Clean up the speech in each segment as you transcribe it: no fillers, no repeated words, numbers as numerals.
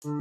Well,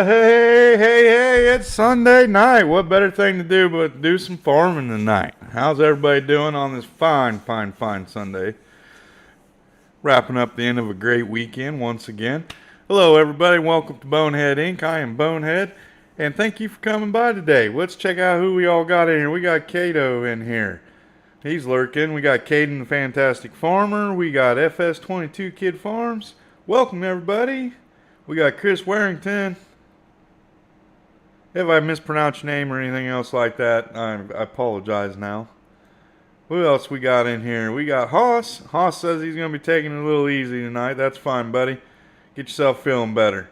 hey, it's Sunday night. What better thing to do but do some farming tonight? How's everybody doing on this fine Sunday? Wrapping up the end of a great weekend once again. Hello, everybody. Welcome to Bonehead Inc. I am Bonehead, and thank you for coming by today. Let's check out who we all got in here. We got Cato in here. He's lurking. We got Caden the Fantastic Farmer. We got FS22 Kid Farms. Welcome, everybody. We got Chris Warrington. If I mispronounce your name or anything else like that, I apologize now. Who else we got in here? We got Hoss. Hoss says he's going to be taking it a little easy tonight. That's fine, buddy. Get yourself feeling better.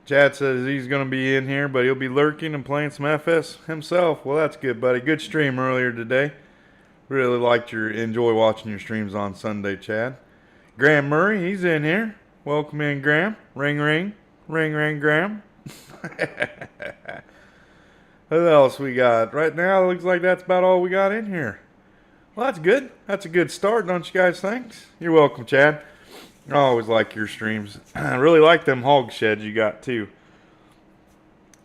Chad says he's going to be in here, but he'll be lurking and playing some FS himself. Well, that's good, buddy. Good stream earlier today. Really enjoy watching your streams on Sunday, Chad. Graham Murray, he's in here. Welcome in, Graham. Ring, ring. Ring, ring, Graham. Who else we got? Right now, it looks like that's about all we got in here. Well, that's good. That's a good start, don't you guys think? You're welcome, Chad. I always like your streams. I really like them hog sheds you got, too.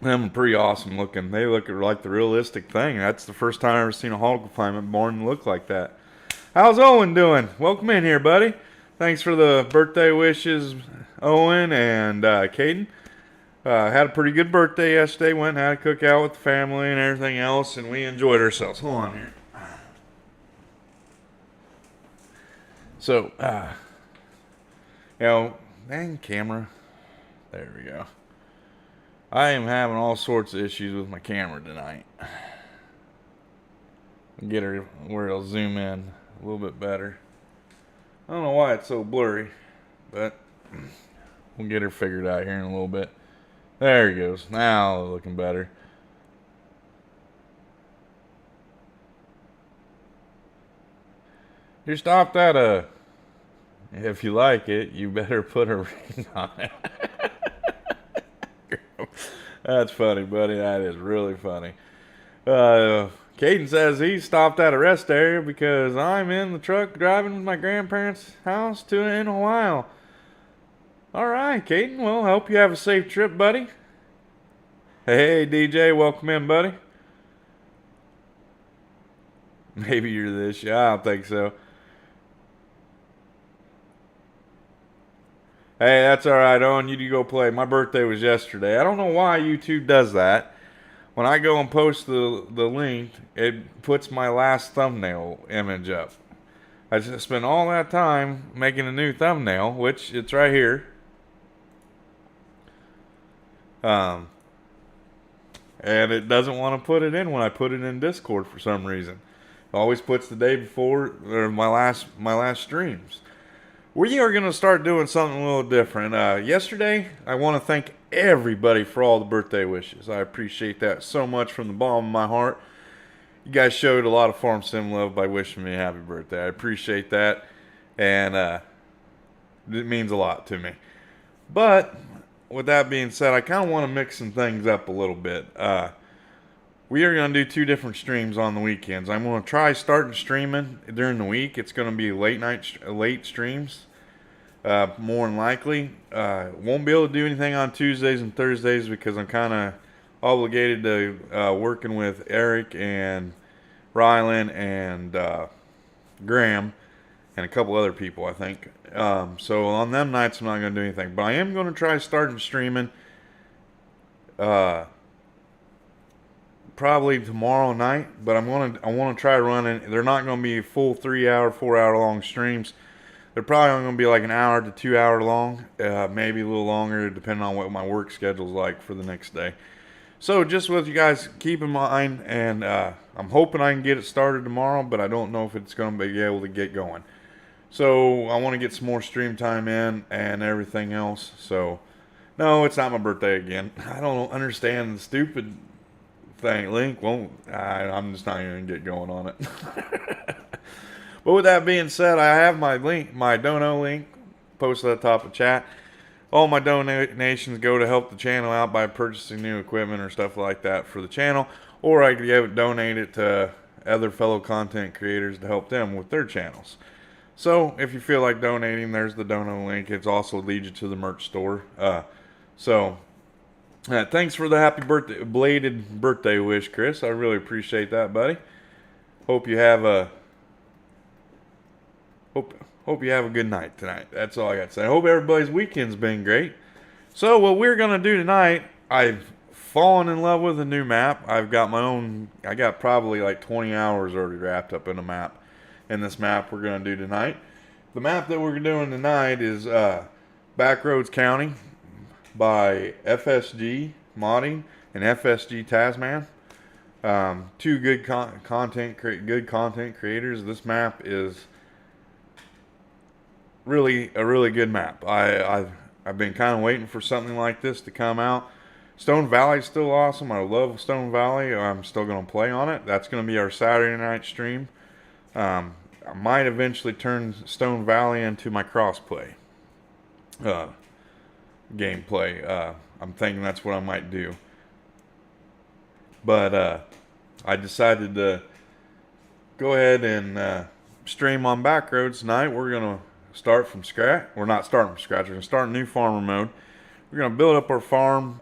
Them are pretty awesome looking. They look like the realistic thing. That's the first time I've ever seen a hog confinement barn look like that. How's Owen doing? Welcome in here, buddy. Thanks for the birthday wishes, Owen and Caden. Had a pretty good birthday yesterday. Went and had a cookout with the family and everything else, and we enjoyed ourselves. Hold on here. So, dang camera. There we go. I am having all sorts of issues with my camera tonight. Get her where it'll zoom in a little bit better. I don't know why it's so blurry, but we'll get her figured out here in a little bit. There he goes. Now looking better. You stopped at if you like it, you better put a ring on it. That's funny, buddy. That is really funny. Caden says he stopped at a rest area because I'm in the truck driving with my grandparents' house in Ohio. All right, Caden. Well, I hope you have a safe trip, buddy. Hey, DJ. Welcome in, buddy. Maybe you're this. Yeah, I don't think so. Hey, that's all right, Owen. You go play. My birthday was yesterday. I don't know why YouTube does that. When I go and post the link, it puts my last thumbnail image up. I just spent all that time making a new thumbnail, which it's right here. And it doesn't want to put it in when I put it in Discord for some reason. It always puts the day before or my last streams. We are going to start doing something a little different. Yesterday, I want to thank everybody for all the birthday wishes. I appreciate that so much from the bottom of my heart. You guys showed a lot of Farm Sim love by wishing me a happy birthday. I appreciate that, and it means a lot to me. But with that being said, I kind of want to mix some things up a little bit. We are going to do 2 different streams on the weekends. I'm going to try starting streaming during the week. It's going to be late streams, more than likely. Won't be able to do anything on Tuesdays and Thursdays because I'm kind of obligated to working with Eric and Rylan and Graham and a couple other people, I think. So on them nights, I'm not going to do anything. But I am going to try starting streaming probably tomorrow night. But I want to try running. They're not going to be full 3-hour, 4-hour long streams. They're probably only going to be like an hour to 2 hour long, maybe a little longer, depending on what my work schedule's like for the next day. So just with you guys keep in mind, and I'm hoping I can get it started tomorrow, but I don't know if it's going to be able to get going. So I want to get some more stream time in and everything else. So no, it's not my birthday again. I don't understand the stupid thing. Link won't. I'm just not going to get going on it. But with that being said, I have my link, my dono link, posted at the top of the chat. All my donations go to help the channel out by purchasing new equipment or stuff like that for the channel, or I could donate it to other fellow content creators to help them with their channels. So if you feel like donating, there's the dono link. It's also leads you to the merch store. Thanks for the happy birthday, belated birthday wish, Chris. I really appreciate that, buddy. Hope you have a good night tonight. That's all I got to say. I hope everybody's weekend's been great. So what we're going to do tonight, I've fallen in love with a new map. I got probably like 20 hours already wrapped up in a map. In this map we're going to do tonight. The map that we're doing tonight is Backroads County by FSG Modding and FSG Tasman. 2 good content creators. This map is really a really good map. I've been kind of waiting for something like this to come out. Stone Valley's still awesome. I love Stone Valley. I'm still going to play on it. That's going to be our Saturday night stream. I might eventually turn Stone Valley into my crossplay gameplay. I'm thinking that's what I might do. But I decided to go ahead and stream on Backroads tonight. We're going to start from scratch. We're not starting from scratch. We're going to start a new farmer mode. We're going to build up our farm,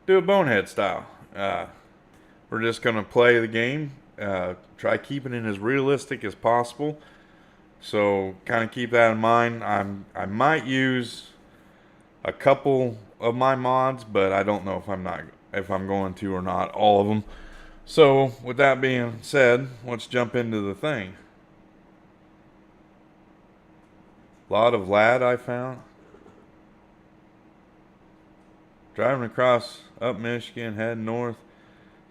do a bonehead style. We're just going to play the game, try keeping it as realistic as possible. So kind of keep that in mind. I might use a couple of my mods, but I don't know if I'm going to or not, all of them. So with that being said, let's jump into the thing. Lot of lad I found. Driving across up Michigan, heading north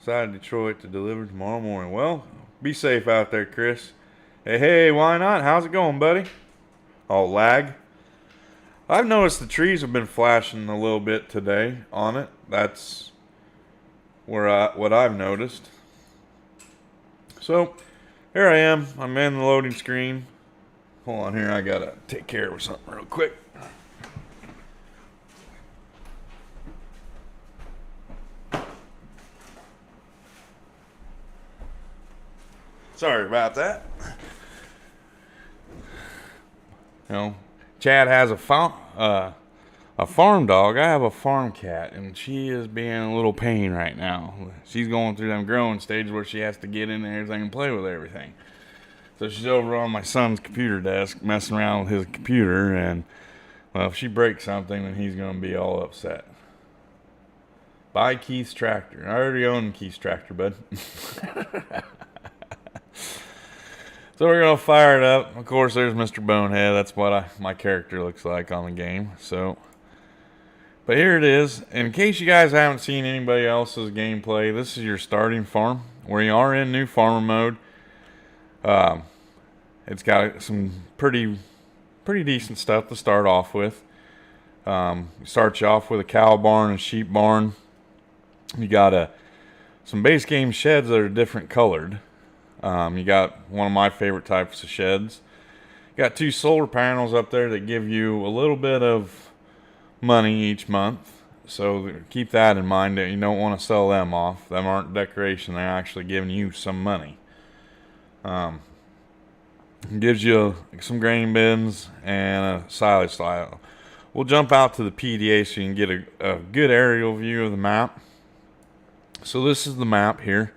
side of Detroit to deliver tomorrow morning. Well, be safe out there, Chris. Hey, why not? How's it going, buddy? Oh, lag. I've noticed the trees have been flashing a little bit today on it. That's what I've noticed. So, here I am. I'm in the loading screen. Hold on here. I got to take care of something real quick. Sorry about that. You know, Chad has a farm dog. I have a farm cat, and she is being a little pain right now. She's going through them growing stages where she has to get in and everything and play with everything. So she's over on my son's computer desk messing around with his computer, and well, if she breaks something, then he's going to be all upset. Buy Keith's tractor. I already own Keith's tractor, bud. So we're going to fire it up. Of course, there's Mr. Bonehead. That's what my character looks like on the game. So, but here it is. In case you guys haven't seen anybody else's gameplay, this is your starting farm. We are in new farmer mode. It's got some pretty decent stuff to start off with. Starts you off with a cow barn and sheep barn. You got some base game sheds that are different colored. You got one of my favorite types of sheds. You got 2 solar panels up there that give you a little bit of money each month. So keep that in mind that you don't want to sell them off. Them aren't decoration. They're actually giving you some money. Gives you some grain bins and a silage slide. We'll jump out to the PDA so you can get a good aerial view of the map. So this is the map here.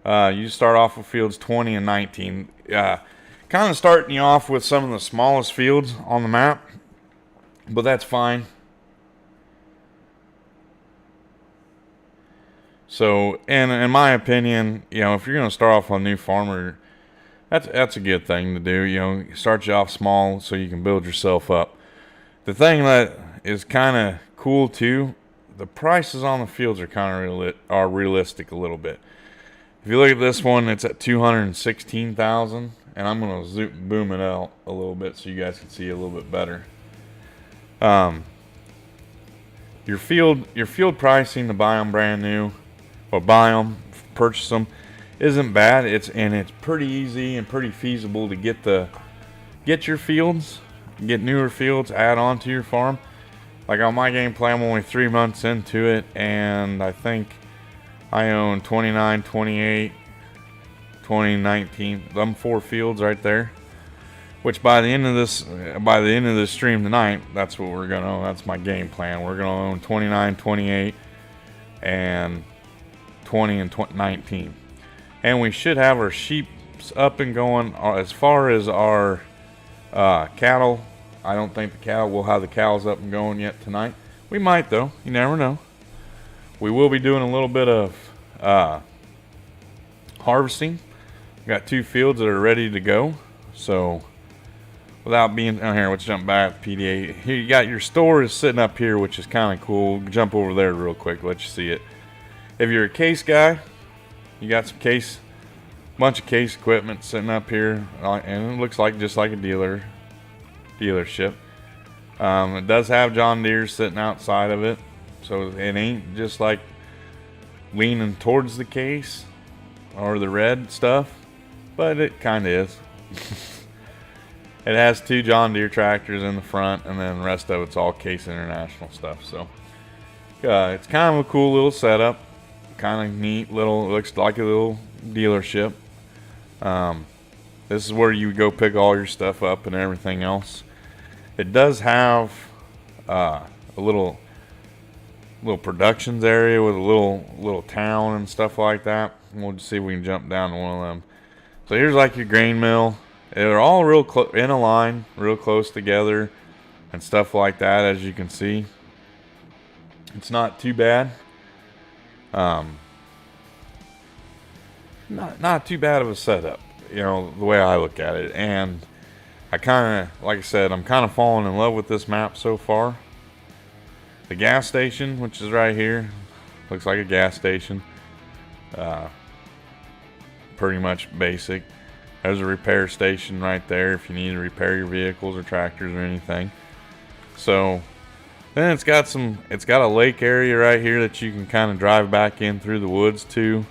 You start off with fields 20 and 19. Kind of starting you off with some of the smallest fields on the map, but that's fine. So, and in my opinion, you know, if you're going to start off on a new farmer, that's a good thing to do. You know, start you off small so you can build yourself up. The thing that is kind of cool too, the prices on the fields are kind of realistic a little bit. If you look at this one, it's at $216,000, and I'm going to boom it out a little bit so you guys can see a little bit better. Your field pricing to buy them brand new, or buy them, purchase them, isn't bad. It's pretty easy and pretty feasible to get your fields, get newer fields, add on to your farm. Like on my game plan, I'm only 3 months into it, and I think I own 29, 28, 20, 19, them 4 fields right there. Which by the end of this stream tonight, that's what we're gonna own. That's my game plan. We're gonna own 29, 28, and 20 and 19. And we should have our sheep up and going. As far as our cattle, I don't think we'll have the cows up and going yet tonight. We might though. You never know. We will be doing a little bit of harvesting. We got 2 fields that are ready to go. So without being down here, let's jump back to PDA. Here you got your store is sitting up here, which is kind of cool. Jump over there real quick, let you see it. If you're a case guy, you got some bunch of case equipment sitting up here, and it looks like just like a dealership. It does have John Deere sitting outside of it, so it ain't just like leaning towards the case or the red stuff, but it kind of is. It has 2 John Deere tractors in the front, and then the rest of it's all Case International stuff. So it's kind of a cool little setup, kind of neat little. It looks like a little dealership. This is where you go pick all your stuff up and everything else. It does have a little productions area with a little town and stuff like that. We'll just see if we can jump down to one of them. So here's like your grain mill. They're all real in a line, real close together, and stuff like that. As you can see, it's not too bad. Not too bad of a setup, you know, the way I look at it. And I kind of, like I said, I'm kind of falling in love with this map so far. The gas station, which is right here, looks like a gas station. Pretty much basic. There's a repair station right there if you need to repair your vehicles or tractors or anything. So then it's got a lake area right here that you can kind of drive back in through the woods to.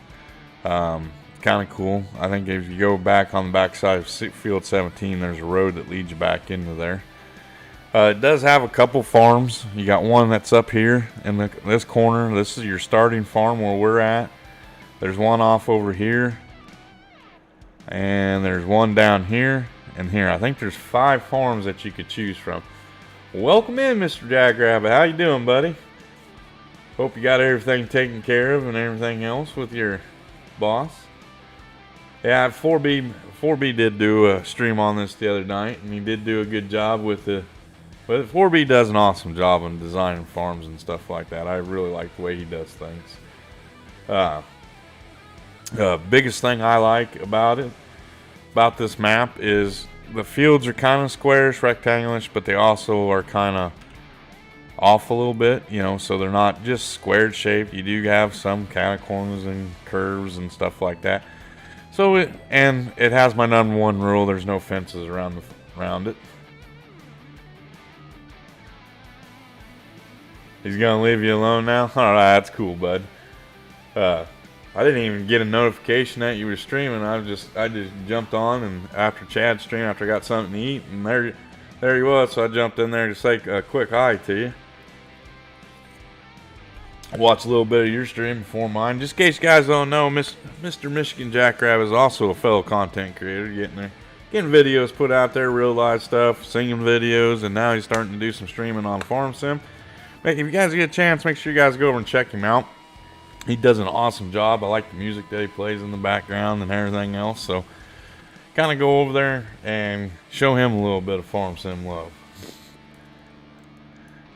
Kind of cool. I think if you go back on the backside of field 17, there's a road that leads you back into there. It does have a couple farms. You got one that's up here in this corner. This is your starting farm where we're at. There's one off over here. And there's one down here and here. I think there's 5 farms that you could choose from. Welcome in, Mr. Jackrabbit. How you doing, buddy? Hope you got everything taken care of and everything else with your boss. Yeah, 4B did do a stream on this the other night, and he did do a good job with the. But 4B does an awesome job on designing farms and stuff like that. I really like the way he does things. Biggest thing I like about this map is the fields are kind of squarish, rectangularish, but they also are kind of off a little bit, you know, so they're not just squared shaped. You do have some kind of corners and curves and stuff like that. So it has my number 1 rule: there's no fences around it. He's gonna leave you alone now. All right, that's cool, bud. I didn't even get a notification that you were streaming. I just jumped on, and after Chad's stream, after I got something to eat, and there he was. So I jumped in there to say a quick hi to you. watch a little bit of your stream before mine. Just in case you guys don't know, Mr. Michigan Jackrabbit is also a fellow content creator, getting videos put out there, real live stuff, singing videos, and now he's starting to do some streaming on Farm Sim. If you guys get a chance, make sure you guys go over and check him out. He does an awesome job. I like the music that he plays in the background and everything else. So kind of go over there and show him a little bit of Farm Sim love.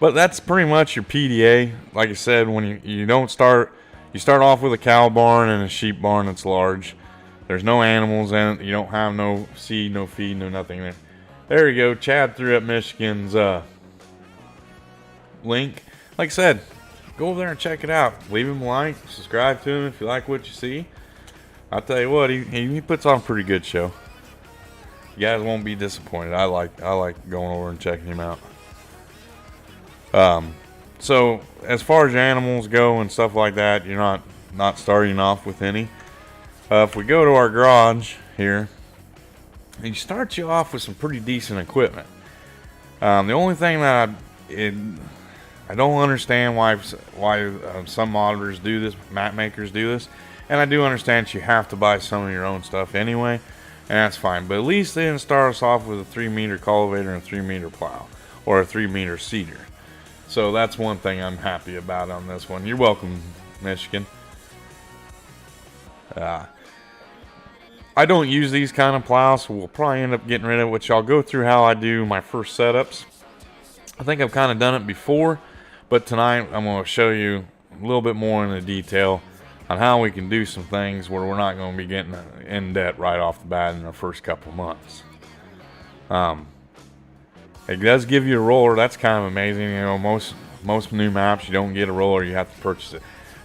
But that's pretty much your PDA. Like I said, when you start off with a cow barn and a sheep barn that's large. There's no animals in it. You don't have no seed, no feed, no nothing there. There you go. Chad threw up Michigan's link. Like I said, go over there and check it out. Leave him a like, subscribe to him if you like what you see. I'll tell you what, he puts on a pretty good show. You guys won't be disappointed. I like going over and checking him out. So as far as your animals go and stuff like that, you're not starting off with any. If we go to our garage here, he starts you off with some pretty decent equipment. The only thing that I don't understand why some modders do this, map makers do this, and I do understand that you have to buy some of your own stuff anyway, and that's fine. But at least they didn't start us off with a 3-meter cultivator and a 3-meter plow, or a 3-meter seeder. So that's one thing I'm happy about on this one. You're welcome, Michigan. I don't use these kind of plows, so we'll probably end up getting rid of it, which I'll go through how I do my first setups. I think I've kind of done it before, but tonight I'm going to show you a little bit more in the detail on how we can do some things where we're not going to be getting in debt right off the bat in the first couple of months. It does give you a roller. That's kind of amazing. You know, most new maps, you don't get a roller. You have to purchase it.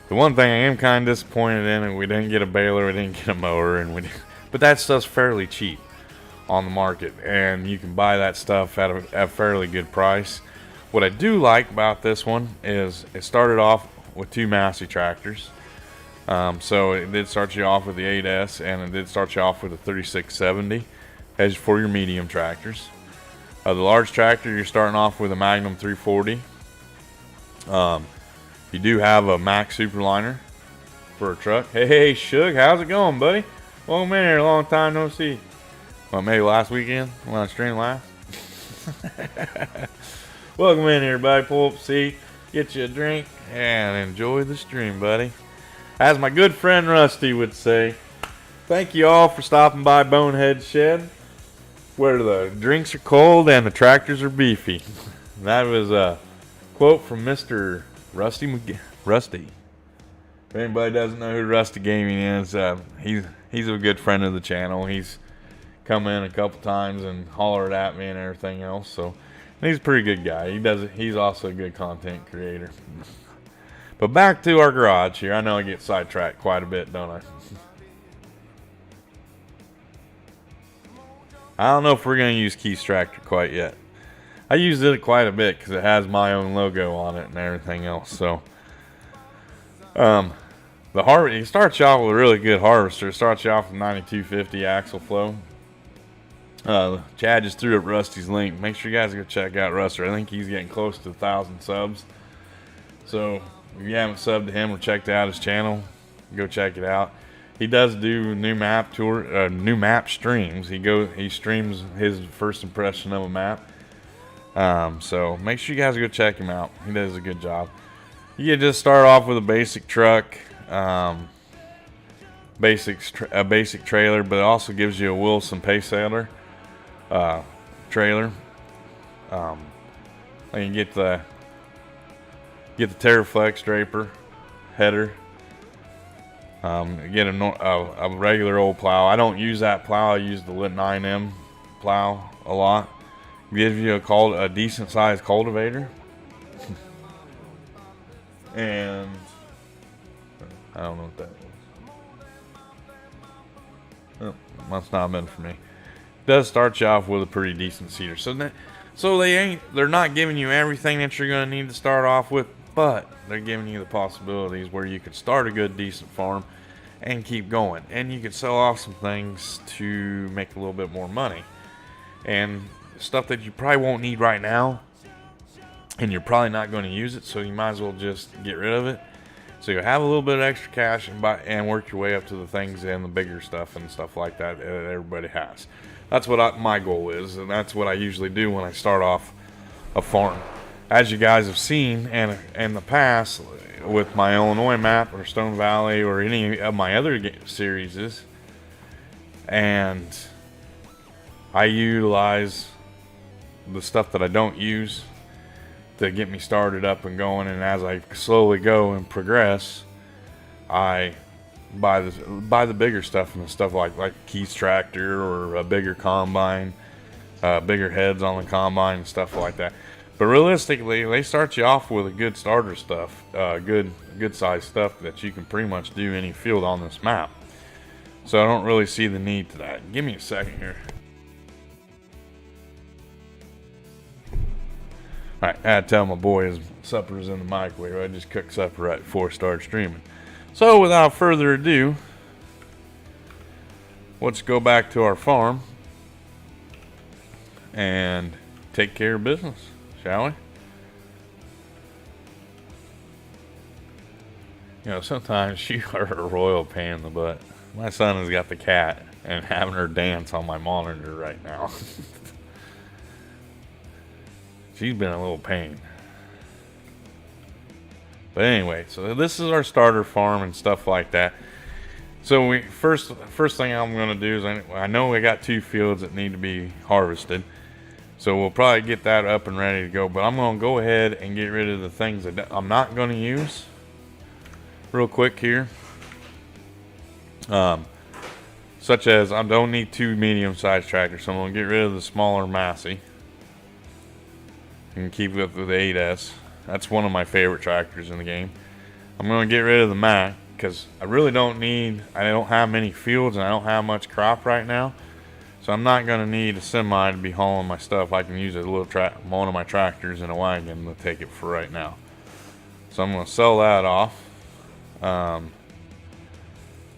The one thing I am kind of disappointed in, and we didn't get a baler, we didn't get a mower, but that stuff's fairly cheap on the market, and you can buy that stuff at a fairly good price. What I do like about this one is it started off with 2 Massey tractors. So it did start you off with the 8S, and it did start you off with a 3670 as for your medium tractors. The large tractor, you're starting off with a Magnum 340. You do have a Mack Superliner for a truck. Hey, Shug, how's it going, buddy? Welcome in here, a long time no see. Well, maybe last weekend when I streamed last. Welcome in here, buddy. Pull up a seat, get you a drink, and enjoy the stream, buddy. As my good friend Rusty would say, thank you all for stopping by Bonehead Shed, where the drinks are cold and the tractors are beefy. That was a quote from Mr. Rusty. If anybody doesn't know who Rusty Gaming is, he's a good friend of the channel. He's come in a couple times and hollered at me and everything else. So he's a pretty good guy. He's also a good content creator. But back to our garage here. I know I get sidetracked quite a bit, don't I? I don't know if we're going to use Keith's tractor quite yet. I used it quite a bit because it has my own logo on it and everything else. So, it starts you off with a really good harvester. It starts you off with 9250 axle flow. Chad just threw up Rusty's link. Make sure you guys go check out Rusty. I think he's getting close to 1,000 subs. So if you haven't subbed to him or checked out his channel, go check it out. He does do new map streams. He streams his first impression of a map. So make sure you guys go check him out. He does a good job. You can just start off with a basic truck, a basic trailer, but it also gives you a Wilson Pacesetter trailer. And you get the TerraFlex draper header. Get a regular old plow. I don't use that plow. I use the Lit 9M plow a lot. Gives you a decent sized cultivator. And I don't know what that was. Oh, must not have been for me. It does start you off with a pretty decent seeder. So they're not giving you everything that you're going to need to start off with, but they're giving you the possibilities where you could start a good, decent farm and keep going. And you could sell off some things to make a little bit more money. And stuff that you probably won't need right now, and you're probably not going to use it, so you might as well just get rid of it So you have a little bit of extra cash and work your way up to the things and the bigger stuff and stuff like that that everybody has. That's what my goal is, and that's what I usually do when I start off a farm. As you guys have seen and in the past with my Illinois map or Stone Valley or any of my other series, and I utilize the stuff that I don't use to get me started up and going, and as I slowly go and progress, I buy the bigger stuff and the stuff like Keith's tractor or a bigger combine, bigger heads on the combine and stuff like that. But realistically, they start you off with a good starter stuff, good size stuff that you can pretty much do any field on this map. So I don't really see the need to that. Give me a second here. Alright, I had to tell my boy his supper's in the microwave. I just cooked supper right before I started streaming. So without further ado, let's go back to our farm and take care of business, shall we? You know, sometimes you are a royal pain in the butt. My son has got the cat and having her dance on my monitor right now. She's been a little pain. But anyway, so this is our starter farm and stuff like that. So first thing I'm going to do is I know we got 2 fields that need to be harvested. So we'll probably get that up and ready to go. But I'm going to go ahead and get rid of the things that I'm not going to use real quick here. Such as I don't need 2 medium-sized tractors. So I'm going to get rid of the smaller Massey. And keep it with the 8S. That's one of my favorite tractors in the game. I'm going to get rid of the Mack because I really don't have many fields and I don't have much crop right now. So I'm not going to need a semi to be hauling my stuff. I can use one of my tractors and a wagon to take it for right now. So I'm going to sell that off.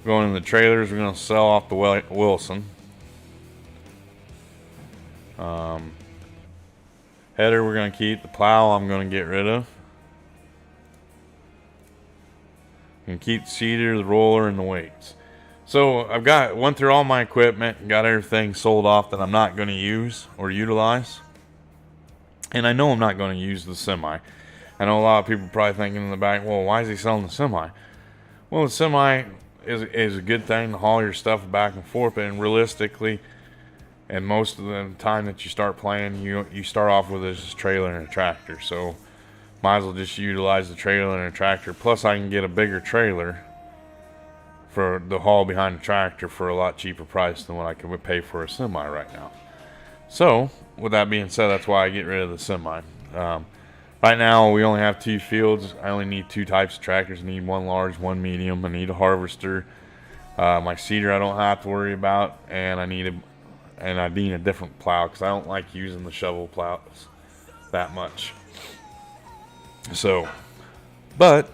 Going in the trailers, we're going to sell off the Wilson. Header we're going to keep. The plow I'm going to get rid of. And keep the seeder, the roller, and the weights. So I've went through all my equipment and got everything sold off that I'm not going to use or utilize. And I know I'm not going to use the semi. I know a lot of people probably thinking in the back, well, why is he selling the semi? Well, the semi is a good thing to haul your stuff back and forth, and realistically, and most of the time that you start playing, you start off with this trailer and a tractor. So might as well just utilize the trailer and a tractor. Plus I can get a bigger trailer for the haul behind the tractor for a lot cheaper price than what I could pay for a semi right now. So with that being said, that's why I get rid of the semi. Right now we only have 2 fields. I only need 2 types of tractors. I need one large, one medium. I need a harvester. My seeder I don't have to worry about, and I need a different plow because I don't like using the shovel plows that much. So, but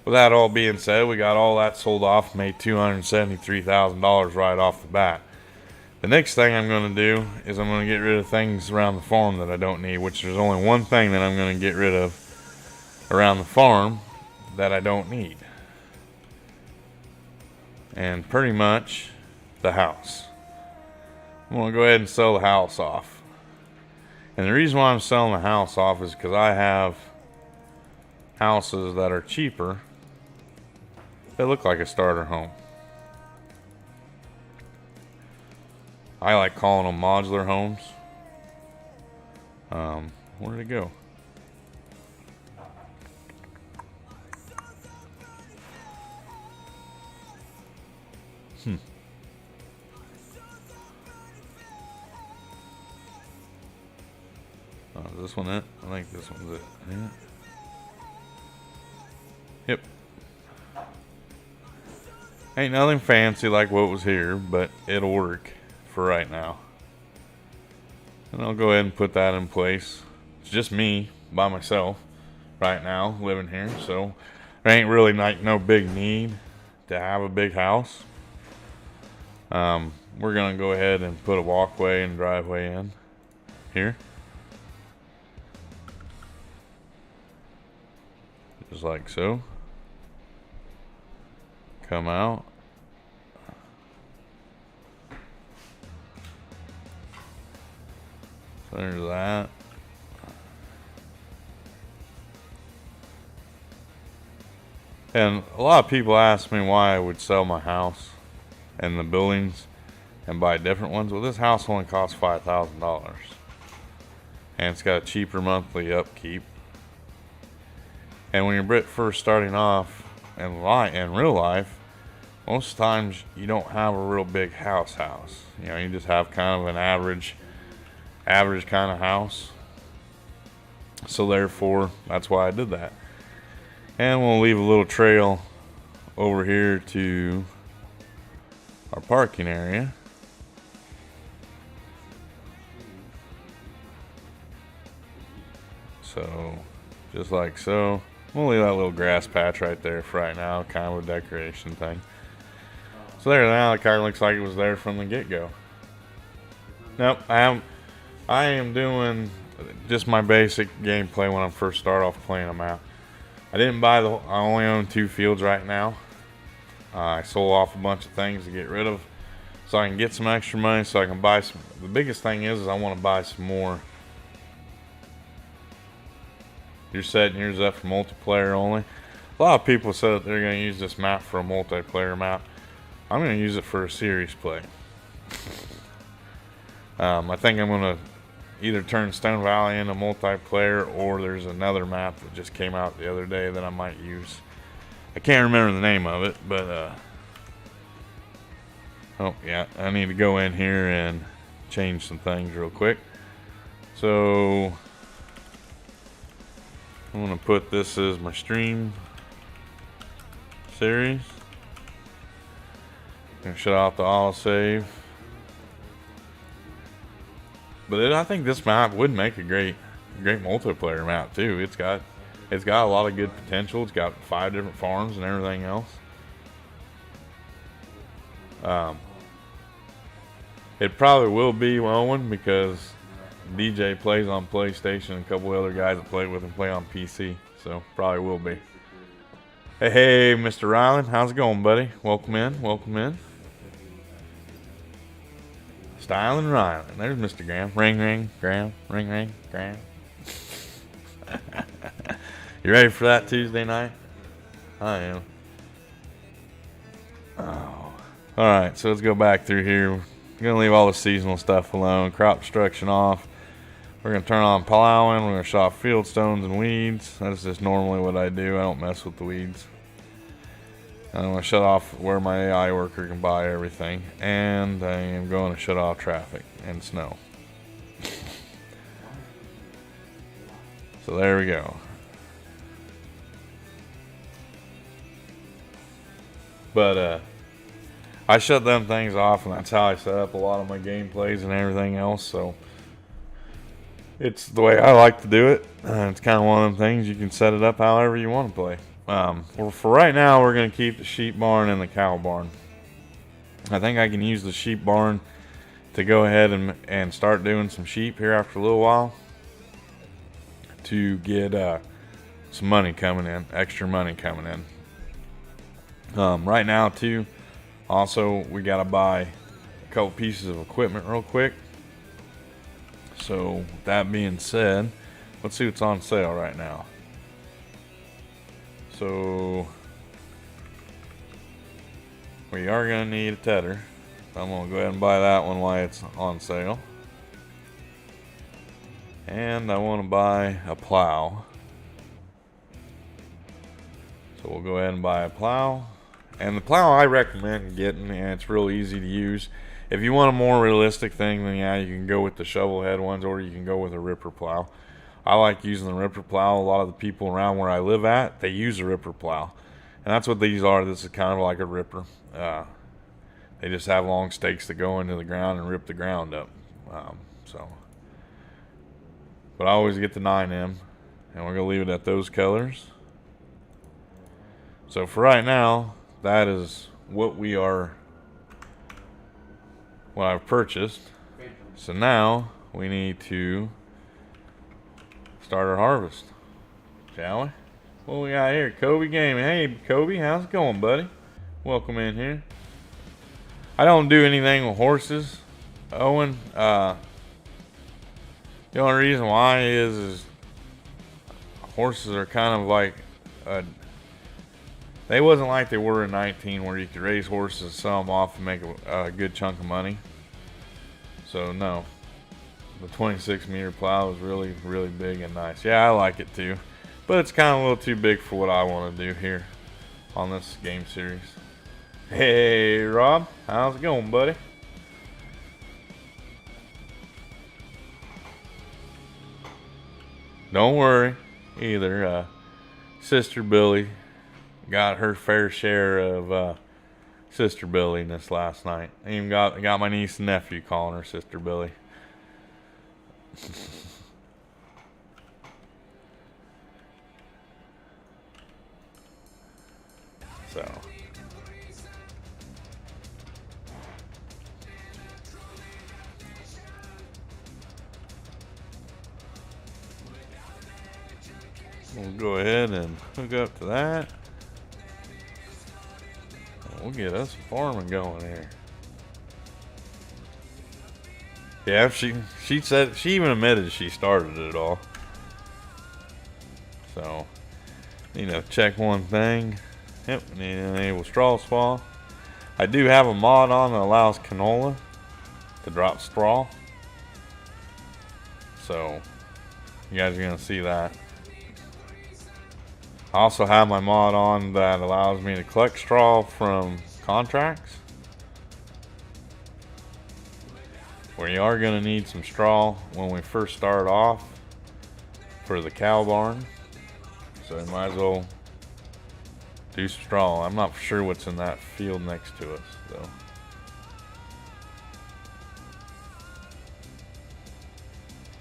with that all being said, we got all that sold off, made $273,000 right off the bat. The next thing I'm going to do is I'm going to get rid of things around the farm that I don't need, which there's only one thing that I'm going to get rid of around the farm that I don't need. And pretty much the house. I'm going to go ahead and sell the house off. And the reason why I'm selling the house off is because I have houses that are cheaper that look like a starter home. I like calling them modular homes. Where did it go? Is this one it? I think this one's it. Yeah. Yep. Ain't nothing fancy like what was here, but it'll work for right now. And I'll go ahead and put that in place. It's just me by myself right now living here, so there ain't really like no big need to have a big house. We're gonna go ahead and put a walkway and driveway in here. Just like so. come out. So there's that. And a lot of people ask me why I would sell my house and the buildings and buy different ones. Well, this house only costs $5,000. And it's got a cheaper monthly upkeep. And when you're first starting off in real life, most times you don't have a real big house. You know, you just have kind of an average kind of house. So therefore, that's why I did that. And we'll leave a little trail over here to our parking area. So, just like so. We'll leave that little grass patch right there for right now, kind of a decoration thing. So there now, it kind of looks like it was there from the get-go. Nope, I am doing just my basic gameplay when I first start off playing a map. I only own 2 fields right now. I sold off a bunch of things to get rid of so I can get some extra money so I can buy some. The biggest thing is I want to buy some more. You're setting yours up for multiplayer only. A lot of people said that they're going to use this map for a multiplayer map. I'm going to use it for a series play. I think I'm going to either turn Stone Valley into multiplayer, or there's another map that just came out the other day that I might use. I can't remember the name of it, but oh yeah, I need to go in here and change some things real quick. So I'm going to put this as my stream series. I'm going to shut off the autosave. But I think this map would make a great multiplayer map too. It's got a lot of good potential. It's got 5 different farms and everything else. It probably will be Owen because DJ plays on PlayStation and a couple other guys that play with him play on PC. So probably will be. Hey, Mr. Ryland, how's it going, buddy? Welcome in. Style and Ryland. There's Mr. Graham. Ring, Graham. Ring, Graham. You ready for that Tuesday night? I am. Oh. Alright, so let's go back through here. We're going to leave all the seasonal stuff alone. Crop destruction off. We're going to turn on plowing. We're going to shut off field stones and weeds. That's just normally what I do. I don't mess with the weeds. I'm going to shut off where my AI worker can buy everything. And I am going to shut off traffic and snow. So there we go. But I shut them things off, and that's how I set up a lot of my gameplays and everything else. So it's the way I like to do it. It's kind of one of them things you can set it up however you want to play. For right now, we're going to keep the sheep barn and the cow barn. I think I can use the sheep barn to go ahead and start doing some sheep here after a little while to get some money coming in, extra money coming in. Right now, too, also, we got to buy a couple pieces of equipment real quick. So, with that being said, let's see what's on sale right now. So, we are going to need a tedder. I'm going to go ahead and buy that one while it's on sale. And I want to buy a plow. So we'll go ahead and buy a plow. And the plow I recommend getting, and it's real easy to use. If you want a more realistic thing, then yeah, you can go with the shovel head ones, or you can go with a ripper plow. I like using the ripper plow. A lot of the people around where I live at, they use a ripper plow. And that's what these are. This is kind of like a ripper. They just have long stakes that go into the ground and rip the ground up. But I always get the 9M, and we're going to leave it at those colors. So for right now, that is what I've purchased. So now we need to start our harvest, shall we? What we got here? Kobe Gaming. Hey, Kobe, how's it going, buddy? Welcome in here. I don't do anything with horses, Owen. The only reason why is horses are kind of like they wasn't like they were in 19 where you could raise horses, sell them off, and make a good chunk of money. So no, the 26-meter plow is really, really big and nice. Yeah, I like it too, but it's kind of a little too big for what I want to do here on this game series. Hey Rob, how's it going, buddy? Don't worry either. Sister Billy got her fair share of Sister Billy-ness last night. I even got my niece and nephew calling her Sister Billy. So we'll go ahead and hook up to that. We'll get us farming going here. Yeah, she said, she even admitted she started it all. So, check one thing. Yep, need to enable straw swap. I do have a mod on that allows canola to drop straw. So, you guys are gonna see that. I also have my mod on that allows me to collect straw from contracts, where you are going to need some straw when we first start off for the cow barn. So you might as well do some straw. I'm not sure what's in that field next to us though.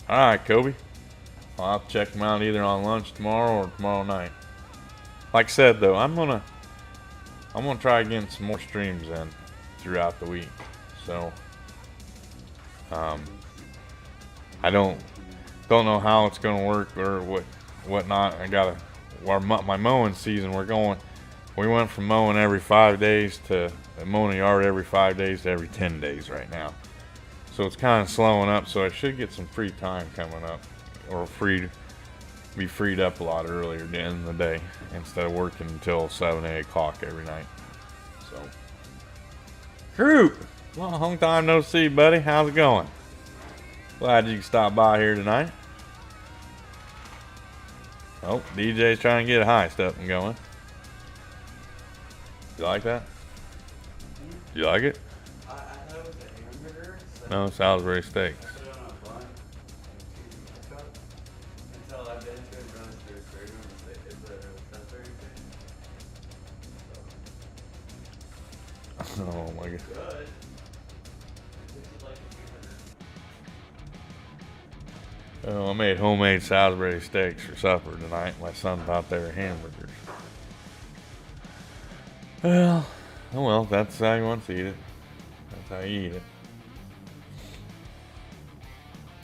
Alright, Kobe. I'll have to check them out either on lunch tomorrow or tomorrow night. Like I said though, I'm gonna try getting some more streams in throughout the week. So I don't know how it's gonna work or whatnot. I gotta my mowing season. We went from mowing every 5 days to mowing a yard every 5 days to every 10 days right now. So it's kind of slowing up. So I should get some free time coming up, or be freed up a lot earlier at the end of the day instead of working until 7, 8 o'clock every night. So, Croup, long time no see, buddy. How's it going? Glad you could stop by here tonight. Oh, DJ's trying to get a heist up and going. You like that? You like it? I thought it was a hamburger. So No, Salisbury steaks. I put it on a bun and cheese until I've been to it and run through a straight room and say it's a Salisbury steak. Oh my god. Good. This is like a hamburger. Oh, I made homemade Salisbury steaks for supper tonight. My son thought they were hamburgers. Well, oh well, that's how you want to eat it. That's how you eat it.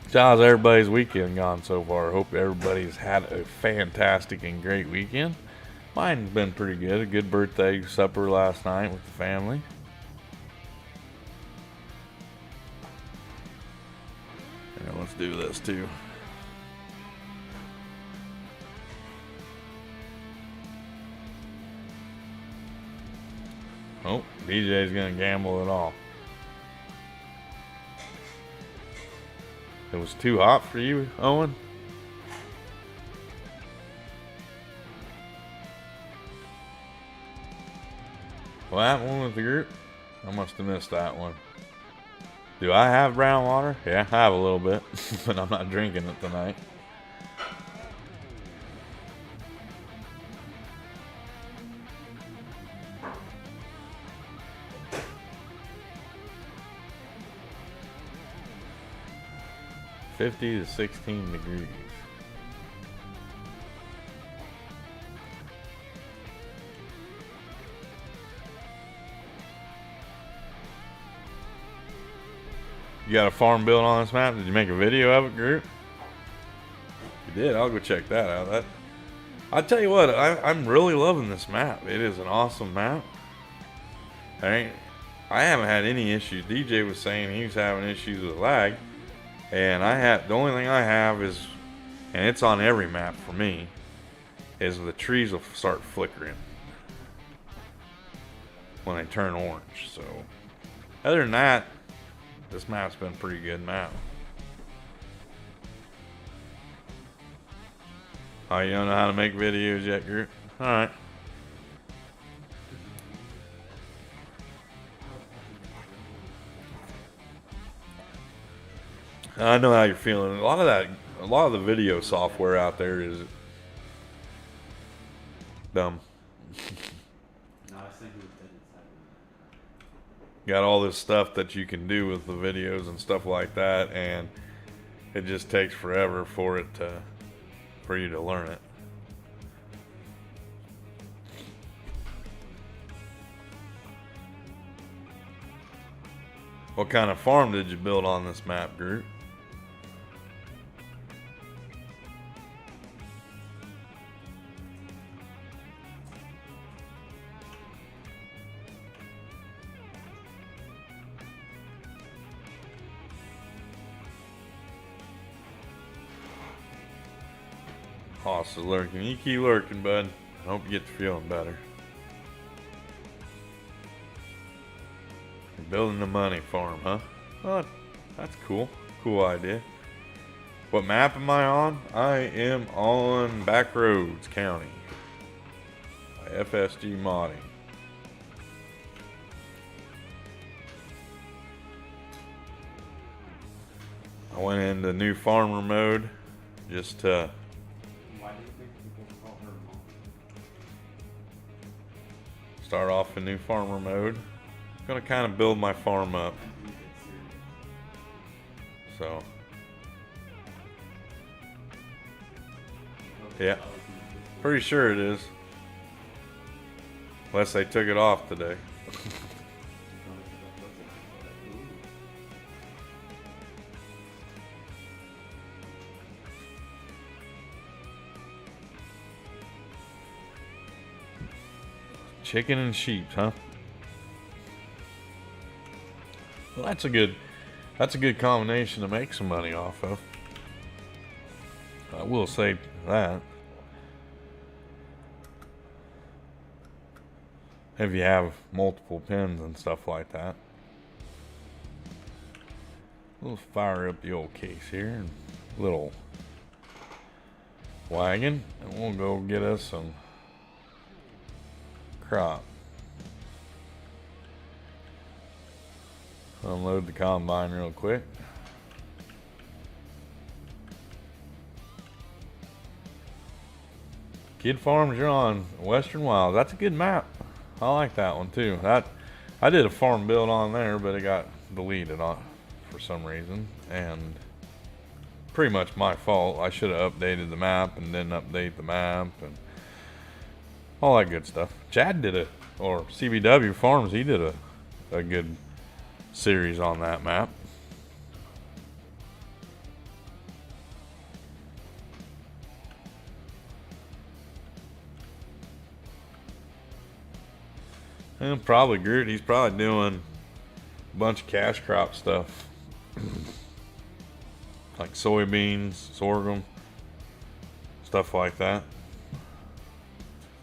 So how's everybody's weekend gone so far? Hope everybody's had a fantastic and great weekend. Mine's been pretty good. A good birthday supper last night with the family. Yeah, let's do this too. Oh, DJ's gonna gamble it all. It was too hot for you, Owen? Well, that one with the group? I must have missed that one. Do I have brown water? Yeah, I have a little bit, but I'm not drinking it tonight. (50 to 16 degrees). You got a farm built on this map? Did you make a video of it, group? If you did, I'll go check that out. I'll tell you what, I'm really loving this map. It is an awesome map. I haven't had any issues. DJ was saying he was having issues with lag, and the only thing I have is, and it's on every map for me, is the trees will start flickering when they turn orange. So other than that, this map's been a pretty good map. Oh, you don't know how to make videos yet, Groot? Alright. I know how you're feeling. A lot of the video software out there is dumb. No, I was thinking of business. Got all this stuff that you can do with the videos and stuff like that, and it just takes forever for you to learn it. What kind of farm did you build on this map, Groot? Hoss is lurking. You keep lurking, bud. I hope you get to feeling better. You're building a money farm, huh? Well, that's cool. Cool idea. What map am I on? I am on Backroads County by FSG Modding. I went into new farmer mode just to Why do you think people call her mom? start off in new farmer mode. Gonna kind of build my farm up. I think it's serious. So, yeah, pretty sure it is. Unless they took it off today. Chicken and sheep, huh? Well, that's a good combination to make some money off of. I will say that. If you have multiple pins and stuff like that. We'll fire up the old case here. Little wagon. And we'll go get us some crop. Unload the combine real quick. Kid Farms, you're on Western Wilds. That's a good map. I like that one too. I did a farm build on there, but it got deleted for some reason, and pretty much my fault. I should have updated the map and didn't update the map and all that good stuff. Chad or CBW Farms, he did a good series on that map. And probably Groot, he's probably doing a bunch of cash crop stuff. Like soybeans, sorghum, stuff like that.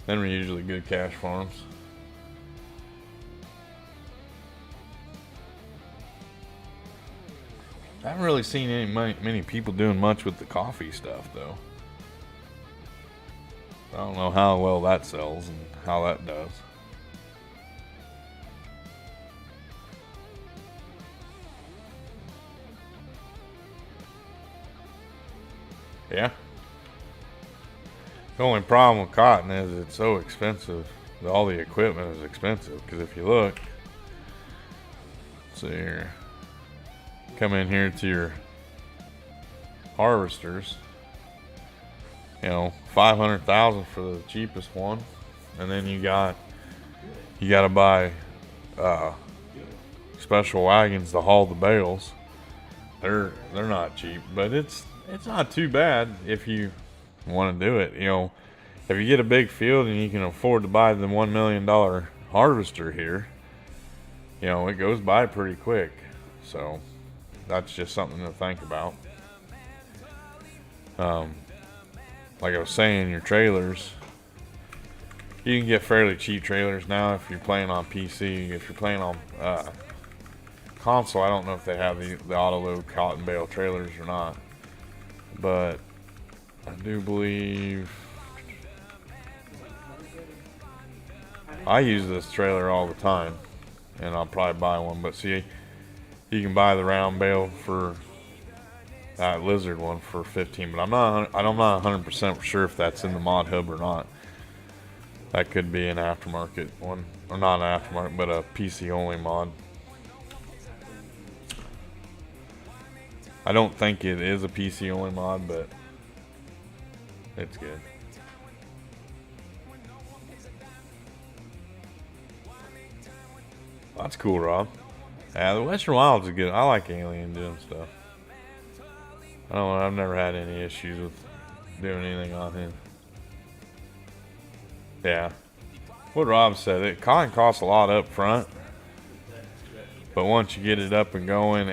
Then we're usually good cash farms. I haven't really seen many people doing much with the coffee stuff though. I don't know how well that sells and how that does. Yeah. The only problem with cotton is it's so expensive. All the equipment is expensive. Because if you look, let's see here, come in here to your harvesters. You know, $500,000 for the cheapest one, and then you got to buy special wagons to haul the bales. They're not cheap, but it's not too bad if you want to do it. You know, if you get a big field and you can afford to buy the $1 million harvester here, you know, it goes by pretty quick. So that's just something to think about. Like I was saying, your trailers, you can get fairly cheap trailers now if you're playing on PC. If you're playing on console, I don't know if they have the auto load cotton bale trailers or not, but I do believe I use this trailer all the time, and I'll probably buy one. But see, you can buy the round bale for that Lizard one for 15, but I'm not 100% sure if that's in the mod hub or not. That could be an aftermarket one, or not an aftermarket, but a PC only mod. I don't think it is a PC only mod, but it's good. That's cool, Rob. Yeah, the Western Wilds is good. I like Alien doing stuff. I don't know, I've never had any issues with doing anything on him. Yeah. What Rob said, it kind of costs a lot up front, but once you get it up and going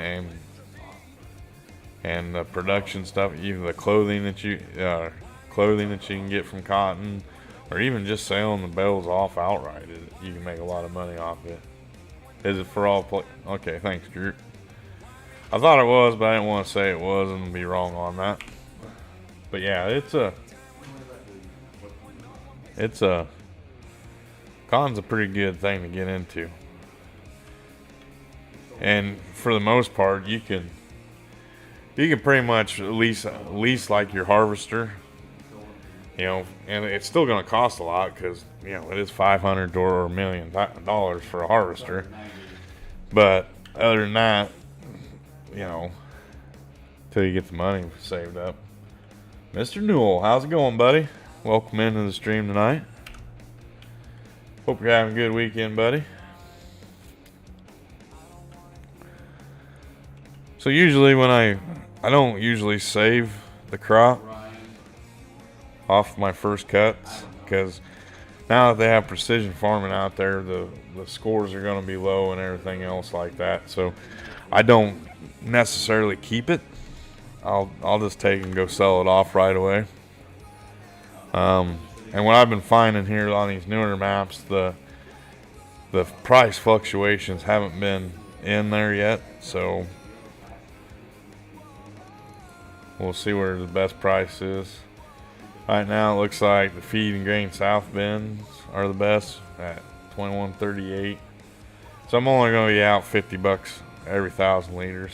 and the production stuff, even the clothing that you can get from cotton, or even just selling the bells off outright, you can make a lot of money off it. Is it for all okay, thanks, Drew. I thought it was, but I didn't want to say it was and be wrong on that. But yeah, cotton's a pretty good thing to get into. And for the most part, you can pretty much lease like your harvester, you know, and it's still going to cost a lot because, you know, it is $500 or $1 million for a harvester. But other than that, you know, till you get the money saved up. Mr. Newell, how's it going, buddy? Welcome into the stream tonight. Hope you're having a good weekend, buddy. So usually when I don't usually save the crop off my first cuts, because now that they have precision farming out there, the scores are going to be low and everything else like that. So I don't necessarily keep it. I'll just take and go sell it off right away. And what I've been finding here on these newer maps, the price fluctuations haven't been in there yet, so we'll see where the best price is. Right now it looks like the feed and grain South Bends are the best at $21.38. So I'm only going to be out $50 every 1,000 liters.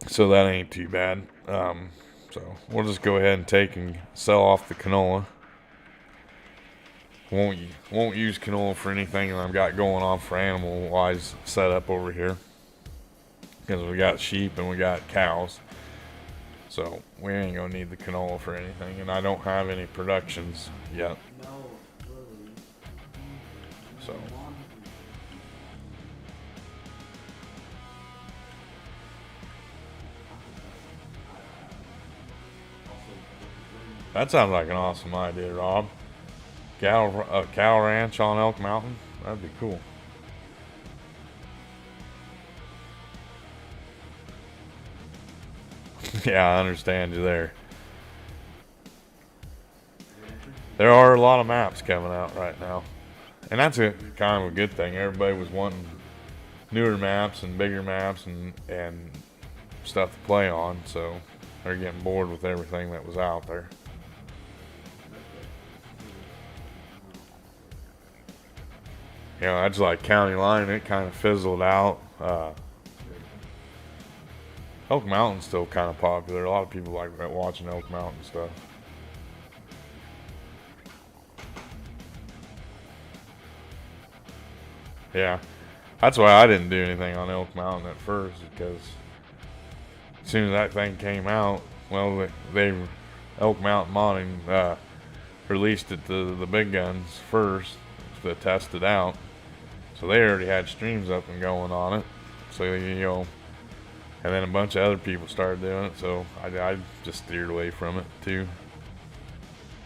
So that ain't too bad. So we'll just go ahead and take and sell off the canola. Won't use canola for anything that I've got going on for animal wise setup over here, because we got sheep and we got cows. So we ain't gonna need the canola for anything, and I don't have any productions yet. So that sounds like an awesome idea, Rob. A cow ranch on Elk Mountain? That'd be cool. Yeah, I understand you there. There are a lot of maps coming out right now, and that's a kind of a good thing. Everybody was wanting newer maps and bigger maps and stuff to play on, so they're getting bored with everything that was out there. You know, that's like County Line. It kind of fizzled out. Elk Mountain's still kind of popular. A lot of people like watching Elk Mountain stuff. Yeah, that's why I didn't do anything on Elk Mountain at first, because as soon as that thing came out, well, Elk Mountain Modding released it to the big guns first to test it out. So they already had streams up and going on it. So, you know, and then a bunch of other people started doing it. So I just steered away from it too.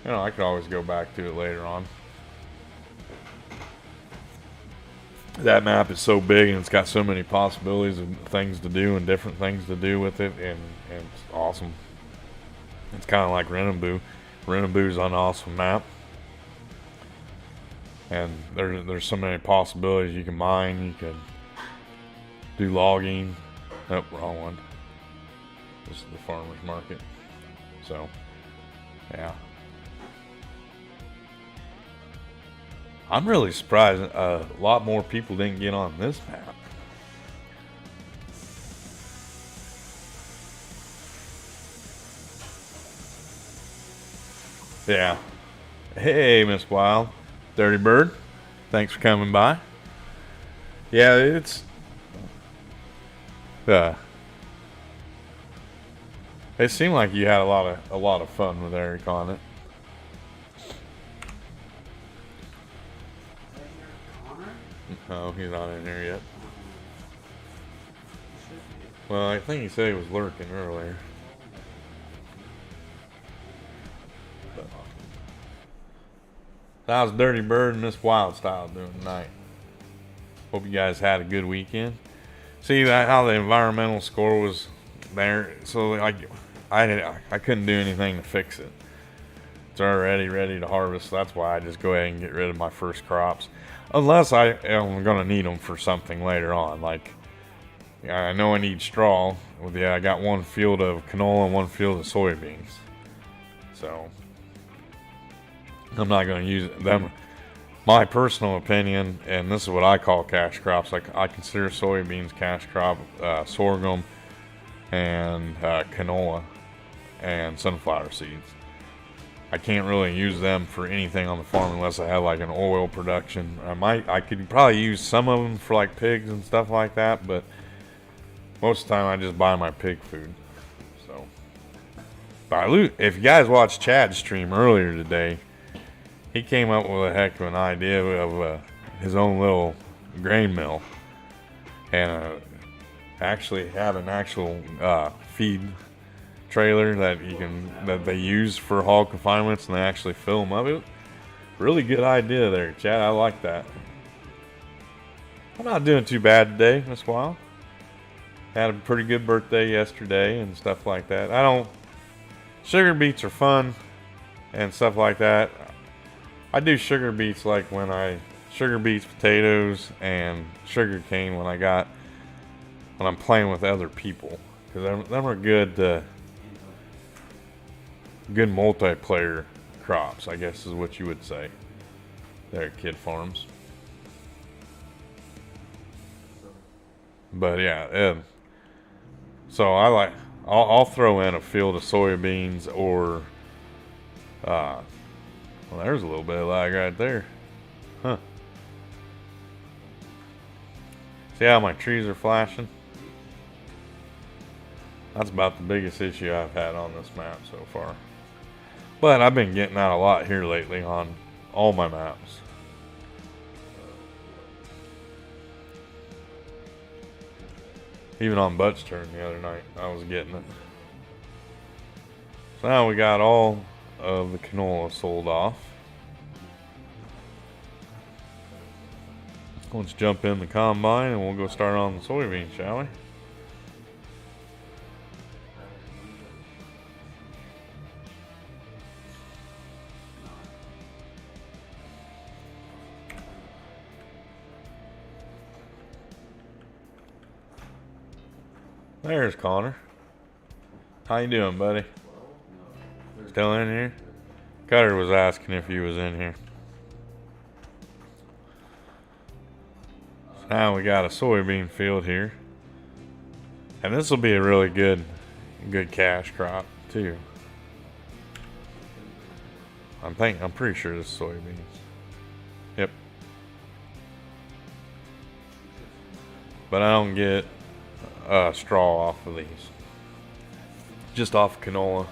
You know, I could always go back to it later on. that map is so big and it's got so many possibilities and things to do and different things to do with it, and it's awesome. It's kind of like Renaboo. Renaboo's an awesome map, and there's so many possibilities. You can mine, you can do logging. Nope, wrong one. This is the farmer's market. So, yeah. I'm really surprised a lot more people didn't get on this map. Yeah. Hey, Miss Wild. Dirty Bird. Thanks for coming by. Yeah, it's... it seemed like you had a lot of fun with Eric on it. Oh, he's not in here yet. Well, I think he said he was lurking earlier. But that was Dirty Bird and Miss Wild Style doing tonight. Hope you guys had a good weekend. See that how the environmental score was there, so like I couldn't do anything to fix it. It's already ready to harvest. So that's why I just go ahead and get rid of my first crops, unless I am gonna need them for something later on. Like I know I need straw. Well, yeah, I got one field of canola and one field of soybeans, so I'm not gonna use them. My personal opinion, and this is what I call cash crops. Like I consider soybeans cash crop, sorghum, and canola, and sunflower seeds. I can't really use them for anything on the farm unless I have like an oil production. I could probably use some of them for like pigs and stuff like that, but most of the time I just buy my pig food. So, if you guys watched Chad's stream earlier today, he came up with a heck of an idea of his own little grain mill, and actually had an actual feed trailer that they use for hog confinements, and they actually fill them up. It really good idea there, Chad. I like that. I'm not doing too bad today, Miss Wild. Had a pretty good birthday yesterday and stuff like that. Sugar beets are fun and stuff like that. I do sugar beets like sugar beets, potatoes, and sugar cane when I'm playing with other people, because them are good multiplayer crops, I guess is what you would say there at Kid Farms. But yeah, so I'll throw in a field of soybeans or well, there's a little bit of lag right there. Huh. See how my trees are flashing? That's about the biggest issue I've had on this map so far. But I've been getting out a lot here lately on all my maps. Even on Butch turn the other night, I was getting it. So now we got all of the canola sold off. Let's jump in the combine and we'll go start on the soybeans, shall we? There's Connor. How you doing, buddy? Still in here? Cutter was asking if you was in here. So now we got a soybean field here. And this will be a really good cash crop too. I'm pretty sure this is soybeans. Yep. But I don't get straw off of these. Just off canola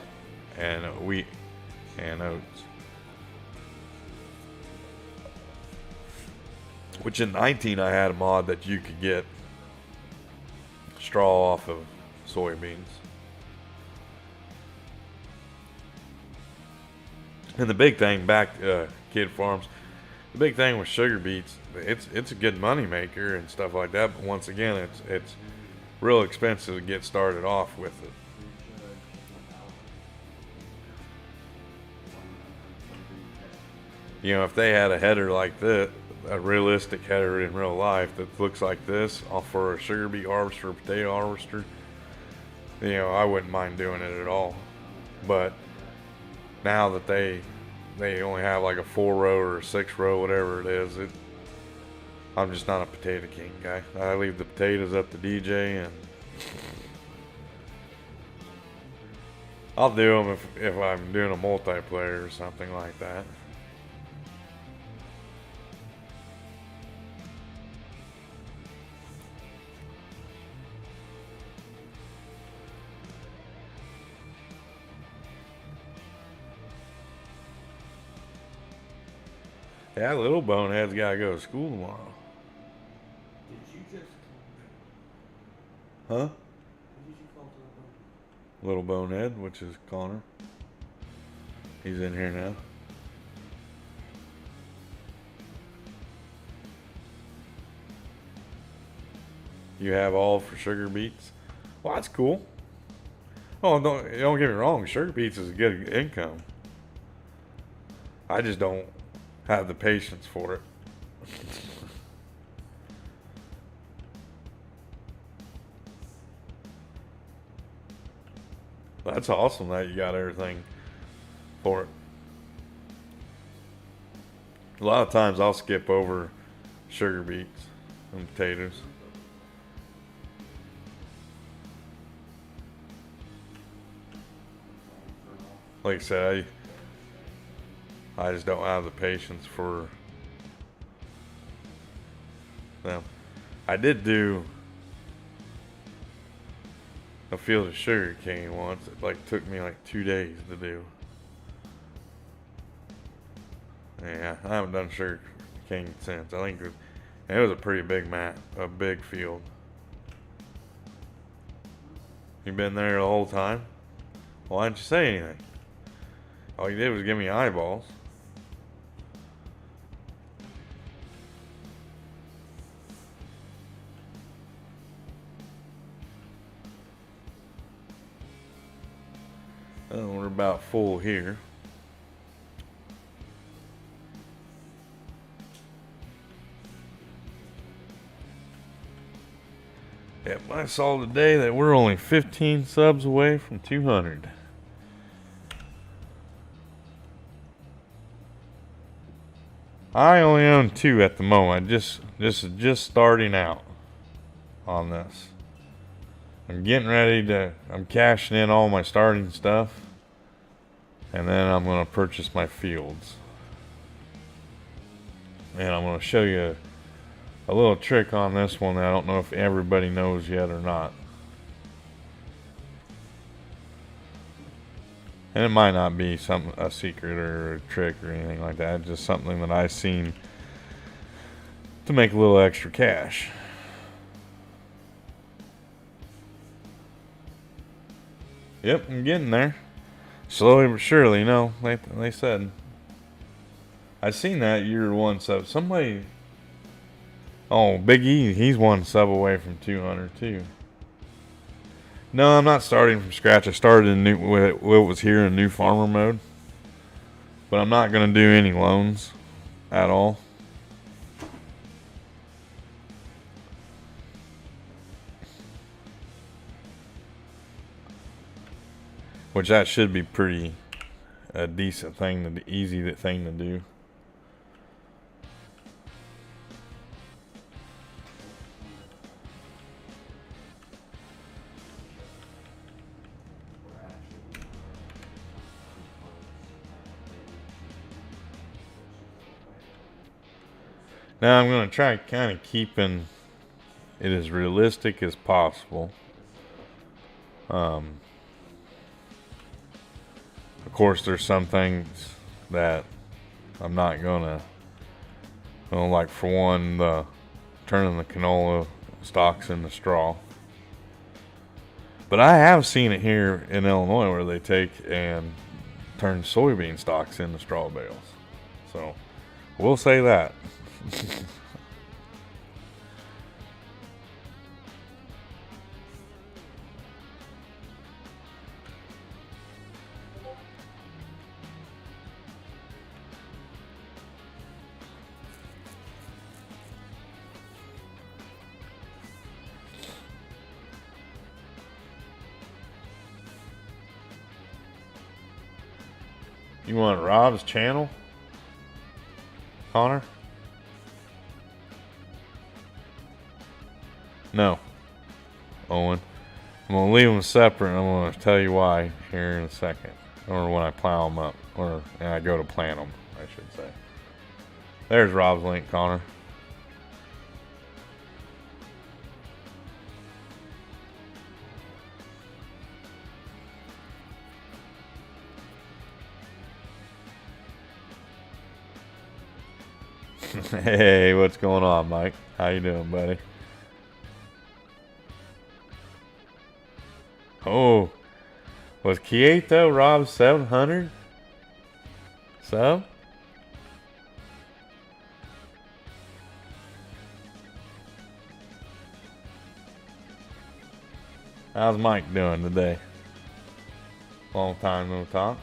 and wheat and oats. Which in 19 I had a mod that you could get straw off of soybeans. And the big thing back Kid Farms, the big thing with sugar beets, it's a good money maker and stuff like that. But once again, it's real expensive to get started off with it. You know, if they had a header like this, a realistic header in real life that looks like this, off for a sugar beet harvester or potato harvester, you know, I wouldn't mind doing it at all. But now that they only have like a 4-row or a 6-row, whatever it is, I'm just not a potato king guy. I leave the potatoes up to DJ, and I'll do them if I'm doing a multiplayer or something like that. Yeah, little bonehead's gotta go to school tomorrow. Did you just? Huh? Who did you call to Little bonehead, which is Connor. He's in here now. You have all for sugar beets? Well, that's cool. Oh, don't get me wrong. Sugar beets is a good income. I just don't have the patience for it. That's awesome that you got everything for it. A lot of times I'll skip over sugar beets and potatoes. Like I said, I just don't have the patience for them. I did do a field of sugar cane once. It like took me like 2 days to do. Yeah, I haven't done sugar cane since. I think it was a pretty big a big field. You been there the whole time? Why didn't you say anything? All you did was give me eyeballs. Oh, we're about full here. Yep, I saw today that we're only 15 subs away from 200. I only own 2 at the moment. Just starting out on this. I'm getting ready I'm cashing in all my starting stuff, and then I'm going to purchase my fields. And I'm going to show you a little trick on this one that I don't know if everybody knows yet or not. And it might not be a secret or a trick or anything like that. It's just something that I've seen to make a little extra cash. Yep, I'm getting there. Slowly but surely, you know, they said. I seen that you're 1 sub. Somebody. Oh, Big E, he's 1 sub away from 200 too. No, I'm not starting from scratch. I started in what was here in new farmer mode. But I'm not going to do any loans at all. Which that should be pretty a decent thing, easy thing to do. Now I'm going to try kind of keeping it as realistic as possible. Of course, there's some things that I'm not gonna, like for one, turning the canola stalks into straw. But I have seen it here in Illinois where they take and turn soybean stalks into straw bales. So We'll say that. You want Rob's channel, Connor? No, Owen. I'm gonna leave them separate. And I'm gonna tell you why here in a second, or when I plow them up, or and I go to plant them, I should say. There's Rob's link, Connor. Hey, what's going on, Mike? How you doing, buddy? Oh, was Quieto Rob's 700? So? How's Mike doing today? Long time no talk.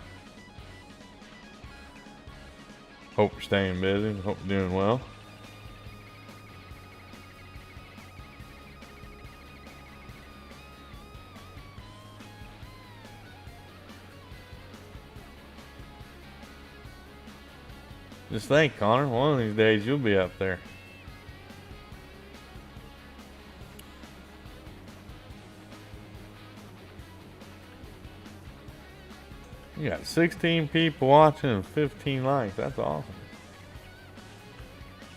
Hope you're staying busy. Hope you're doing well. Just think, Connor, one of these days you'll be up there. You got 16 people watching and 15 likes. That's awesome.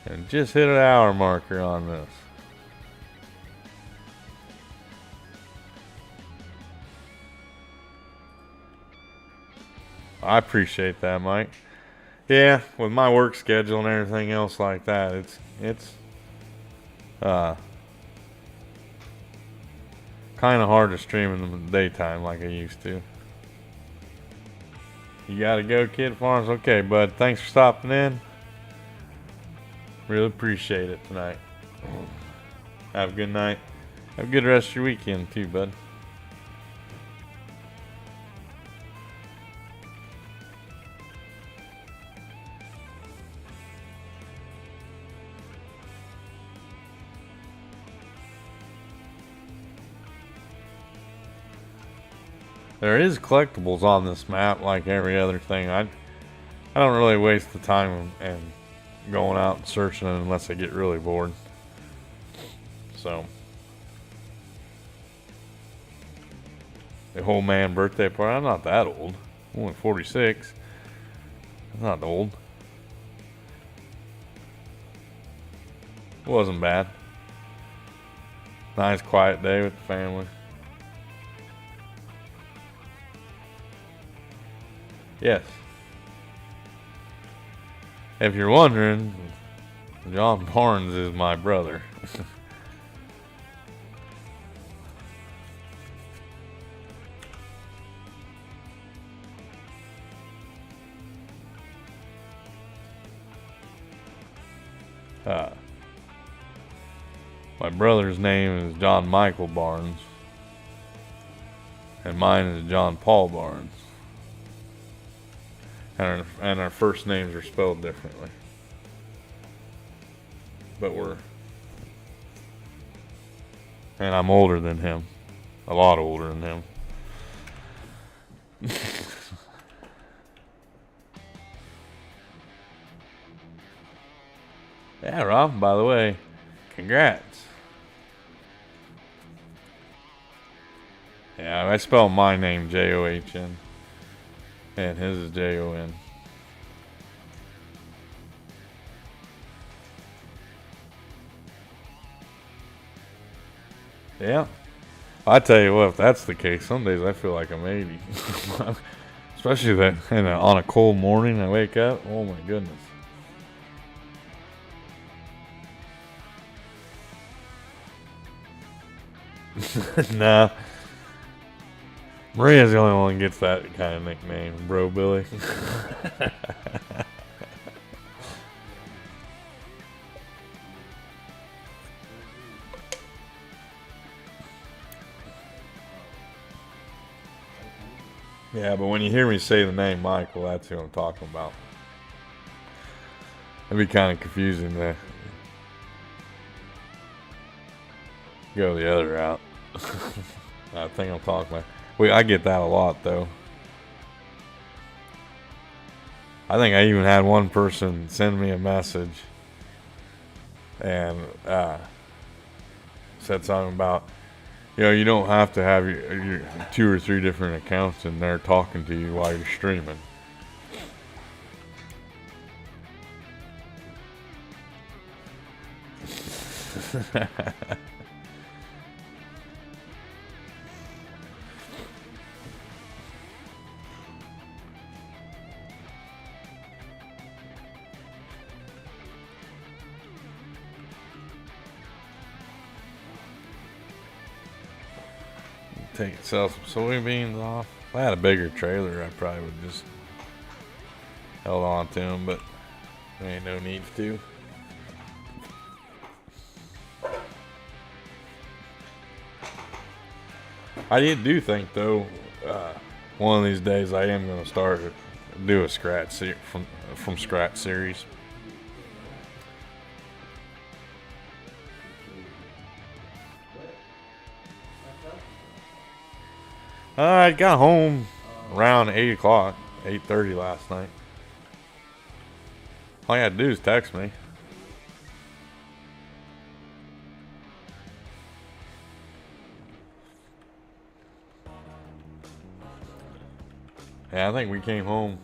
And just hit an hour marker on this. I appreciate that, Mike. Yeah, with my work schedule and everything else like that, it's kind of hard to stream in the daytime like I used to. You gotta go, Kid Farms. Okay, bud. Thanks for stopping in. Really appreciate it tonight. Have a good night. Have a good rest of your weekend too, bud. There is collectibles on this map like every other thing. I don't really waste the time and going out and searching it unless I get really bored. So the whole man birthday party. I'm not that old. I'm only 46. I'm not old. It wasn't bad. Nice quiet day with the family. Yes. If you're wondering, John Barnes is my brother. My brother's name is John Michael Barnes, and mine is John Paul Barnes. And our first names are spelled differently. But and I'm older than him. A lot older than him. Yeah, Rob, by the way, congrats. Yeah, I spell my name John. And his is Jon. Yeah. I tell you what, if that's the case, some days I feel like I'm 80. Especially that on a cold morning I wake up. Oh my goodness. Nah. Maria's the only one that gets that kind of nickname, Bro Billy. Yeah, but when you hear me say the name Michael, that's who I'm talking about. It'd be kind of confusing to go the other route. I think I'm talking about. I get that a lot though. I think I even had one person send me a message and said something about, you don't have to have your 2 or 3 different accounts in there talking to you while you're streaming. Sell some soybeans off. If I had a bigger trailer, I probably would just held on to them, but there ain't no need to. I do think though, one of these days I am going to do a scratch from scratch series. I got home around 8 o'clock, 8:30 last night. All you had to do is text me. Yeah, I think we came home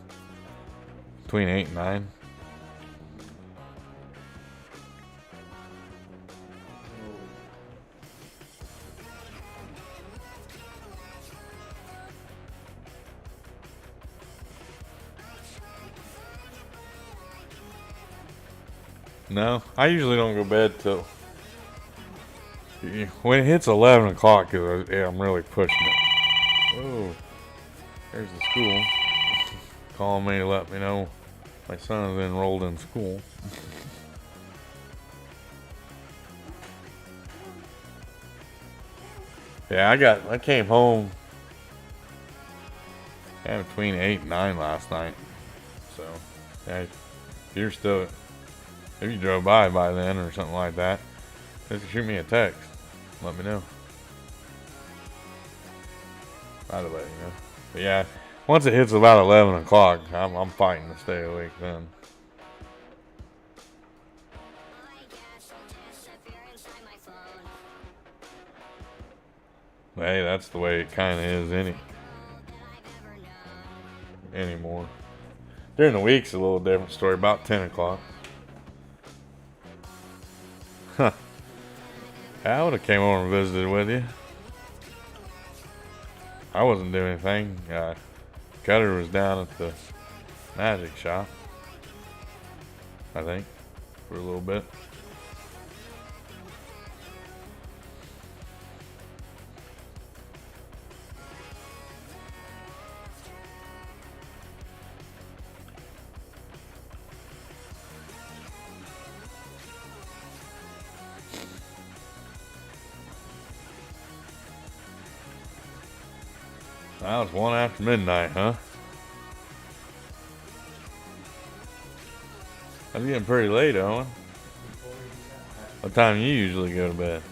between 8 and 9. No, I usually don't go to bed till when it hits 11 o'clock. Cause I'm really pushing it. Oh, there's the school calling me to let me know my son is enrolled in school. Yeah, I came home between 8 and 9 last night. So, yeah, if you drove by then or something like that, just shoot me a text. Let me know. I'd let you know. But yeah, once it hits about 11 o'clock, I'm fighting to stay awake then. But hey, that's the way it kind of is anymore. During the week's a little different story. About 10 o'clock. Huh. I would have came over and visited with you. I wasn't doing anything. Cutter was down at the magic shop, I think, for a little bit. Now it's 1 after midnight, huh? That's getting pretty late, Owen. What time do you usually go to bed?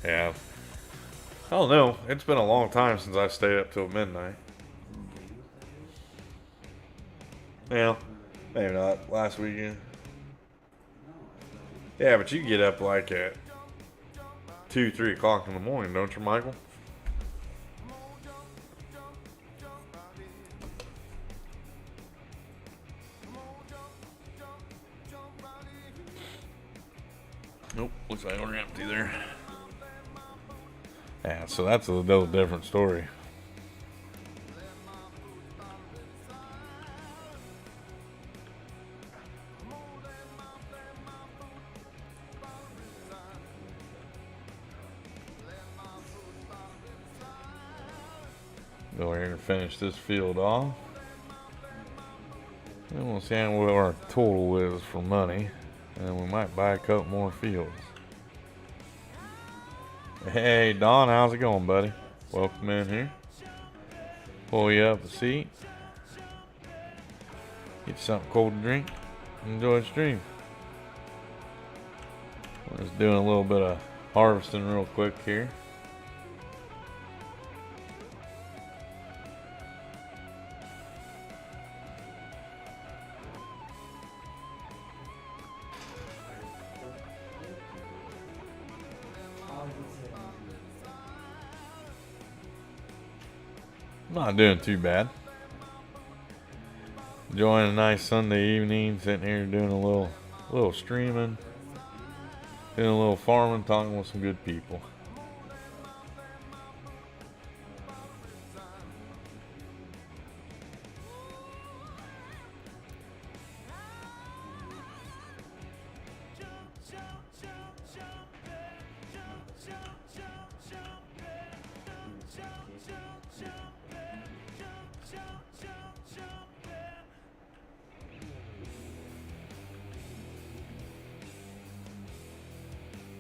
Yeah. I don't know. It's been a long time since I stayed up till midnight. Yeah, maybe not. Last weekend. Yeah, but you get up like at 2, 3 o'clock in the morning, don't you, Michael? Nope, looks like we're empty there. Yeah, so that's a little different story. Go here and finish this field off. And we'll see what our total is for money. And we might buy a couple more fields. Hey, Don, how's it going, buddy? Welcome in here. Pull you up a seat. Get you something cold to drink. Enjoy the stream. We're just doing a little bit of harvesting real quick here. Not doing too bad. Enjoying a nice Sunday evening, sitting here doing a little streaming, doing a little farming, talking with some good people.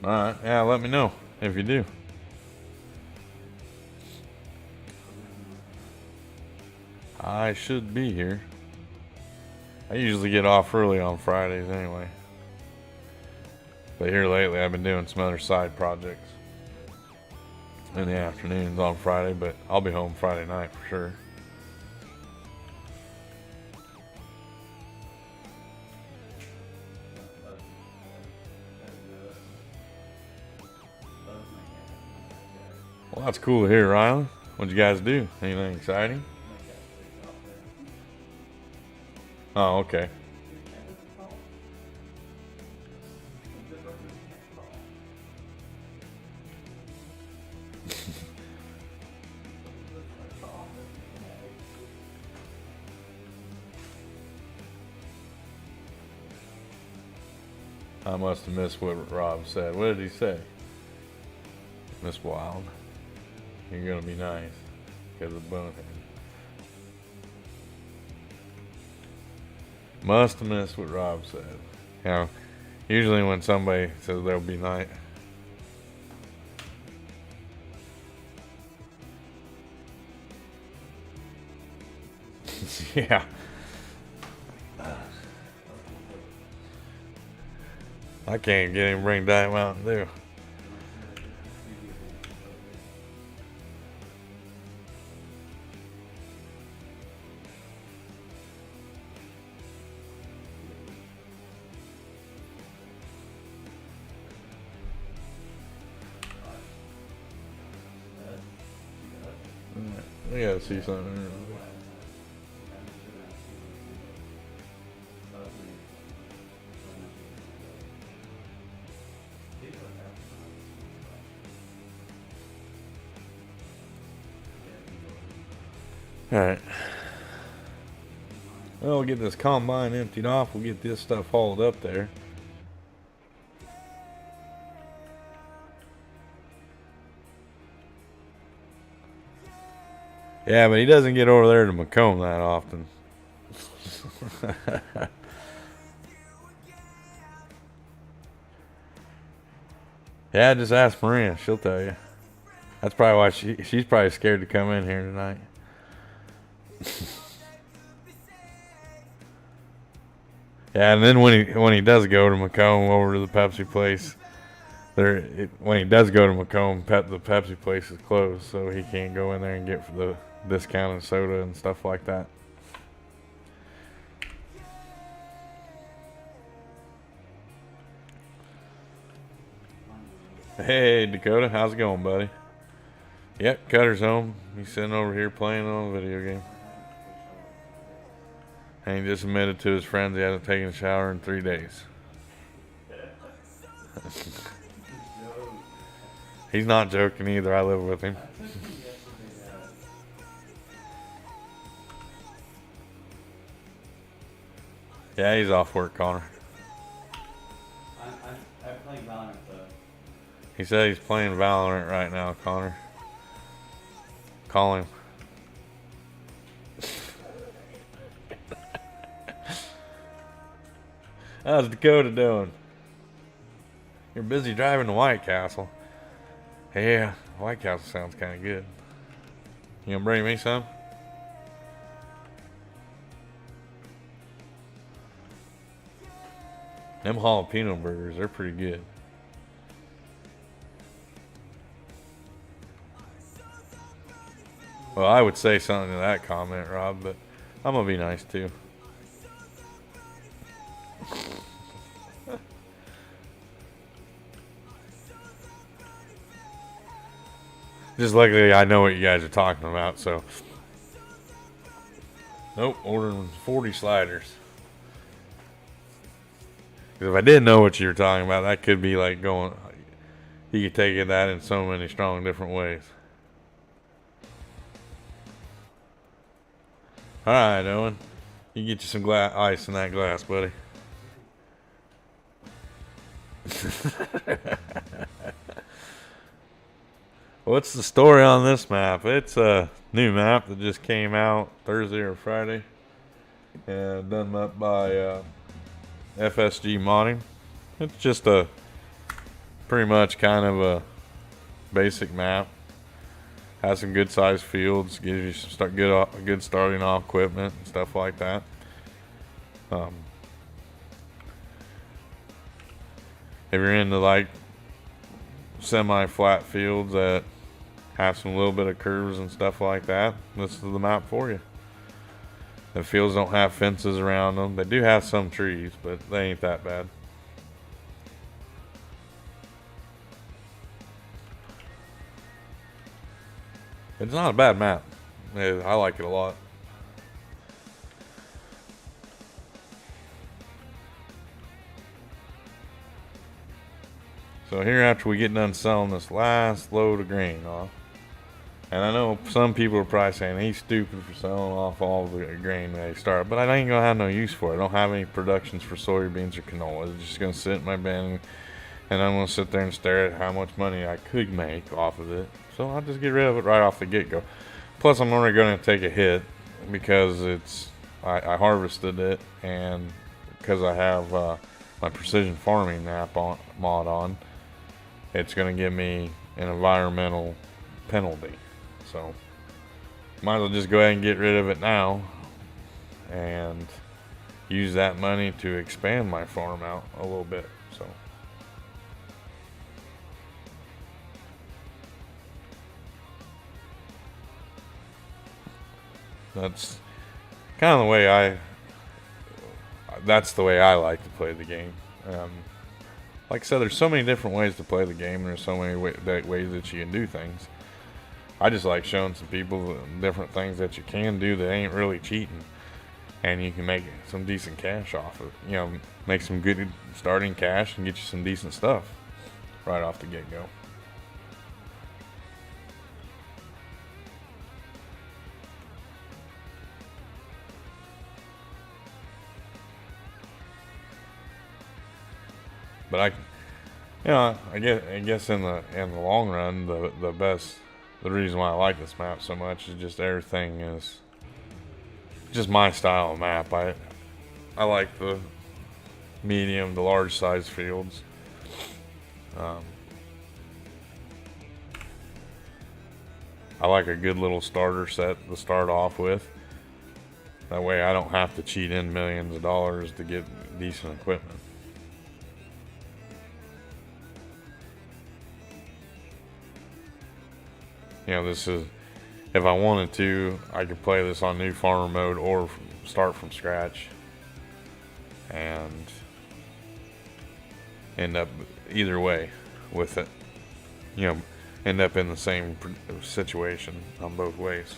Alright, yeah, let me know if you do. I should be here. I usually get off early on Fridays anyway. But here lately I've been doing some other side projects in the afternoons on Friday, but I'll be home Friday night for sure. Well, that's cool to hear, Riley. What'd you guys do? Anything exciting? Oh, okay. I must have missed what Rob said. What did he say? Miss Wild. You're gonna be nice because of Bonehead. Must have missed what Rob said. You know, usually when somebody says they'll be nice. Yeah. I can't get him to bring Diet Mountain Dew. We gotta see something. Alright. Well, we'll get this combine emptied off. We'll get this stuff hauled up there. Yeah, but he doesn't get over there to Macomb that often. Yeah, just ask Maria. She'll tell you. That's probably why she's probably scared to come in here tonight. Yeah, and then when he does go to Macomb over to the Pepsi place, when he does go to Macomb, the Pepsi place is closed, so he can't go in there and get the discounted soda and stuff like that. Hey Dakota, how's it going, buddy? Yep, Cutter's home. He's sitting over here playing on a video game. And he just admitted to his friends he hasn't taken a shower in 3 days. He's not joking either. I live with him. Yeah, he's off work, Connor. I'm playing Valorant though. He said he's playing Valorant right now, Connor. Call him. How's Dakota doing? You're busy driving to White Castle. Yeah, White Castle sounds kind of good. You gonna bring me some? Them jalapeno burgers, they're pretty good. Well, I would say something to that comment, Rob, but I'm gonna be nice too. Just luckily I know what you guys are talking about, so. Nope, ordering 40 sliders. 'Cause if I didn't know what you were talking about, that could be like going. You could take that in so many strong different ways. Alright, Owen. You get you some ice in that glass, buddy. What's the story on this map? It's a new map that just came out Thursday or Friday. And done up by FSG Modding. It's just a pretty much kind of a basic map. Has some good sized fields, gives you some good starting off equipment and stuff like that. If you're into like semi-flat fields that have some little bit of curves and stuff like that, this is the map for you. The fields don't have fences around them. They do have some trees, but they ain't that bad. It's not a bad map. I like it a lot. So here, after we get done selling this last load of grain off, and I know some people are probably saying he's stupid for selling off all the grain they start, but I ain't gonna have no use for it. I don't have any productions for soybeans or canola. It's just gonna sit in my bin, and I'm gonna sit there and stare at how much money I could make off of it. So I'll just get rid of it right off the get-go. Plus, I'm only gonna take a hit because I harvested it, and because I have my precision farming mod on, it's gonna give me an environmental penalty. So might as well just go ahead and get rid of it now and use that money to expand my farm out a little bit. So that's kind of the way that's the way I like to play the game. Like I said, there's so many different ways to play the game, and there's so many ways that you can do things. I just like showing some people different things that you can do that ain't really cheating, and you can make some decent cash off of it. You know, make some good starting cash and get you some decent stuff right off the get-go. But I guess in the long run, the reason why I like this map so much is just everything is just my style of map. I like the medium to large size fields. I like a good little starter set to start off with. That way I don't have to cheat in millions of dollars to get decent equipment. You know, this is, if I wanted to, I could play this on new farmer mode or start from scratch and end up either way with it. You know, end up in the same situation on both ways.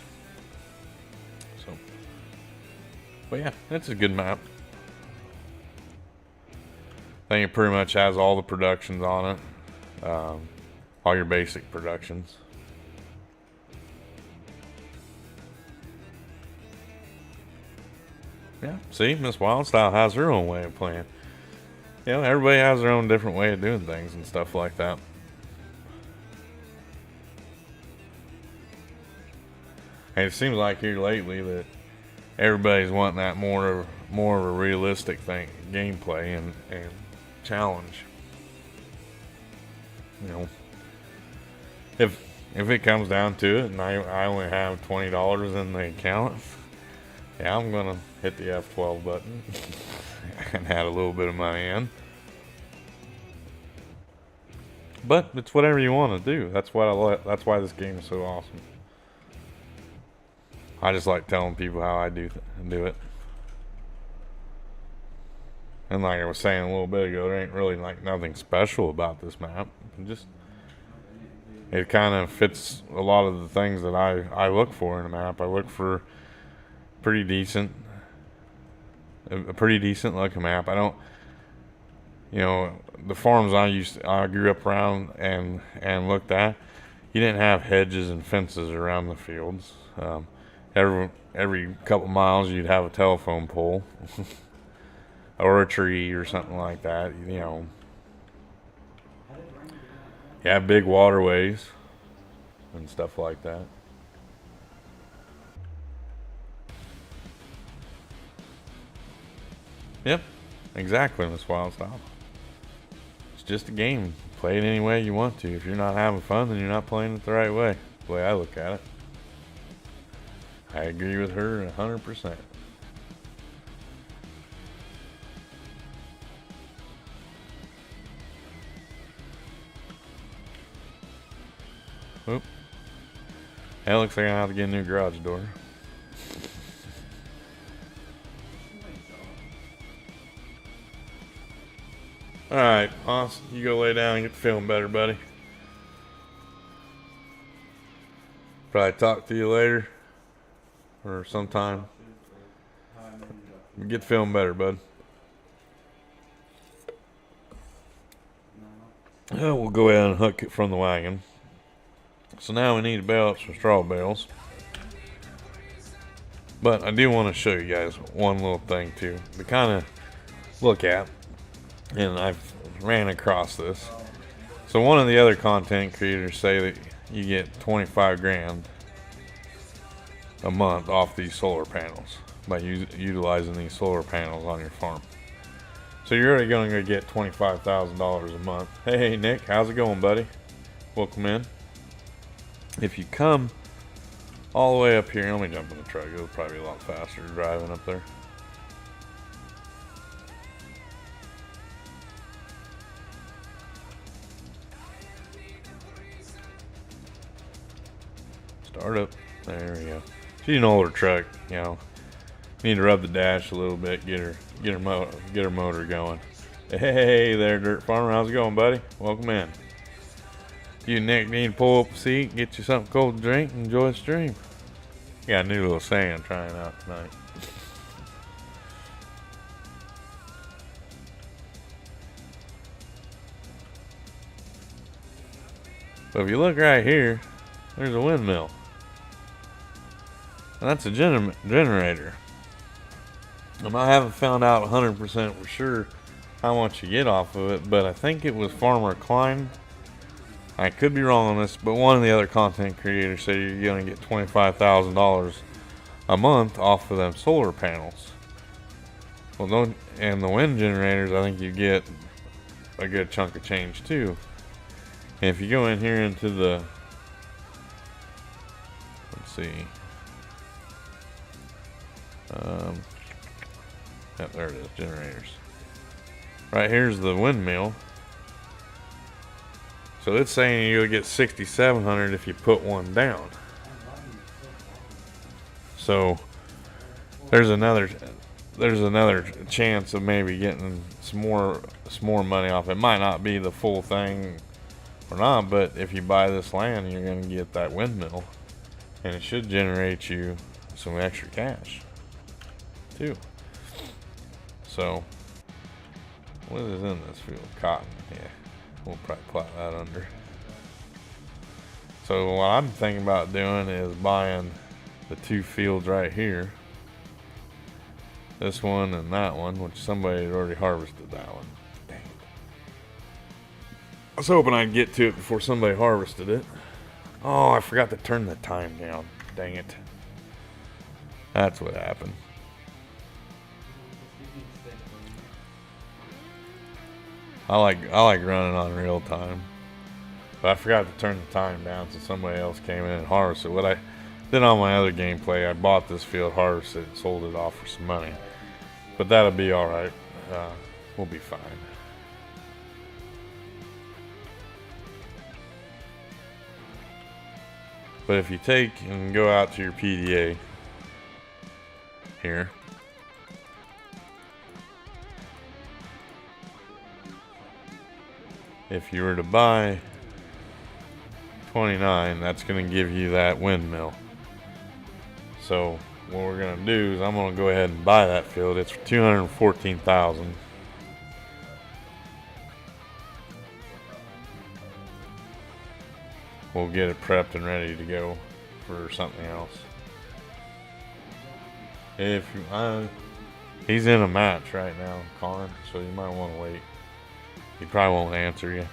So, but yeah, it's a good map. I think it pretty much has all the productions on it, all your basic productions. Yeah, see, Miss Wildstyle has her own way of playing. You know, everybody has their own different way of doing things and stuff like that. And it seems like here lately that everybody's wanting that more more of a realistic thing, gameplay and challenge. You know, if it comes down to it, and I only have $20 in the account, yeah, I'm gonna hit the F12 button and add a little bit of money in. But it's whatever you want to do. That's what that's why this game is so awesome. I just like telling people how I do it. And like I was saying a little bit ago, there ain't really like nothing special about this map. It kind of fits a lot of the things that I look for in a map. I look for a pretty decent looking map. I don't, you know, the farms I grew up around and looked at, you didn't have hedges and fences around the fields. Every couple miles you'd have a telephone pole or a tree or something like that. You know, you have big waterways and stuff like that. Yep, exactly, Miss Wildstyle. It's just a game. Play it any way you want to. If you're not having fun, then you're not playing it the right way. The way I look at it. I agree with her 100%. Oop. That looks like I have to get a new garage door. Alright, Austin, you go lay down and get feeling better, buddy. Probably talk to you later. Or sometime. Get feeling better, bud. We'll go ahead and hook it from the wagon. So now we need to bale up some straw bales. But I do want to show you guys one little thing too to kind of look at. And I've ran across this. So one of the other content creators say that you get 25 grand a month off these solar panels by utilizing these solar panels on your farm. So you're already going to get $25,000 a month. Hey Nick, how's it going, buddy? Welcome in. If you come all the way up here, let me jump in the truck. It'll probably be a lot faster driving up there. Start up. There we go. She's an older truck, you know. Need to rub the dash a little bit, get her motor going. Hey there, Dirt Farmer. How's it going, buddy? Welcome in. You Nick need to pull up a seat, get you something cold to drink, and enjoy the stream. Got a new little saying I'm trying out tonight. But if you look right here, there's a windmill. And that's a generator. I haven't found out 100% for sure how much you get off of it, but I think it was Farmer Klein. I could be wrong on this, but one of the other content creators said you're going to get $25,000 a month off of them solar panels. Well, and the wind generators, I think you get a good chunk of change too. And if you go in here into the, let's see. Yep, there it is, generators. Right here's the windmill. So it's saying you'll get $6,700 if you put one down. So there's another chance of maybe getting some more money off. It might not be the full thing or not, but if you buy this land, you're going to get that windmill, and it should generate you some extra cash too. So what is in this field? Cotton. Yeah, we'll probably plot that under. So what I'm thinking about doing is buying the two fields right here, this one and that one, which somebody had already harvested that one. Dang it. I was hoping I'd get to it before somebody harvested it. Oh, I forgot to turn the time down. Dang it. That's what happened. I like running on real time. But I forgot to turn the time down, so somebody else came in and harvested. What I did on my other gameplay, I bought this field, harvested, and sold it off for some money. But that'll be all right. We'll be fine. But if you take and go out to your PDA here, if you were to buy 29, that's going to give you that windmill. So what we're going to do is I'm going to go ahead and buy that field. It's for 214,000. We'll get it prepped and ready to go for something else. If he's in a match right now, Connor, so you might want to wait. He probably won't answer you.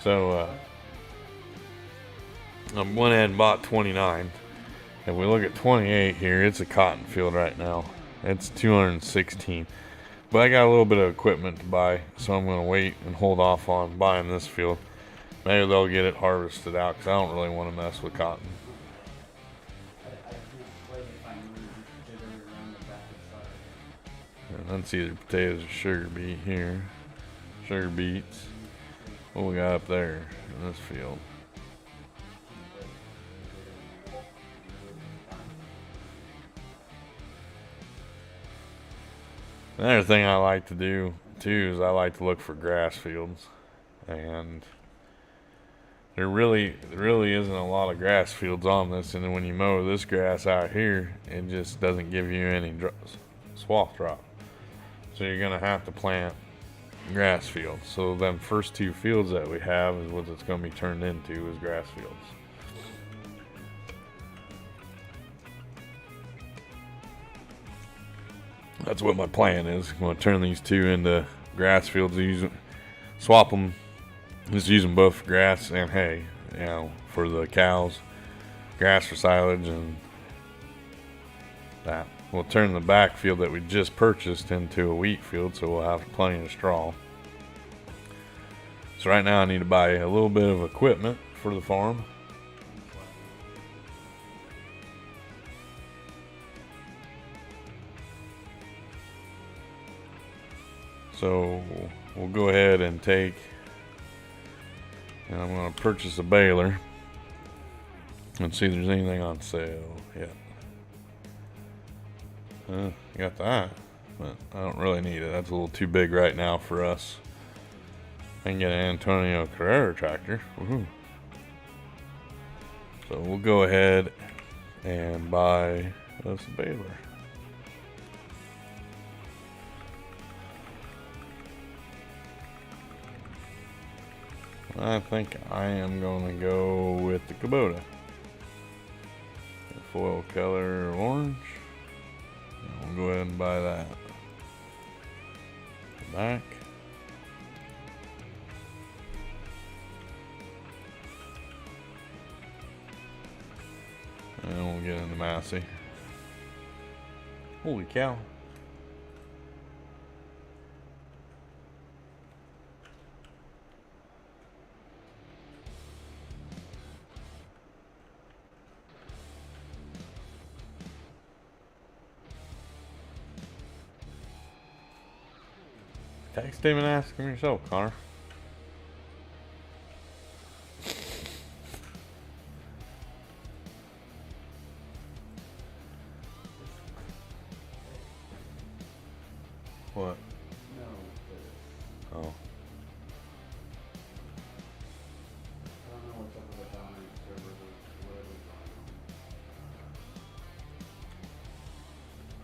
So I went ahead and bought 29. If we look at 28 here, it's a cotton field right now. It's 216. But I got a little bit of equipment to buy, so I'm going to wait and hold off on buying this field. Maybe they'll get it harvested out, because I don't really want to mess with cotton. And let's see, the potatoes or sugar beet here. Sugar beets. What we got up there in this field? Another thing I like to do too is I like to look for grass fields, and there really isn't a lot of grass fields on this. And then when you mow this grass out here, it just doesn't give you any swath drop. So you're gonna have to plant grass fields. So them first two fields that we have is what it's gonna be turned into, is grass fields. That's what my plan is. I'm going to turn these two into grass fields. Swap them. Just use them both for grass and hay. You know, for the cows. Grass for silage and that. We'll turn the back field that we just purchased into a wheat field, so we'll have plenty of straw. So right now I need to buy a little bit of equipment for the farm. So we'll go ahead and take, and I'm going to purchase a baler and see if there's anything on sale yet. Got that, but I don't really need it. That's a little too big right now for us. I can get an Antonio Carrera tractor. Woohoo. So we'll go ahead and buy us a baler. I think I am going to go with the Kubota. The foil color orange. And we'll go ahead and buy that. The back. And we'll get into Massey. Holy cow. Text him and ask him yourself, Connor. What? Oh.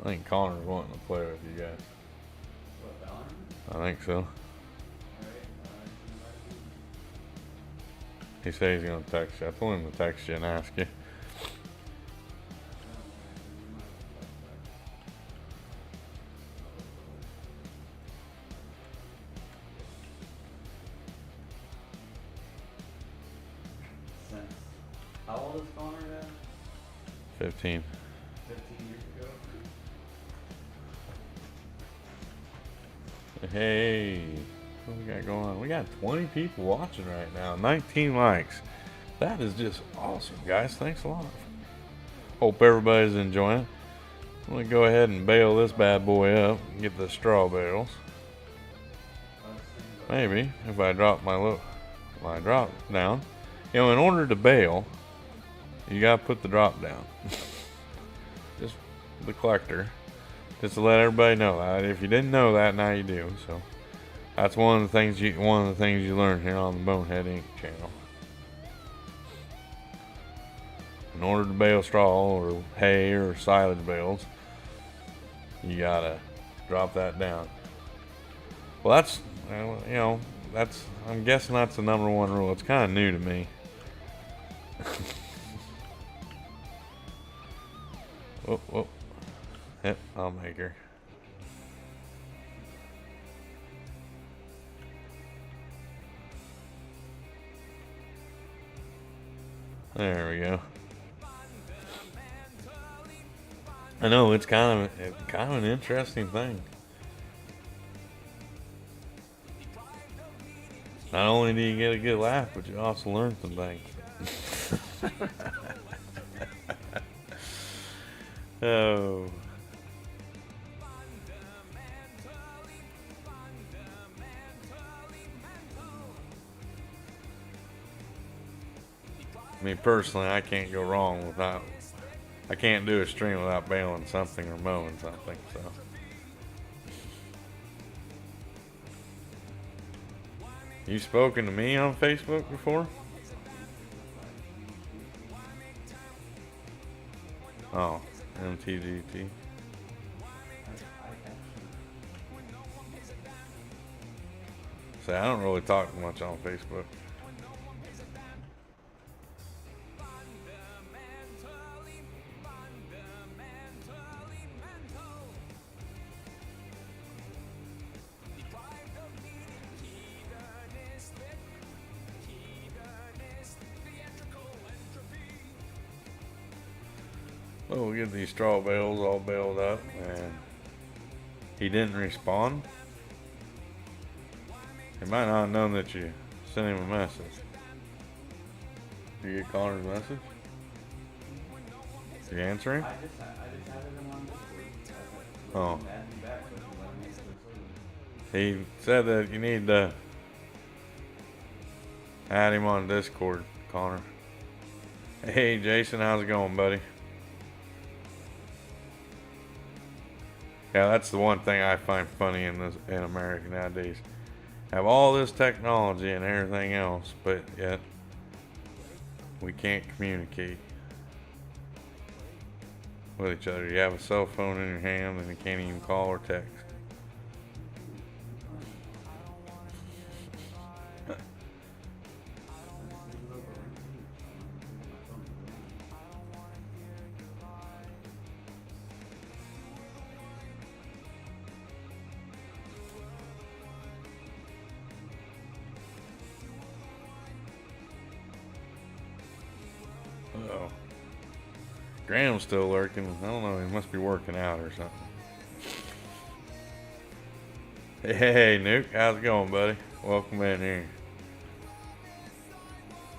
I think Connor's wanting to play with you guys. I think so. He said he's gonna text you. I told him to text you and ask you. How old is Connor now? 15. 15 years ago. Hey, what we got going on? We got 20 people watching right now, 19 likes. That is just awesome, guys. Thanks a lot. Hope everybody's enjoying it. I'm gonna go ahead and bale this bad boy up and get the straw bales. Maybe if I drop my drop down. You know, in order to bale, you gotta put the drop down. Just the collector. Just to let everybody know that. If you didn't know that, now you do. So that's one of the things you learn here on the Bonehead Inc. channel. In order to bale straw or hay or silage bales, you gotta drop that down. Well, that's, you know, I'm guessing that's the number one rule. It's kind of new to me. Whoop, whoop. Yep, I'll make her. There we go. I know it's kind of an interesting thing. Not only do you get a good laugh, but you also learn some things. Oh. I mean, personally, I can't go wrong without. I can't do a stream without baling something or mowing something. So. You spoken to me on Facebook before? Oh, MTGT. See, I don't really talk much on Facebook. Well, we'll get these straw bales all baled up, and he didn't respond. He might not have known that you sent him a message. Did you get Connor's message? Did you answer him? I just had it on Discord. Oh. Add me back so you let me answer He said that you need to add him on Discord, Connor. Hey, Jason, how's it going, buddy? Yeah, that's the one thing I find funny in America nowadays. Have all this technology and everything else, but yet we can't communicate with each other. You have a cell phone in your hand and you can't even call or text. Uh-oh. Graham's still lurking. I don't know, he must be working out or something. Hey, Nuke, how's it going, buddy? Welcome in here.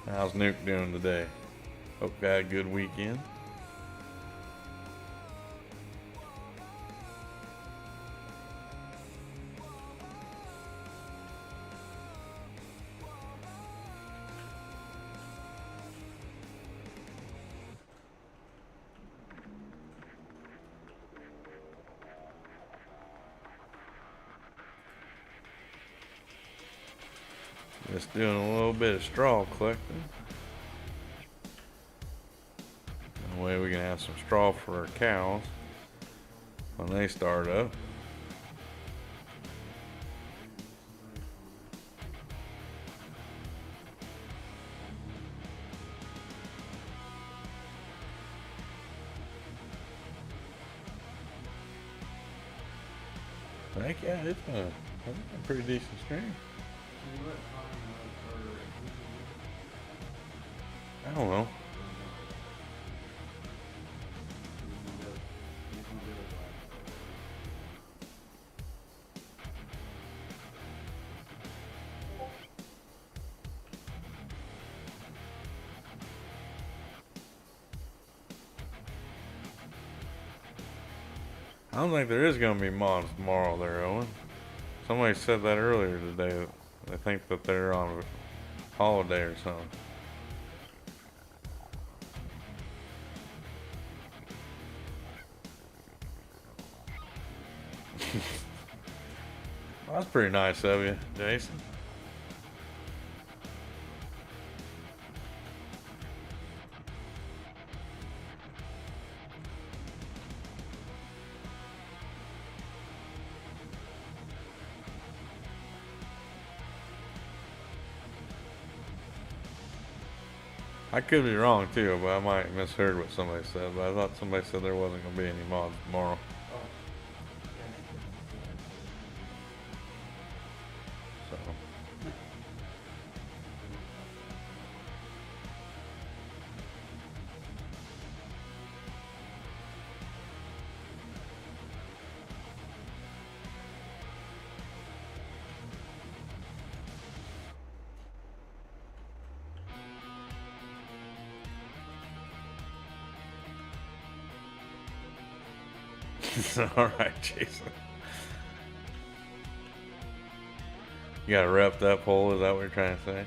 How's Nuke doing today? Hope you had a good weekend. Just doing a little bit of straw collecting. That way we can have some straw for our cows when they start up. Heck yeah, it's a pretty decent stream. I don't know. I don't think there is going to be mods tomorrow there, Owen. Somebody said that earlier today. That they think that they're on a holiday or something. Well, that's pretty nice of you, Jason. I could be wrong too, but I might have misheard what somebody said. But I thought somebody said there wasn't going to be any mods tomorrow. Oh. So. All right, Jason. You gotta rep that pole, is that what you're trying to say?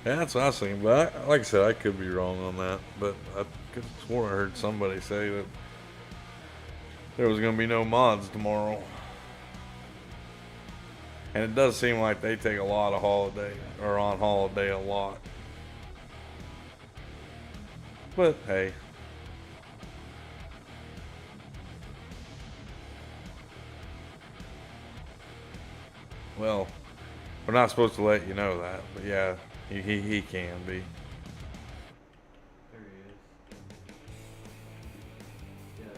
Yeah, that's what I was thinking, but like I said, I could be wrong on that. But I could have sworn I heard somebody say that there was gonna be no mods tomorrow. And it does seem like they take a lot of holiday, or on holiday a lot. But hey. Well, we're not supposed to let you know that, but yeah, he can be. There he is. Yeah.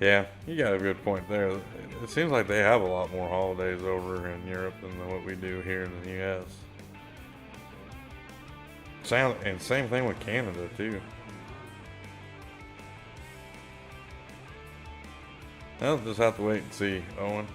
Yeah, you got a good point there. It seems like they have a lot more holidays over in Europe than what we do here in the U.S. And same thing with Canada too. I'll just have to wait and see, Owen.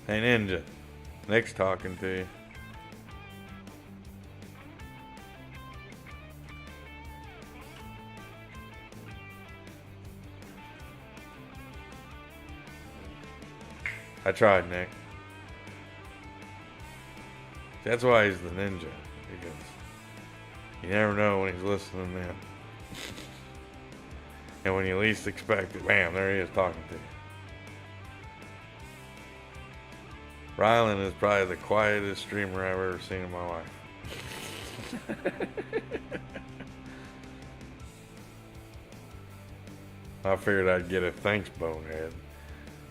Hey Ninja, Nick's talking to you. I tried, Nick. That's why he's the ninja, because you never know when he's listening in. And when you least expect it, bam, there he is talking to you. Rylan is probably the quietest streamer I've ever seen in my life. I figured I'd get a thanks bonehead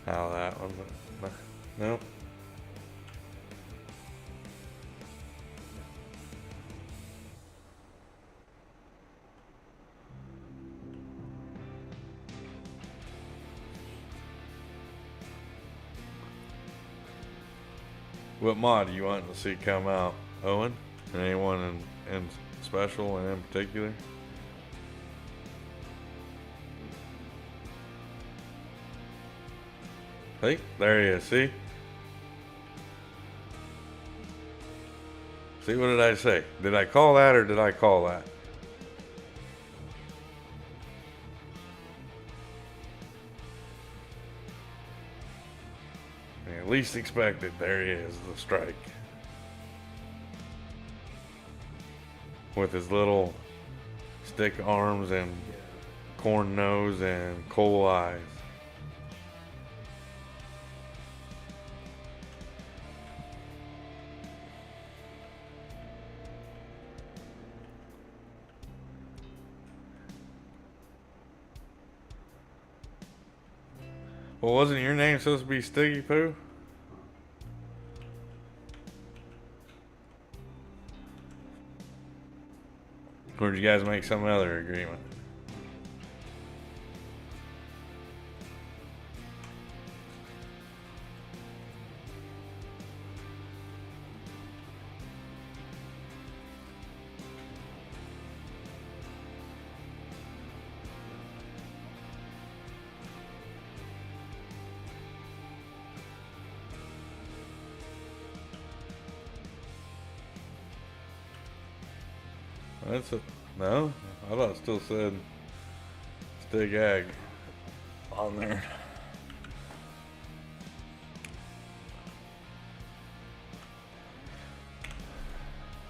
out of that one, but no. What mod do you want to see come out, Owen? And anyone in special and in particular? Hey, there he is, see? See, what did I say? Did I call that or did I call that? At least expected, there he is, the strike. With his little stick arms and corn nose and coal eyes. Well, wasn't your name supposed to be Sticky Poo? Or did you guys make some other agreement? That's a no. I thought it still said Stig Ag on there.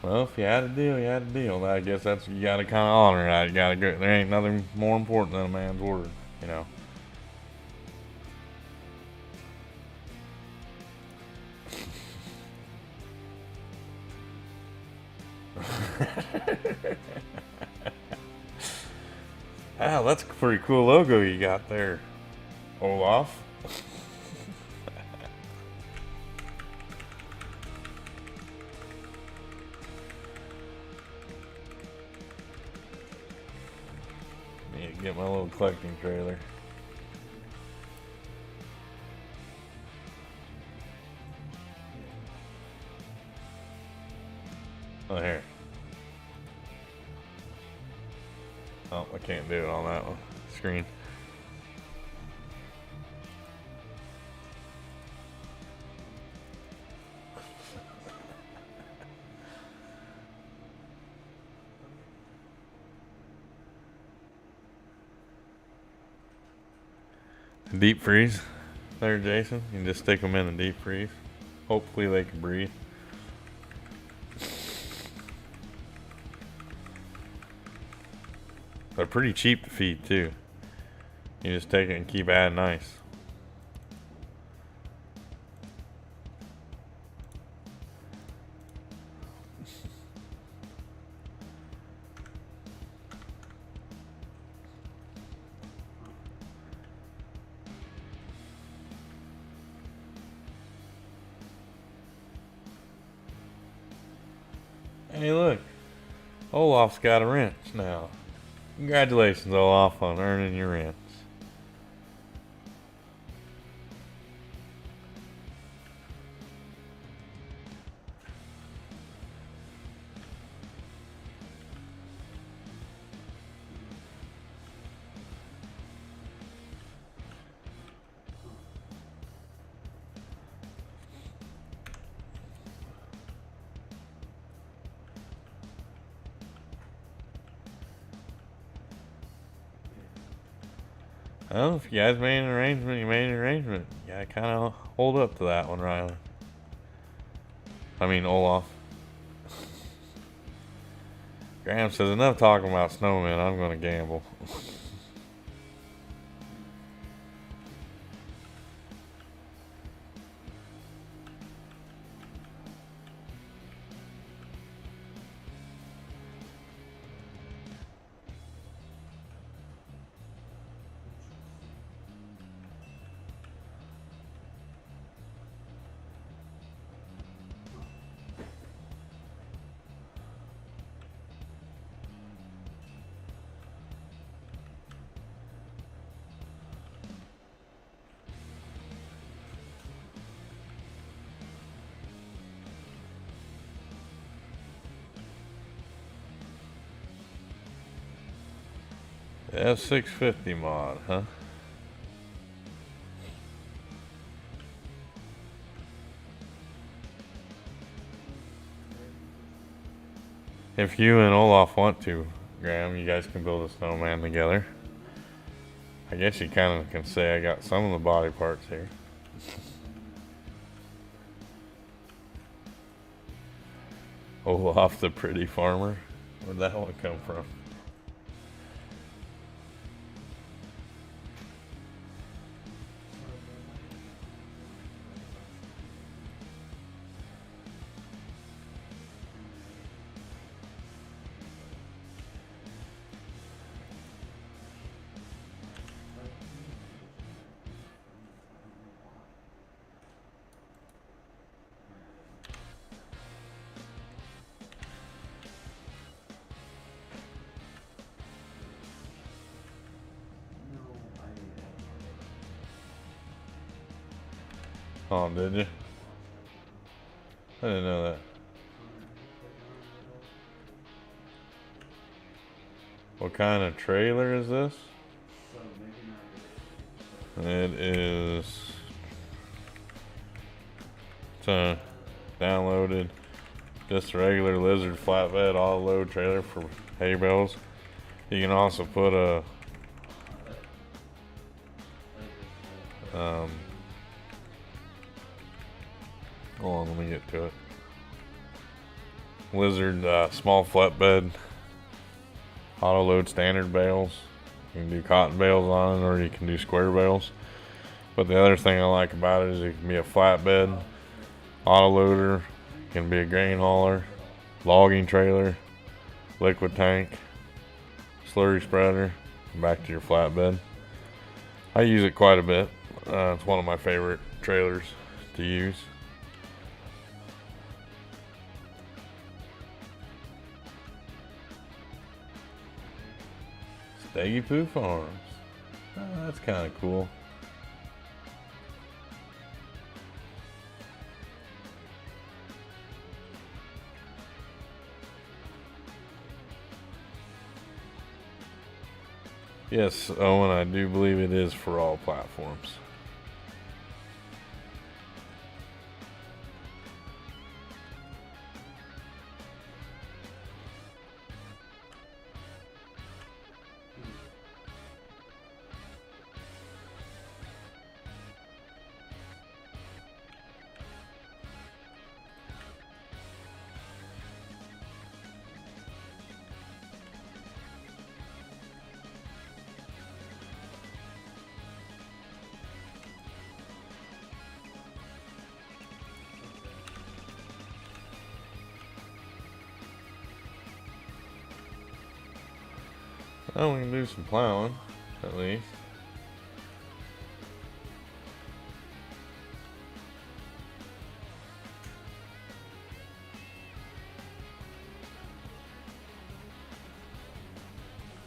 Well, if you had a deal, you had a deal. I guess that's you gotta kind of honor that. You gotta go. There ain't nothing more important than a man's word, you know. Wow, that's a pretty cool logo you got there, Olaf. Need to get my little collecting trailer. Oh, here. Oh, I can't do it on that one. Screen. Deep freeze. There, Jason. You can just stick them in a deep freeze. Hopefully they can breathe. They're pretty cheap to feed too. You just take it and keep adding ice. Hey, look. Olaf's got a wrench now. Congratulations, Olaf, on earning your wrench. Well, if you guys made an arrangement, you made an arrangement. You gotta kind of hold up to that one, Riley. I mean, Olaf. Graham says, enough talking about snowmen, I'm gonna gamble. F650 mod, huh? If you and Olaf want to, Graham, you guys can build a snowman together. I guess you kind of can say I got some of the body parts here. Olaf the pretty farmer? Where'd that one come from? Oh, did you? I didn't know that. What kind of trailer is this? So maybe not. It is. It's a downloaded, just a regular Lizard flatbed all load trailer for hay bales. You can also put a hold on, let me get to it. Lizard small flatbed auto load standard bales. You can do cotton bales on it, or you can do square bales. But the other thing I like about it is it can be a flatbed, auto loader, it can be a grain hauler, logging trailer, liquid tank, slurry spreader, and back to your flatbed. I use it quite a bit. It's one of my favorite trailers to use. Staggy Poo Farms. Oh, that's kind of cool. Yes, Owen, I do believe it is for all platforms. Oh, we can do some plowing, at least.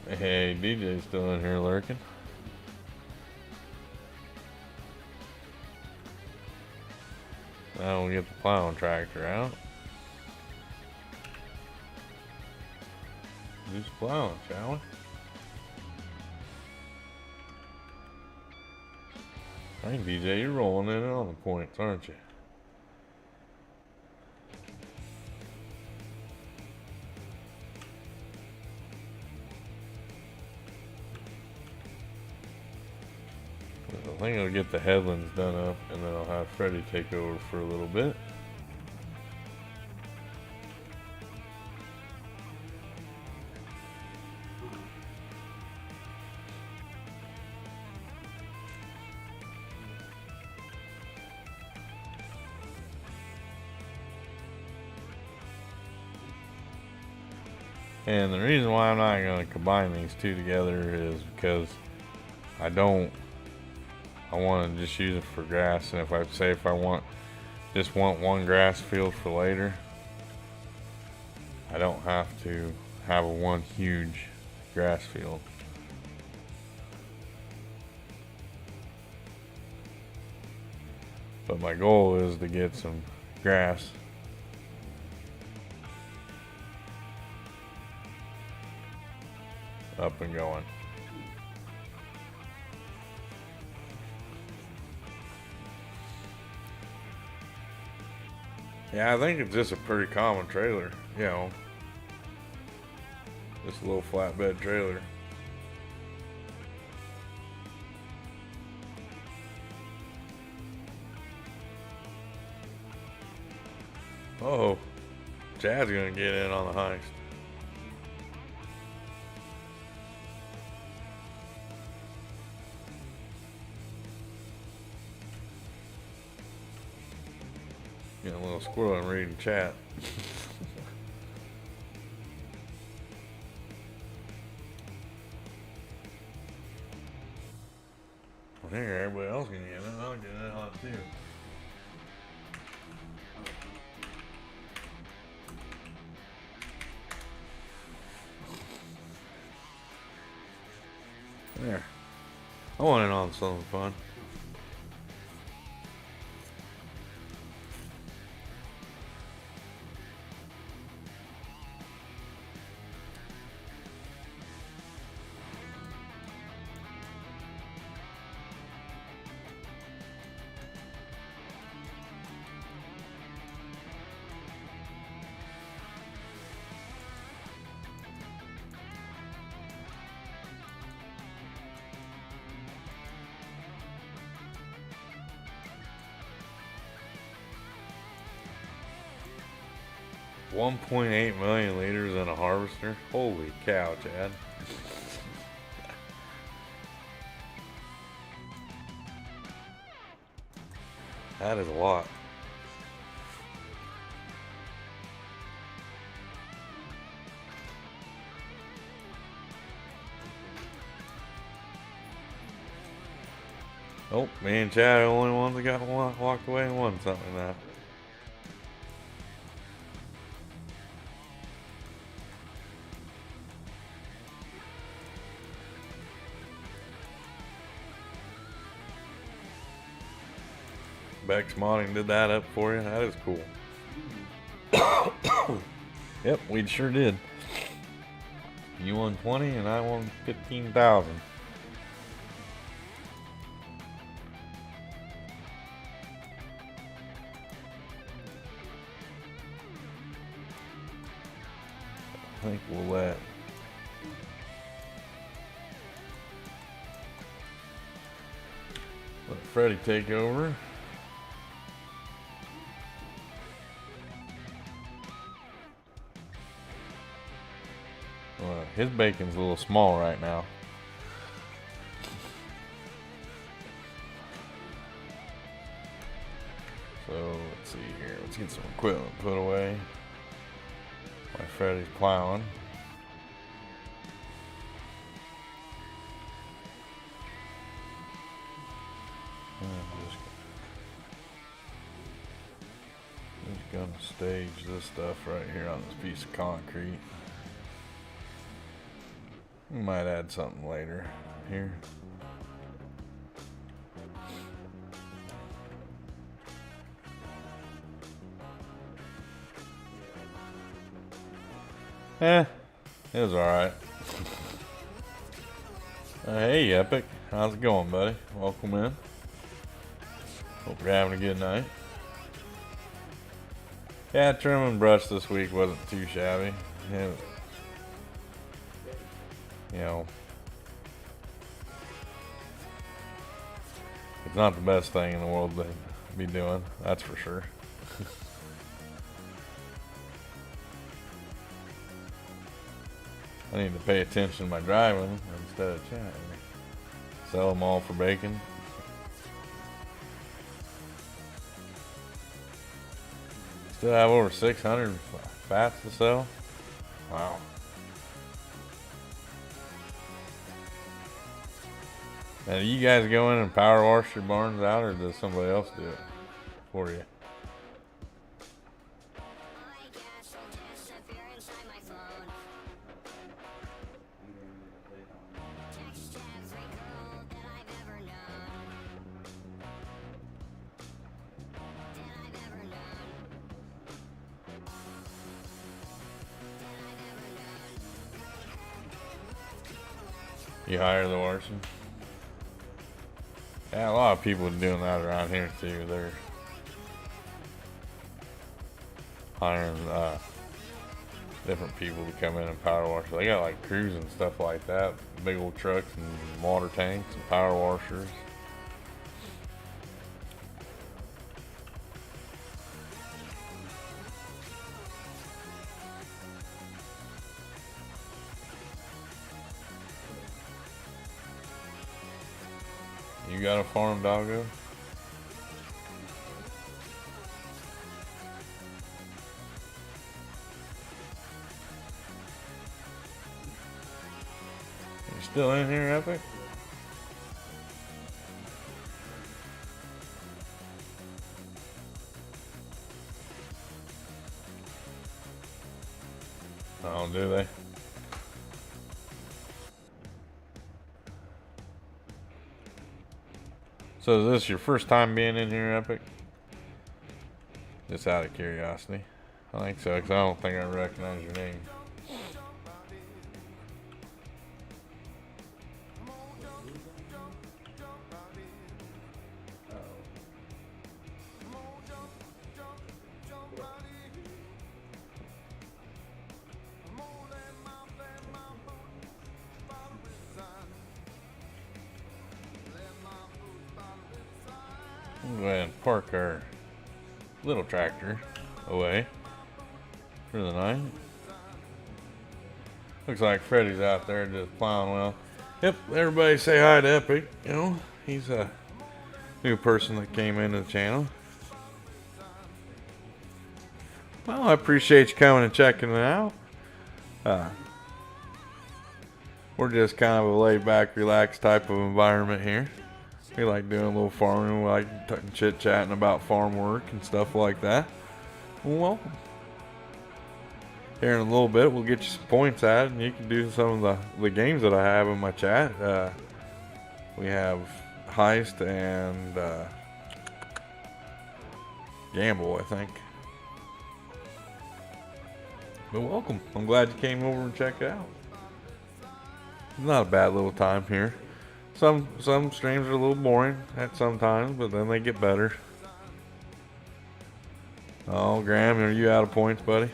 Hey, DJ's still in here lurking. Now we'll get the plowing tractor out. Do some plowing, shall we? Hey, DJ, you're rolling in on the points, aren't you? I think I'll get the headlands done up, and then I'll have Freddie take over for a little bit. And the reason why I'm not going to combine these two together is because I want to just use it for grass. And if I just want one grass field for later, I don't have to have one huge grass field. But my goal is to get some grass up and going. Yeah, I think it's just a pretty common trailer, you know. Just a little flatbed trailer. Oh, Chad's gonna get in on the heist. Getting a little squirrel and reading chat. Well, here, everybody else can get in. I'll get in on it too. There. I want in on something fun. 1.8 million liters in a harvester. Holy cow, Chad. That is a lot. Oh, me and Chad are the only ones that got walked away and won something like that. Bex Modding did that up for you. That is cool. Yep, we sure did. You won 20 and I won 15,000. I think we'll let Freddie take over. His bacon's a little small right now. So let's see here. Let's get some equipment put away while Freddie's plowing. I'm just gonna stage this stuff right here on this piece of concrete. We might add something later here. It was alright. Hey, Epic. How's it going, buddy? Welcome in. Hope you're having a good night. Yeah, trim and brush this week wasn't too shabby. You know, it's not the best thing in the world to be doing, that's for sure. I need to pay attention to my driving instead of chatting. Sell them all for bacon. Still have over 600 fats to sell. Wow. Now, do you guys go in and power wash your barns out, or does somebody else do it for you? You hire the washer? Yeah, a lot of people are doing that around here too. They're hiring different people to come in and power wash. They got like crews and stuff like that. Big old trucks and water tanks and power washers. You got a farm, doggo? You still in here, Epic? Oh, do they? So is this your first time being in here, Epic? Just out of curiosity. I think so, because I don't think I recognize your name. Go ahead and park our little tractor away. for the night. Looks like Freddy's out there just plowing well. Yep, everybody say hi to Epic. You know, he's a new person that came into the channel. Well, I appreciate you coming and checking it out. We're just kind of a laid-back, relaxed type of environment here. We like doing a little farming. We like chit-chatting about farm work and stuff like that. Well, here in a little bit, we'll get you some points at it, and you can do some of the games that I have in my chat. We have Heist and Gamble, I think. But welcome. I'm glad you came over and checked it out. Not a bad little time here. Some streams are a little boring at some times, but then they get better. Oh, Graham, are you out of points, buddy?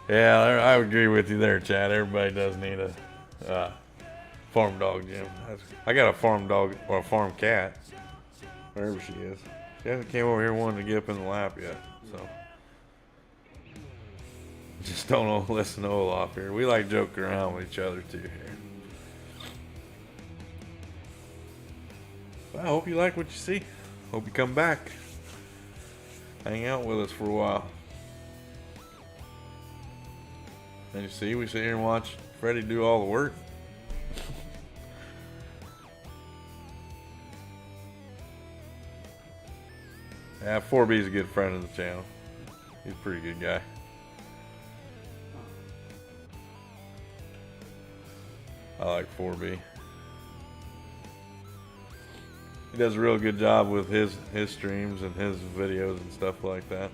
Yeah, I agree with you there, Chad. Everybody does need a farm dog gym. I got a farm dog or a farm cat, wherever she is. She hasn't came over here wanting to get up in the lap yet, so just don't listen to Olaf here. We like joking around with each other too here. But I hope you like what you see. Hope you come back, hang out with us for a while. And you see, we sit here and watch Freddy do all the work. Yeah, 4B's a good friend of the channel. He's a pretty good guy. I like 4B. He does a real good job with his streams and his videos and stuff like that.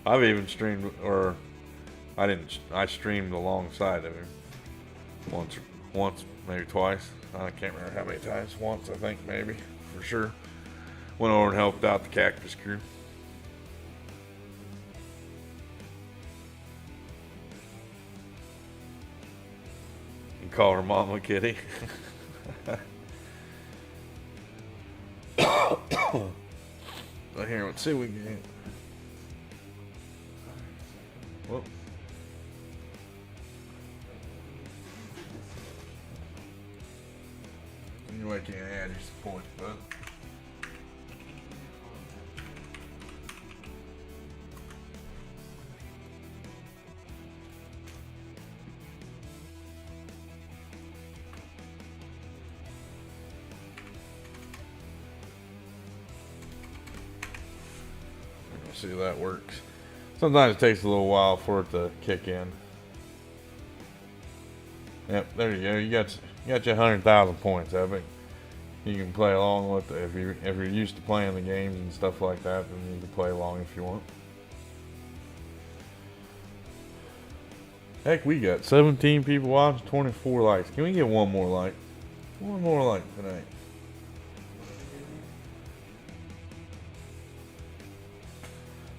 I've even streamed, or I streamed alongside of him once, maybe twice. I can't remember how many times. Once, I think, maybe, for sure. Went over and helped out the Cactus crew. You call her Mama Kitty. But here, let's see what we can get. Whoop. Anyway, can't add you some points, bud. See if that works. Sometimes it takes a little while for it to kick in. Yep, there you go. You got your 100,000 points, Epic. You can play along with it. If you're used to playing the games and stuff like that, then you can play along if you want. Heck, we got 17 people watching, 24 likes. Can we get one more like? One more like tonight.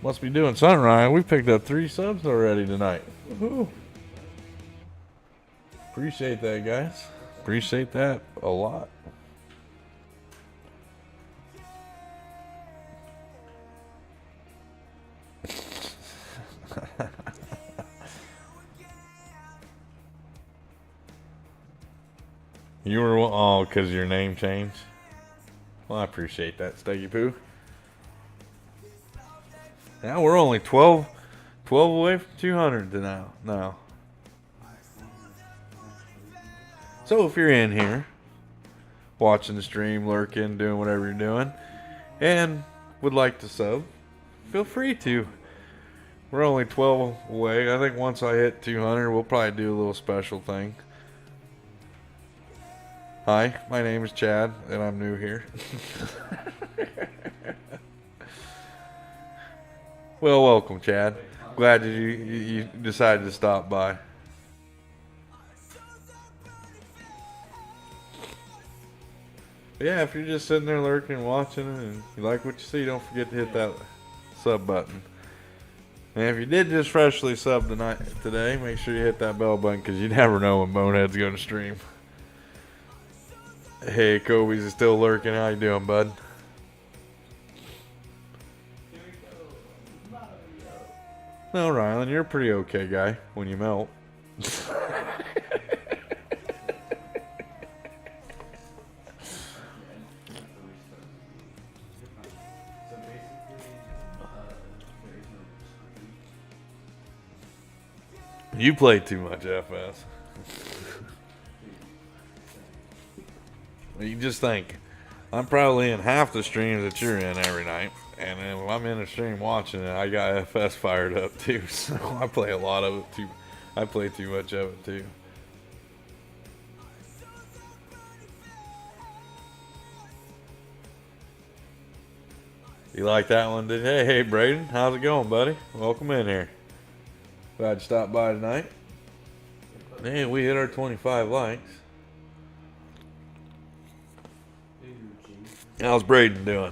Must be doing something right. We picked up 3 subs already tonight. Woohoo. Appreciate that, guys. Appreciate that a lot. You were, oh, because your name changed? Well, I appreciate that, Steggy Poo. Now we're only 12 away from 200 now. So if you're in here, watching the stream, lurking, doing whatever you're doing, and would like to sub, feel free to. We're only 12 away. I think once I hit 200, we'll probably do a little special thing. Hi, my name is Chad, and I'm new here. Well, welcome, Chad. Glad that you decided to stop by. Yeah, if you're just sitting there lurking and watching and you like what you see, don't forget to hit that sub button. And if you did just freshly sub today, make sure you hit that bell button because you never know when Bonehead's going to stream. Hey, Kobe's is still lurking. How you doing, bud? No, Rylan, you're a pretty okay guy when you melt. You play too much FS. You just think, I'm probably in half the streams that you're in every night. And then when I'm in a stream watching it, I got FS fired up too. So I play a lot of it too. I play too much of it too. You like that one? Hey, Braden. How's it going, buddy? Welcome in here. Glad you stopped by tonight. Man, we hit our 25 likes. How's Braden doing?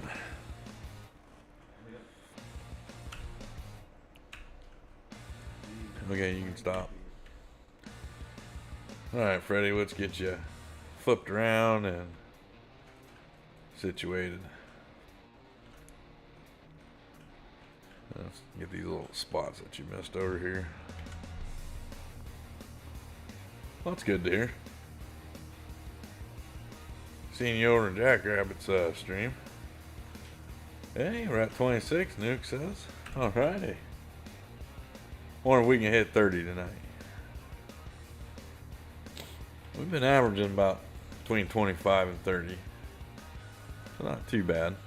Okay, you can stop. Alright, Freddie, let's get you flipped around and situated. Let's get these little spots that you missed over here. Well, that's good to hear. Seeing you over in Jackrabbit's stream. Hey, we're at 26, Nuke says. Alrighty. Wonder if we can hit 30 tonight. We've been averaging about between 25 and 30. So not too bad.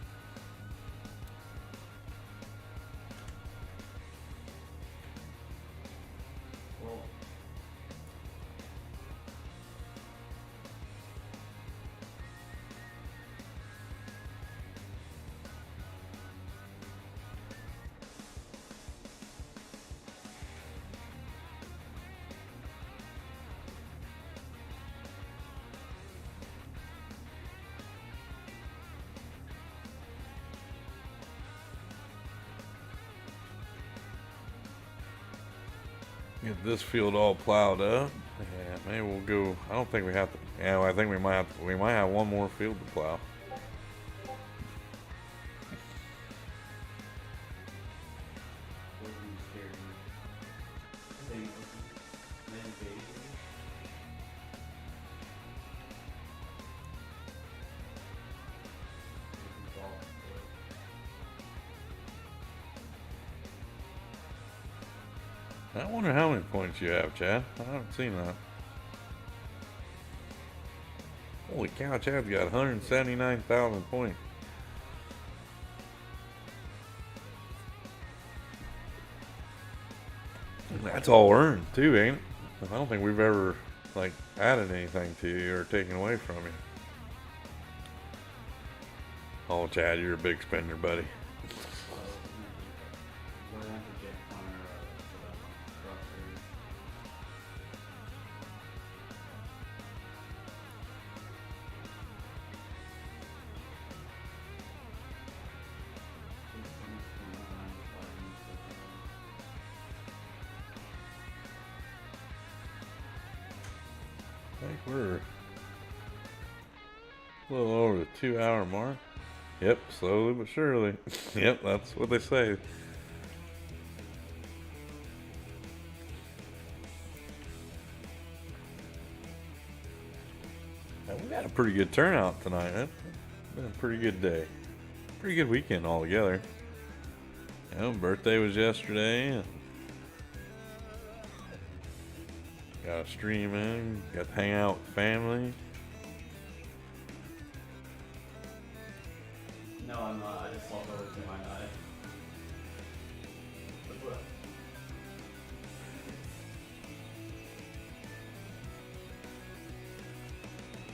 Get this field all plowed up. Yeah, maybe we'll go. I don't think we have to. Yeah, I think we might have. We might have one more field to plow. I wonder how many points you have, Chad. I haven't seen that. Holy cow, Chad's got 179,000 points. That's all earned, too, ain't it? I don't think we've ever, like, added anything to you or taken away from you. Oh, Chad, you're a big spender, buddy. I think we're a little over the 2-hour mark. Yep, slowly but surely. Yep, that's what they say. And we had a pretty good turnout tonight. It's been a pretty good day. Pretty good weekend altogether. You know, birthday was yesterday. And got a stream in, got to hang out with family. No, I'm not. I just walked over to my knife.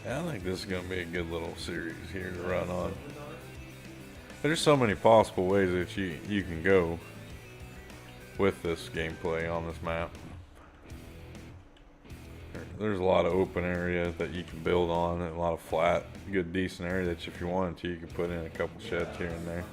I think this is going to be a good little series here to run on. There's so many possible ways that you can go with this gameplay on this map. There's a lot of open area that you can build on, and a lot of flat, good, decent area that if you wanted to, you could put in a couple sheds here and there.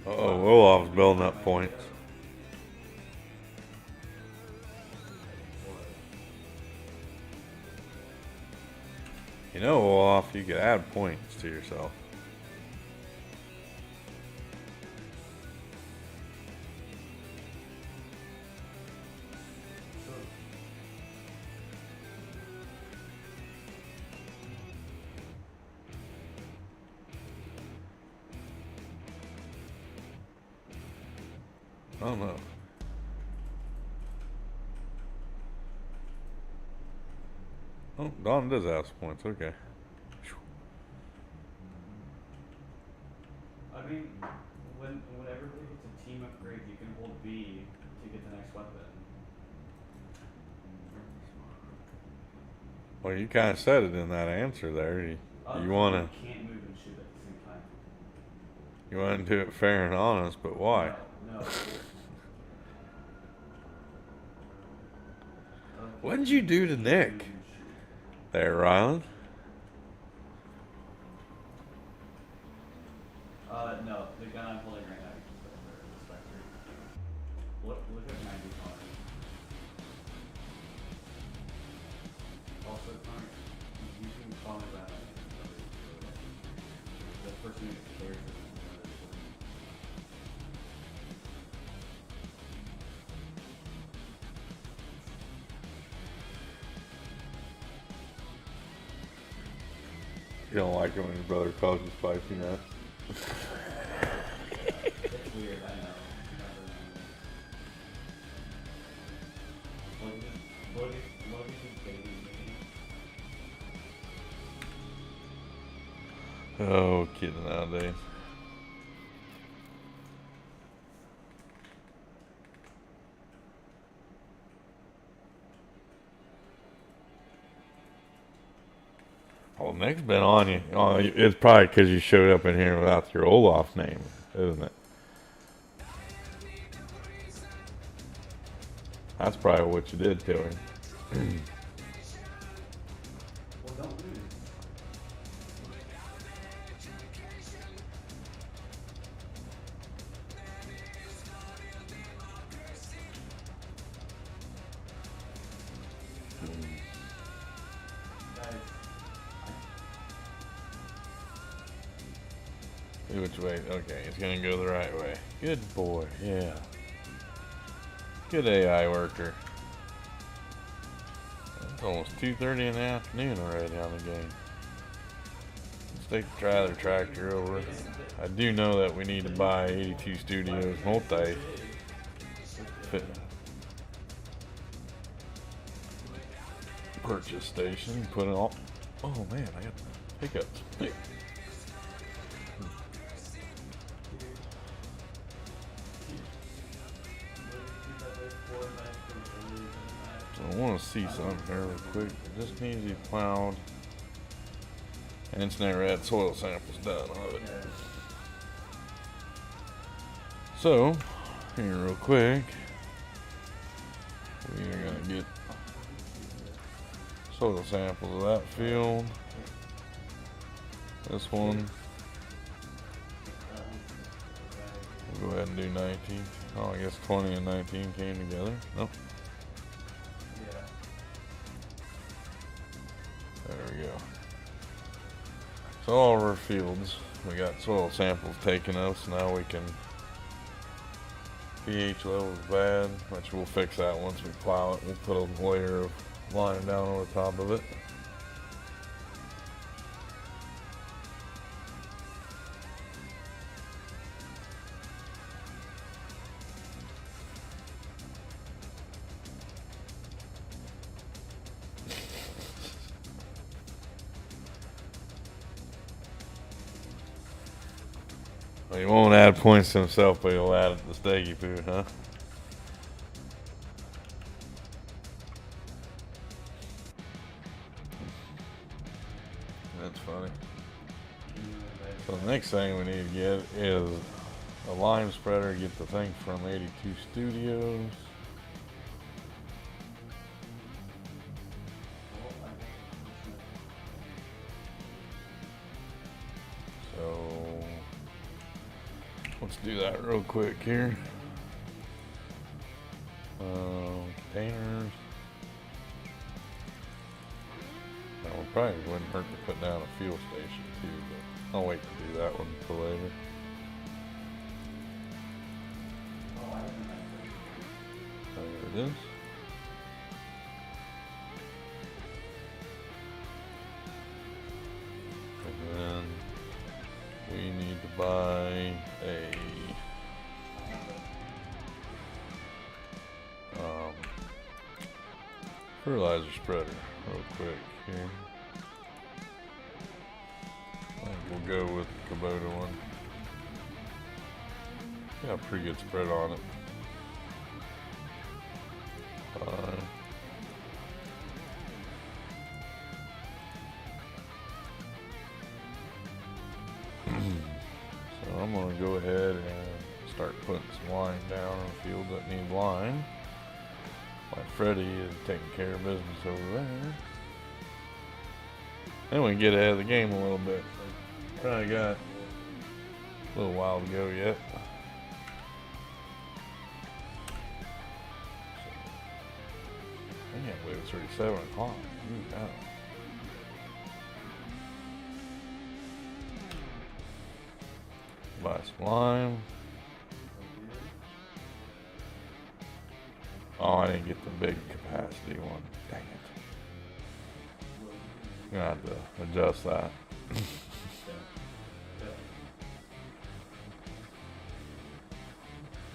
Oh, Olaf's building up points. You know, Olaf, you could add points to yourself. I don't know. Oh, Don does have some points. Okay. I mean, when everybody gets a team upgrade, you can hold B to get the next weapon. Well, you kind of said it in that answer there. You want to You can't move and shoot at the same time. you want to do it fair and honest, but why? No. What did you do to Nick? There, Ryland. No, the gun I'm holding right now is the Spectre. Look at 90 Connor. Also, Connor, you can call me that. The person who cares is another person. You don't like it when your brother calls you spicy nuts. It's weird, I know. Logan's just baby me. Oh, kids nowadays. Well, Nick's been on you. Oh, it's probably because you showed up in here without your Olaf name, isn't it? That's probably what you did to him. Well, don't lose. Guys, Which way? Okay, it's gonna go the right way. Good boy, yeah. Good AI worker. It's almost 2:30 in the afternoon already on the game. Let's take the trailer tractor over. I do know that we need to buy 82 Studios multi fit purchase station. Put it all. Oh man, I got hiccups. I want to see something here real quick. This needs to be plowed. And it's never had soil samples done of it. So, here real quick, we are going to get soil samples of that field. This one. We'll go ahead and do 19. Oh, I guess 20 and 19 came together. Nope. There we go. So all of our fields, we got soil samples taken of, so now we can pH level is bad, which we'll fix that once we plow it. We'll put a layer of lime down over top of it. Well, he won't add points to himself, but he'll add it to Steggy Poo, huh? That's funny. So the next thing we need to get is a lime spreader. Get the thing from 82 Studios. Let's do that real quick here. Containers. Now, we probably wouldn't hurt to put down a fuel station too, but I'll wait to do that one until later. There it is. And then we need to buy a fertilizer spreader real quick here. I think we'll go with the Kubota one. Got a pretty good spread on it. So I'm gonna go ahead and start putting some line down on fields that need line. While Freddie is taking care of business over there. Then we can get ahead of the game a little bit. Probably got a little while to go yet. I can't believe it's already 7 o'clock. Ooh, wow. Buy some lime. Oh, I didn't get the big capacity one. Dang it. I'm gonna have to adjust that.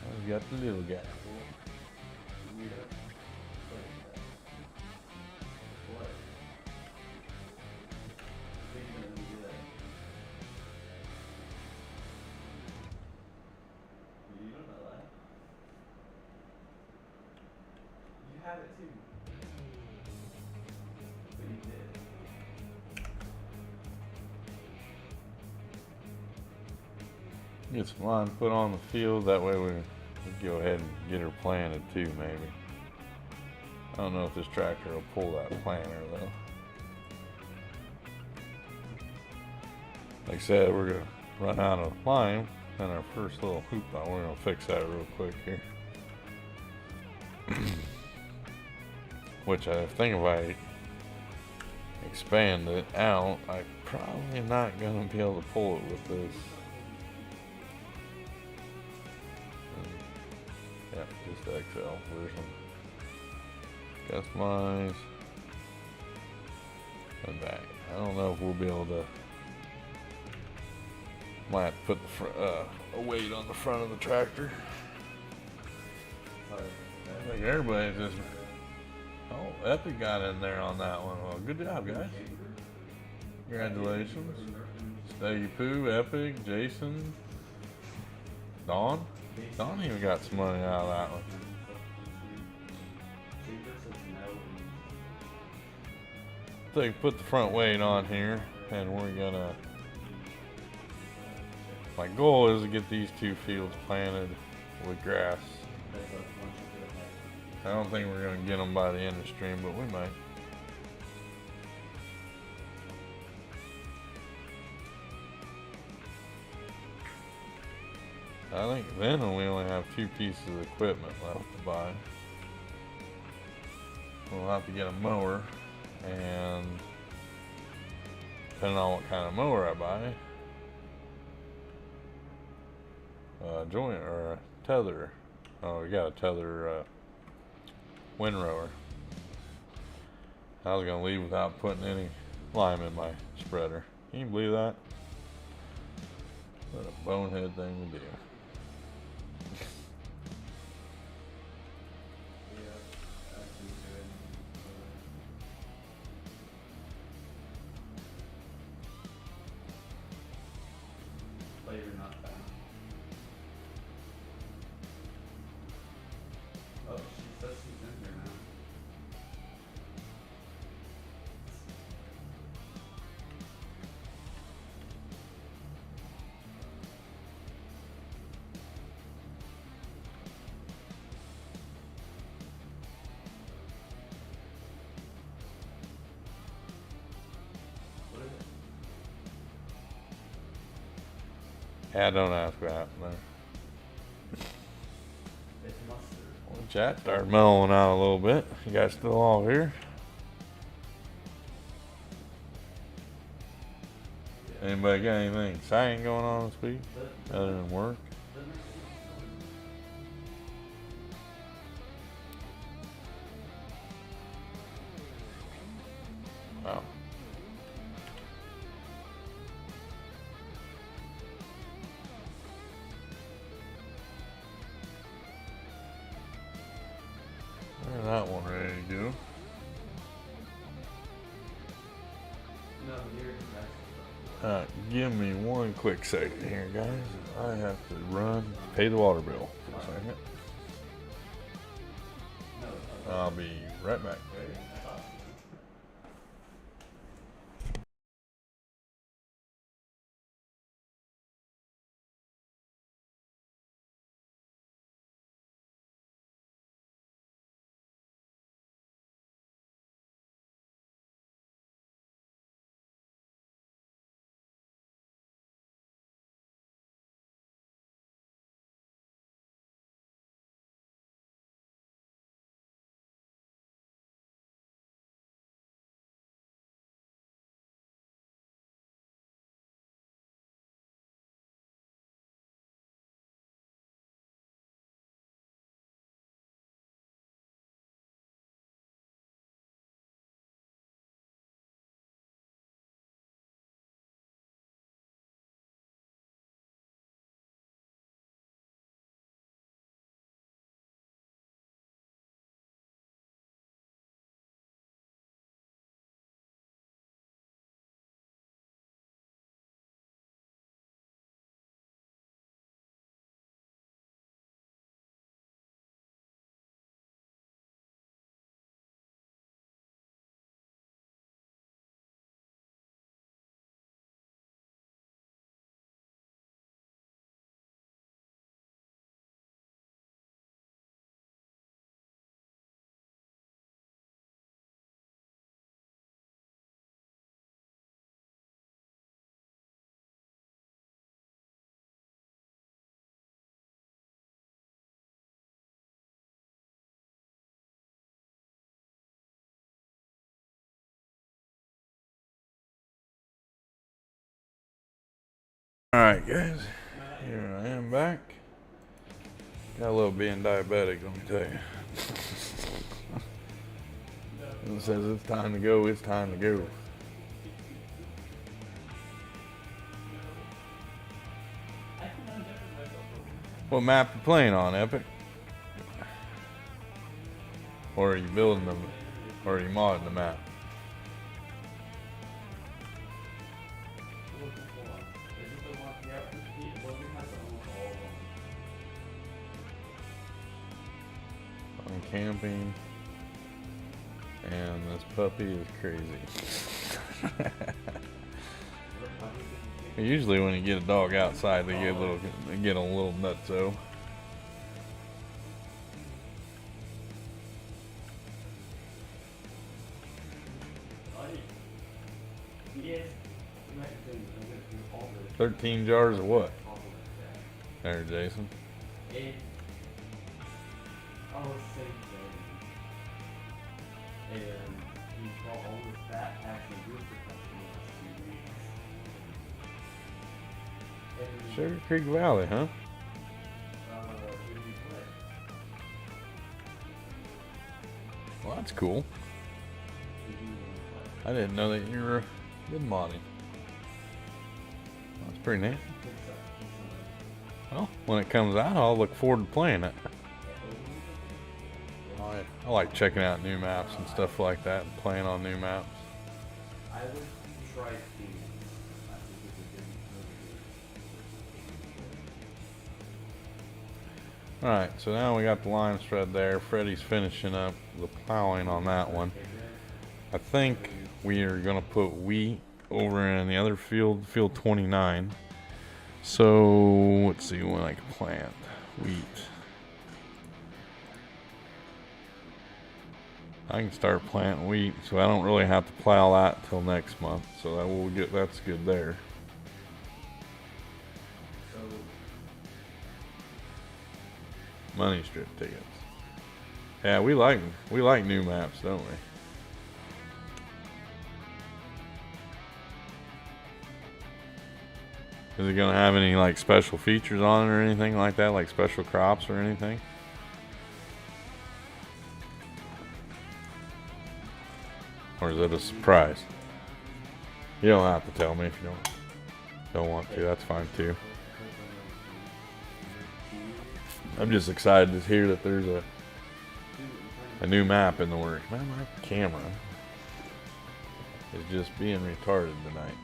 I've got the little guy. Had it too. But you did. Get some line put on the field, that way we go ahead and get her planted too, maybe. I don't know if this tractor will pull that planter though. Like I said, we're gonna run out of lime in our first little hoop now. We're gonna fix that real quick here. Which I think if I expand it out, I'm probably not gonna be able to pull it with this. Yeah, just the XL version. Customize. And back. I don't know if we'll be able to. Might have to put the a weight on the front of the tractor. I think everybody's just. Oh, Epic got in there on that one. Well, good job, guys. Congratulations. Staggy Poo, Epic, Jason, Dawn. Dawn even got some money out of that one. So you put the front weight on here, and we're gonna. My goal is to get these 2 fields planted with grass. I don't think we're going to get them by the end of stream, but we might. I think then we only have 2 pieces of equipment left to buy. We'll have to get a mower, and depending on what kind of mower I buy, joint or a tether. Oh, we got a tether windrower. I was gonna leave without putting any lime in my spreader. Can you believe that? What a bonehead thing to do. Flavor not found. Oh, she says she's in here now. What is it? Yeah, don't ask what happened there. Chat started mellowing out a little bit. You guys still all here? Anybody got anything exciting going on this week other than work? Wow. There's that one ready to go. Give me one quick second here, guys. I have to run, pay the water bill for a second. I'll be right back. Alright guys, here I am back. Got a little being diabetic, let me tell you. It says it's time to go, it's time to go. What map you playing on, Epic? Or are you building them, or are you modding the map? I'm camping, and this puppy is crazy. Usually when you get a dog outside, they get a little nutso. Yeah. 13 jars of what? There, Jason. I was sick and he bought all this fat packs and booster cups for the last 2 weeks. Sugar Creek Valley, huh? Well, that's cool. I didn't know that you were good modding. That's pretty neat. Well, when it comes out, I'll look forward to playing it. I like checking out new maps and stuff like that, and playing on new maps. I would try to. Alright, so now we got the line thread there. Freddie's finishing up the plowing on that one. I think we are going to put wheat over in the other field, field 29. So, let's see when I can plant wheat. I can start planting wheat, so I don't really have to plow that till next month. So that's good there. Money strip tickets. Yeah, we like new maps, don't we? Is it gonna have any like special features on it or anything like that, like special crops or anything? Or is it a surprise? You don't have to tell me if you don't want to. That's fine too. I'm just excited to hear that there's a new map in the works. Man, my camera is just being retarded tonight.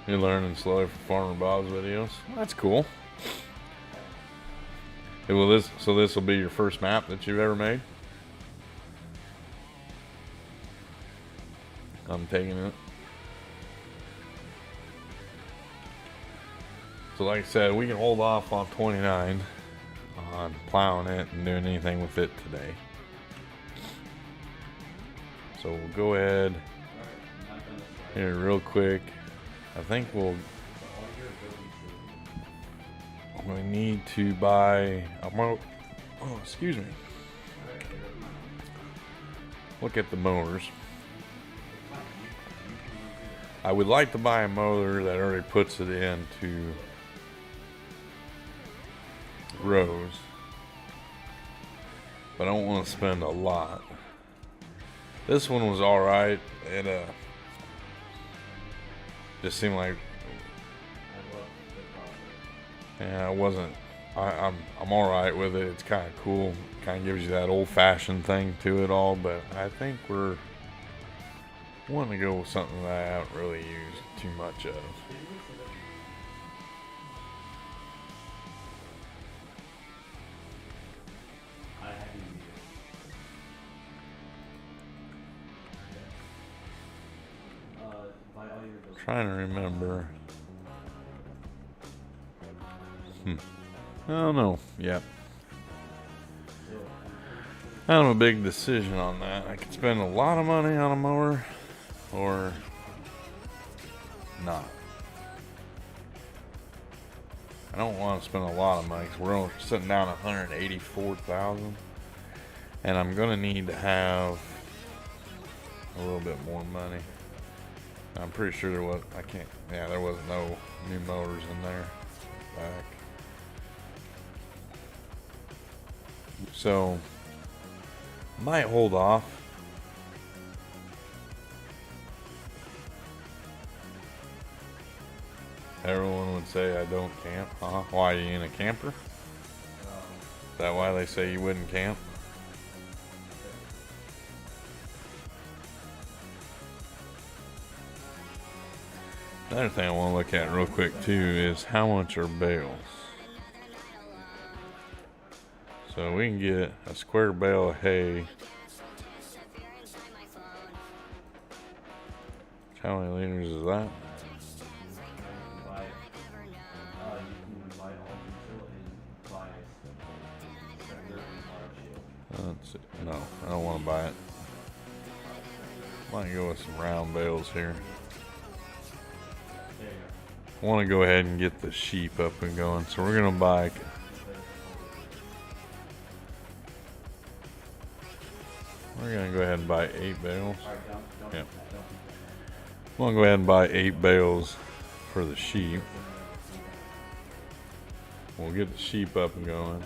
You're learning slowly from Farmer Bob's videos. That's cool. Hey, well, this will be your first map that you've ever made? I'm taking it. So like I said, we can hold off on 29 on plowing it and doing anything with it today. So we'll go ahead here real quick. I think we need to buy oh, excuse me. Look at the mowers. I would like to buy a mower that already puts it into rows, but I don't want to spend a lot. This one was alright. It just seemed like, yeah, I wasn't. I'm alright with it. It's kind of cool. Kind of gives you that old-fashioned thing to it all. But I think we're wanting to go with something that I haven't really used too much of. Trying to remember. I don't know. Yep. I don't have a big decision on that. I could spend a lot of money on a mower or not. I don't want to spend a lot of money because we're only sitting down at $184,000, and I'm gonna need to have a little bit more money. I'm pretty sure there was. I can't. Yeah, there wasn't no new motors in there back. So might hold off. Everyone would say I don't camp. Huh? Why, are you in a camper? Is that why they say you wouldn't camp? Another thing I want to look at real quick too is how much are bales. So we can get a square bale of hay. How many liters is that? Let's see. No, I don't want to buy it. Might go with some round bales here. I want to go ahead and get the sheep up and going, so we're gonna buy. We're gonna go ahead and buy 8 bales. Yep. I'm gonna go ahead and buy 8 bales for the sheep. We'll get the sheep up and going.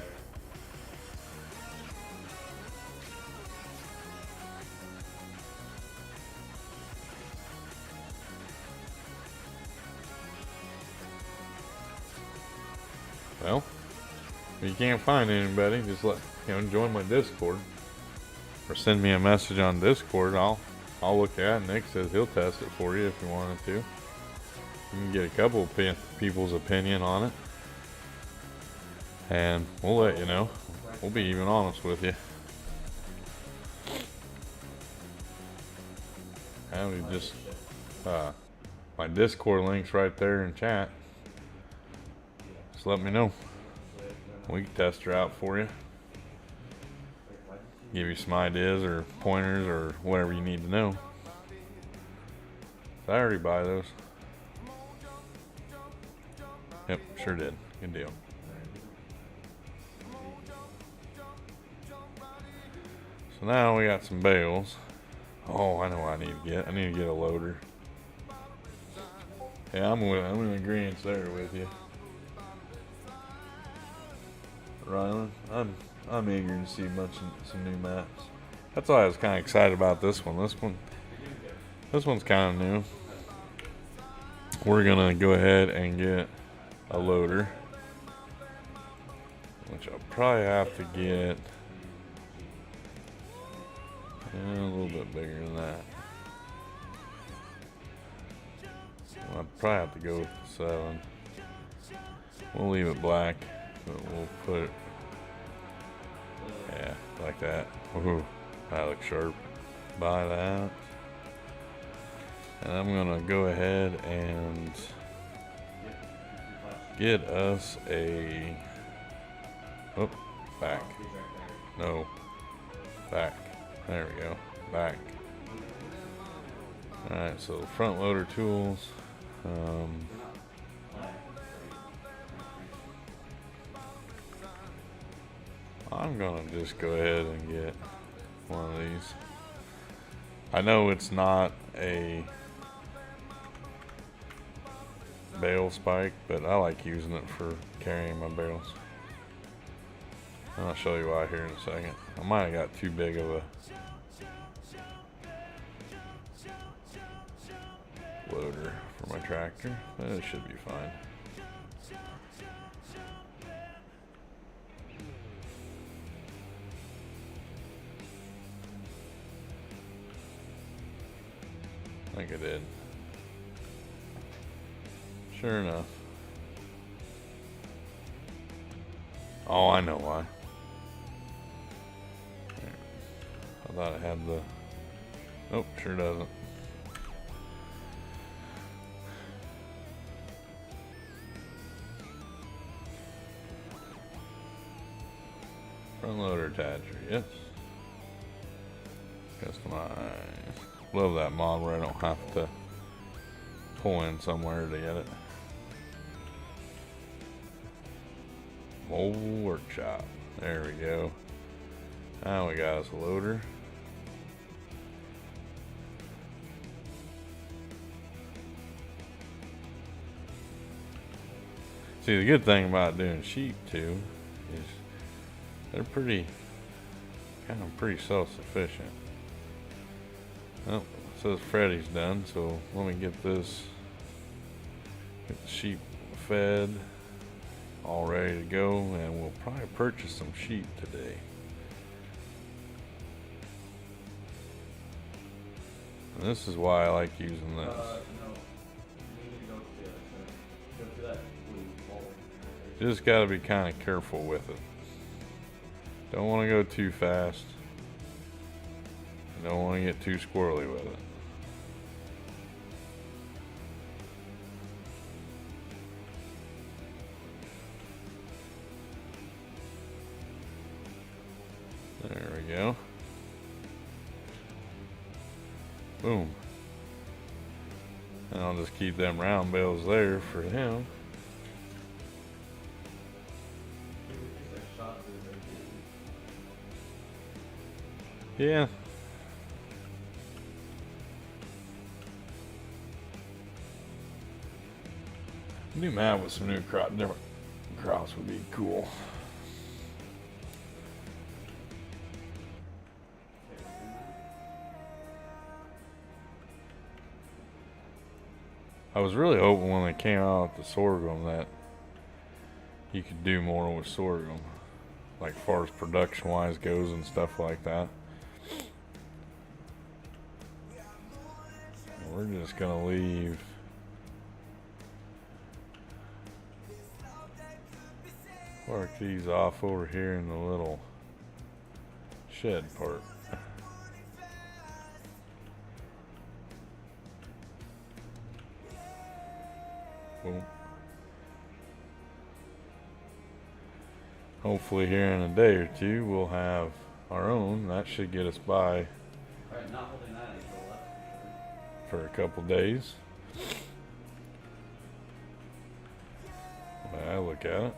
Well, if you can't find anybody, just join my Discord or send me a message on Discord. I'll look at it. Nick says he'll test it for you if you wanted to. You can get a couple of people's opinion on it, and we'll let you know. We'll be even honest with you. And we just my Discord link's right there in chat. Just let me know. We can test her out for you. give you some ideas or pointers or whatever you need to know. Did I already buy those? Yep, sure did. Good deal. So now we got some bales. Oh, I know what I need to get. I need to get a loader. Yeah, I'm in agreement there with you, Rylan. I'm eager to see some new maps. That's why I was kind of excited about this one. This one's kind of new. We're gonna go ahead and get a loader, which I'll probably have to get a little bit bigger than that. I'll probably have to go with the 7. We'll leave it black, but we'll put it, yeah, like that. Ooh, that looks sharp. Buy that. And I'm gonna go ahead and get us a, oh, back. No, back. There we go, back. Alright, so front loader tools. I'm gonna just go ahead and get one of these. I know it's not a bale spike, but I like using it for carrying my bales. And I'll show you why here in a second. I might have got too big of a loader for my tractor, but it should be fine. I think I did. Sure enough. Oh, I know why. I thought it had the... Nope, sure doesn't. Front loader attacher, yes. Customize. Love that mod where I don't have to pull in somewhere to get it. Mobile workshop. There we go. Now we got us a loader. See, the good thing about doing sheep too is they're pretty self-sufficient. Oh, it says Freddy's done, so let me get this, get the sheep fed, all ready to go, and we'll probably purchase some sheep today. And this is why I like using this. Just gotta be kind of careful with it. Don't want to go too fast. Don't want to get too squirrely with it. There we go. Boom. And I'll just keep them round bales there for him. Yeah. New map with some new different crops would be cool. I was really hoping when they came out with the sorghum that you could do more with sorghum, like far as production wise goes and stuff like that. We're just gonna leave park these off over here in the little shed part. Boom. Hopefully here in a day or two we'll have our own. That should get us by Alright, not holding that angle up for for a couple days. When I look at it.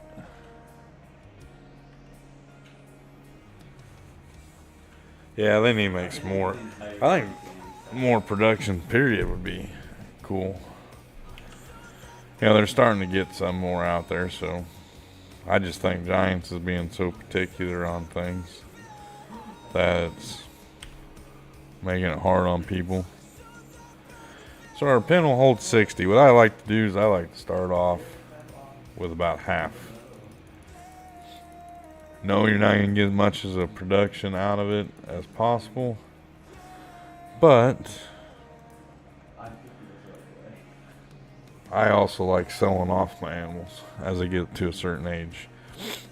Yeah, they need to make some more. I think more production period would be cool. Yeah, they're starting to get some more out there, so I just think Giants is being so particular on things that it's making it hard on people. So our pin will hold 60. What I like to do is I like to start off with about half. No, you're not going to get as much as a production out of it as possible, but I also like selling off my animals as they get to a certain age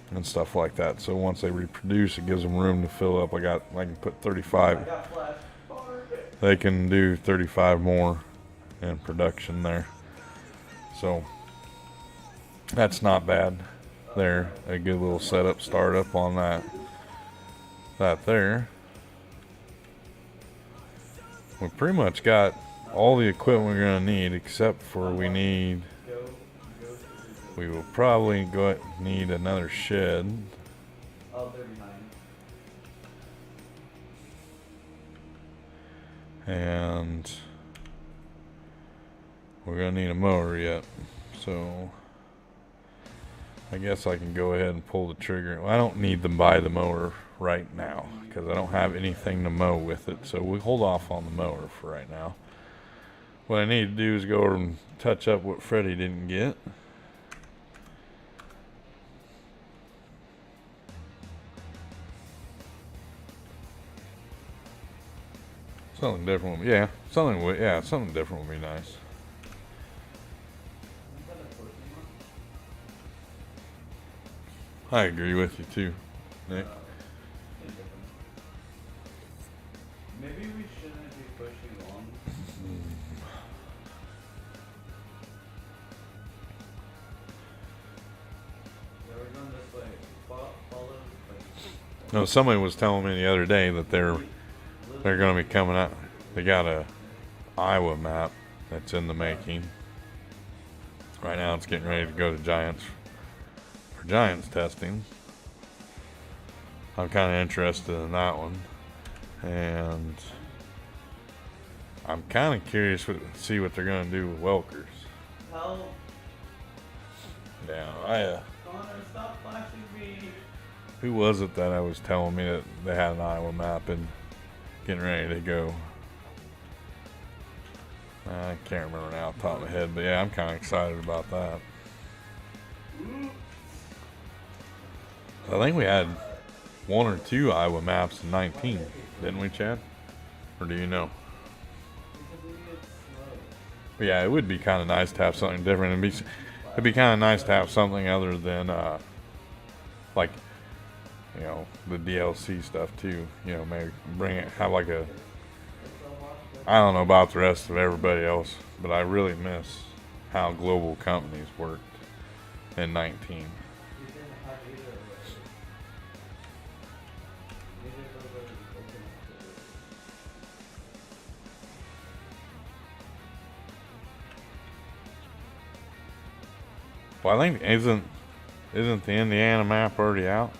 and stuff like that. So once they reproduce, it gives them room to fill up. I can put 35. They can do 35 more in production there. So that's not bad there. A good little setup, startup on that there. We pretty much got all the equipment we're gonna need, except for we will probably need another shed. And we're gonna need a mower yet, so I guess I can go ahead and pull the trigger. Well, I don't need to buy the mower right now because I don't have anything to mow with it, so we hold off on the mower for right now. What I need to do is go over and touch up what Freddie didn't get. Something different would, yeah, something different would be nice. I agree with you too, Nick. maybe we shouldn't be pushing long. Yeah, we're going this way. Follow. No, somebody was telling me the other day that they're going to be coming out. They got a Iowa map that's in the making. Right now, it's getting ready to go to Giants for Giants testing. I'm kind of interested in that one, and I'm kind of curious to see what they're going to do with Welkers. Help! Yeah, Connor, stop flashing me! who was it that I was telling me that they had an Iowa map and getting ready to go? I can't remember now off the top of my head, but yeah, I'm kind of excited about that. I think we had one or two Iowa maps in 19, didn't we, Chad? Or do you know? But yeah, it would be kind of nice to have something different. It'd be kind of nice to have something other than like, you know, the DLC stuff too. You know, maybe have like a, I don't know about the rest of everybody else, but I really miss how global companies worked in 19. Well, I think isn't the Indiana map already out?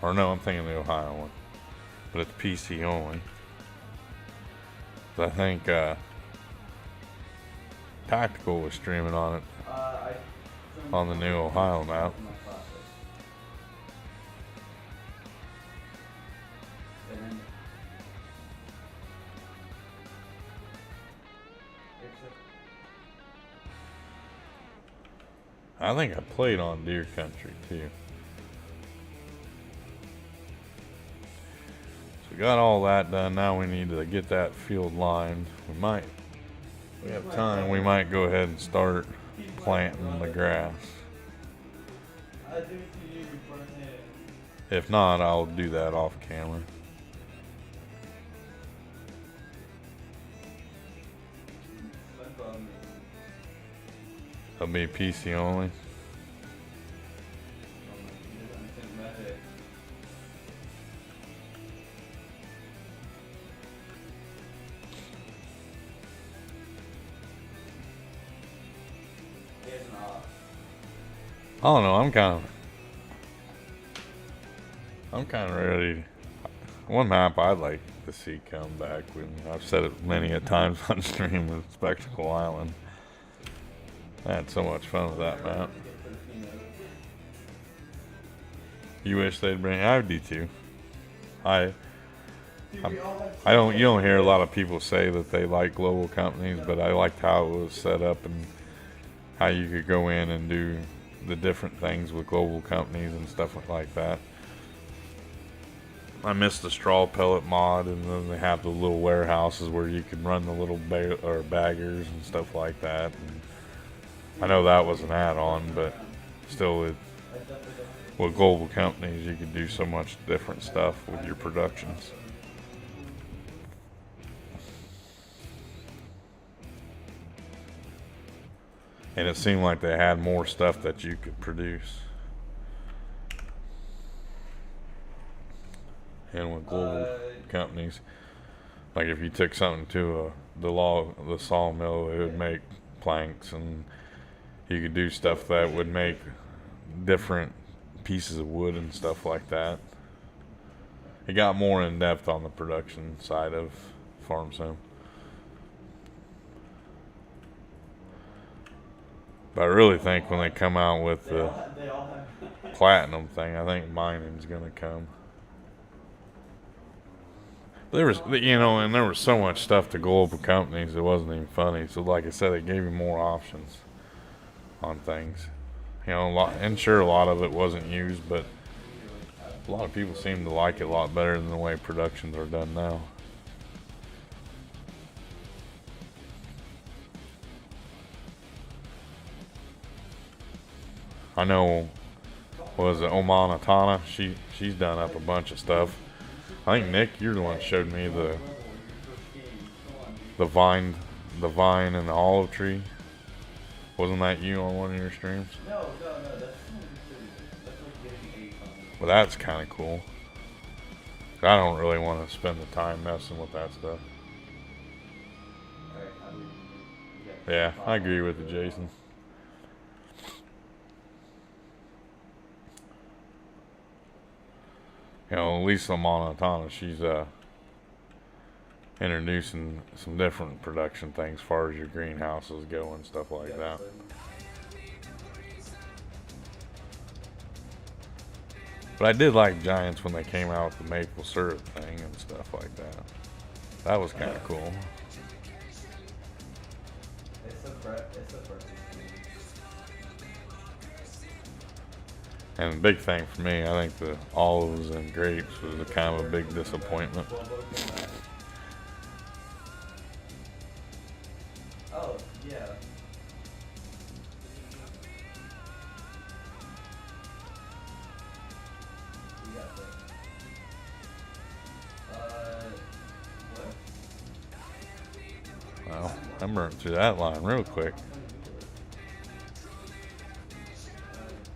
Or no, I'm thinking the Ohio one, but it's PC only. I think Tactical was streaming on it on the new Ohio map. I think I played on Deer Country too. So we got all that done. Now we need to get that field lined. We have time. We might go ahead and start planting the grass. If not, I'll do that off camera. It'll be PC only. I don't know. I'm kind of ready. One map I'd like to see come back. I've said it many a times on stream with Spectacle Island. I had so much fun with that map. You wish they'd bring? I do too. I don't. You don't hear a lot of people say that they like global companies, but I liked how it was set up and how you could go in and do the different things with global companies and stuff like that. I miss the straw pellet mod, and then they have the little warehouses where you can run the little baggers and stuff like that. And I know that was an add-on, but still, with global companies, you could do so much different stuff with your productions. And it seemed like they had more stuff that you could produce. And with global companies, like if you took something to the sawmill, it would make planks, and you could do stuff that would make different pieces of wood and stuff like that. It got more in depth on the production side of Farm Sim. But I really think when they come out with the platinum thing, I think mining's gonna come. There was, and there was so much stuff to global companies, it wasn't even funny. So like I said, they gave you more options on things. And sure, a lot of it wasn't used, but a lot of people seem to like it a lot better than the way productions are done now. I know, was it Oman Atana? She's done up a bunch of stuff. I think Nick, you're the one that showed me the vine and the olive tree. Wasn't that you on one of your streams? No, that's like getting 8 Well, that's kind of cool. I don't really want to spend the time messing with that stuff. Yeah, I agree with you, Jason. Lisa Monatana, she's introducing some different production things as far as your greenhouses go and stuff like that. But I did like Giants when they came out with the maple syrup thing and stuff like that. That was kind of cool. And the big thing for me, I think the olives and grapes was a kind of a big disappointment. Oh, yeah. We got that. What? Well, I burned through that line real quick.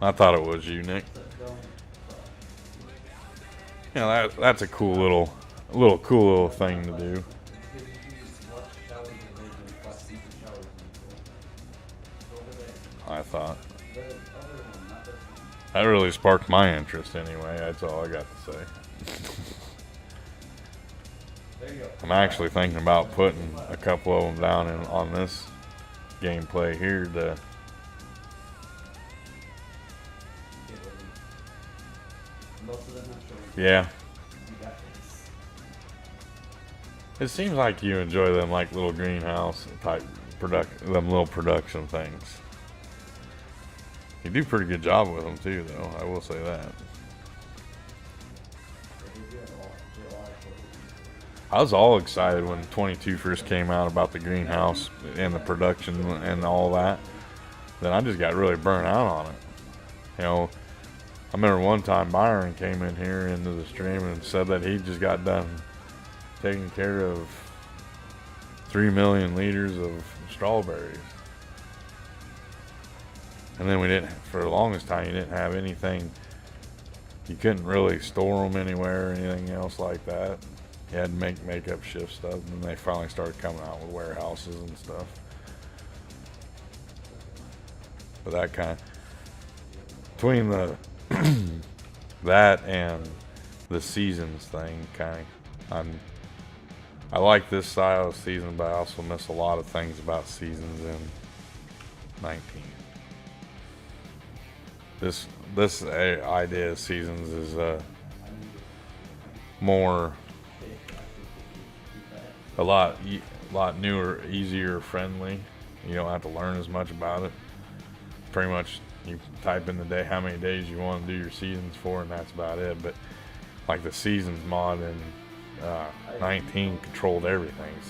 I thought it was you, Nick. That's a cool little thing to do. I thought. That really sparked my interest anyway. That's all I got to say. I'm actually thinking about putting a couple of them down on this gameplay here to yeah. It seems like you enjoy them like little greenhouse type them little production things. You do a pretty good job with them too, though. I will say that. I was all excited when 22 first came out about the greenhouse and the production and all that. Then I just got really burnt out on it. I remember one time Byron came in here into the stream and said that he just got done taking care of 3 million liters of strawberries. And then we didn't, for the longest time, you didn't have anything. You couldn't really store them anywhere or anything else like that. You had to make makeup shift stuff, and then they finally started coming out with warehouses and stuff. But that kind of, between the that and the seasons thing, I like this style of season, but I also miss a lot of things about seasons in 19. This idea of seasons is more a lot newer, easier, friendly. You don't have to learn as much about it. Pretty much, you type in the day how many days you want to do your seasons for, and that's about it. But like the seasons mod in 19 controlled everything. It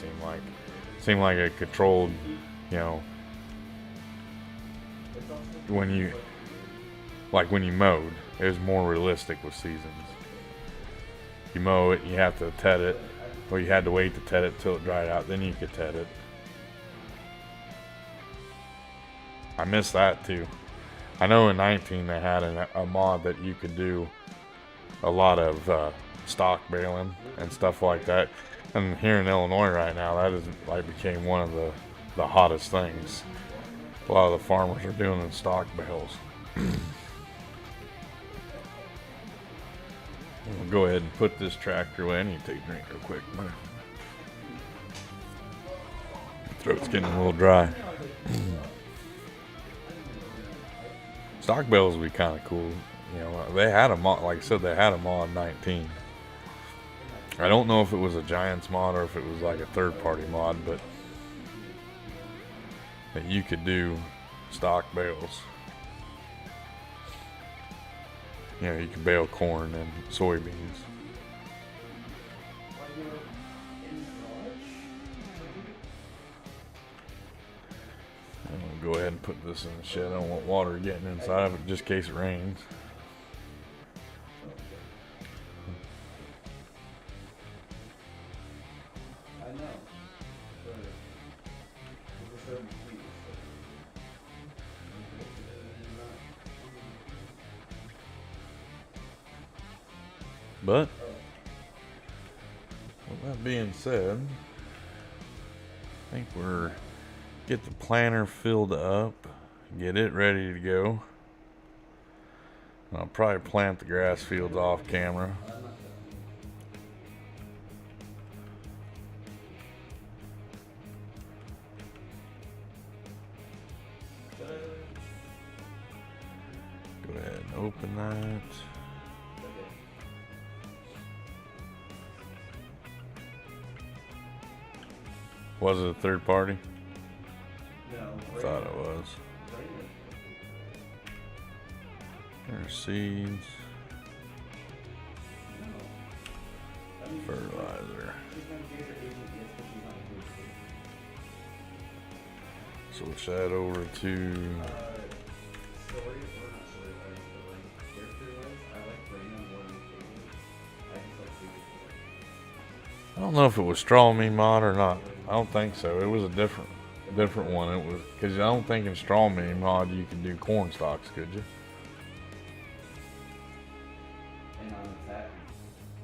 seemed like it controlled, you know, when you mowed, it was more realistic with seasons. You mow it, you have to tet it, or you had to wait to tet it till it dried out, then you could tet it. I miss that too. I know in 19 they had a mod that you could do a lot of stock baling and stuff like that. And here in Illinois right now, that is like became one of the hottest things. A lot of the farmers are doing in stock bales. We'll go ahead and put this tractor away. I need to take a drink real quick. My throat's getting a little dry. Stock bales would be kind of cool. You know, they had a mod, like I said, they had a mod in 19. I don't know if it was a Giants mod or if it was like a third-party mod, but that you could do stock bales. You know, you could bale corn and soybeans. I'm gonna go ahead and put this in the shed. I don't want water getting inside of it just in case it rains. But with that being said, I think we're get the planter filled up, get it ready to go. And I'll probably plant the grass fields off camera. Go ahead and open that. Was it a third party? No. Thought it was. There's seeds. Fertilizer. Switch that over to I don't know if it was Straw Me mod or not. I don't think so. It was a different one. It was because I don't think in Straw Me mod you could do corn stalks, could you?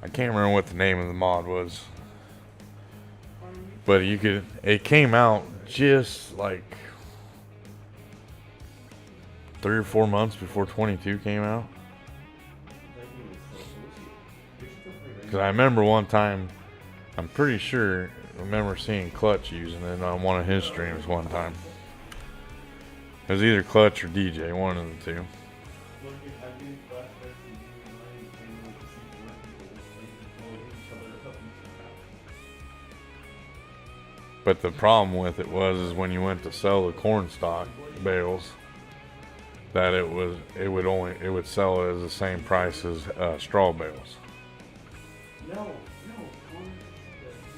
I can't remember what the name of the mod was, but you could. It came out just like 3 or 4 months before 22 came out. Because I remember one time, I'm pretty sure. I remember seeing Clutch using it on one of his streams one time. It was either Clutch or DJ, one of the two. But the problem with it was when you went to sell the corn stalk bales, that it would sell it as the same price as straw bales.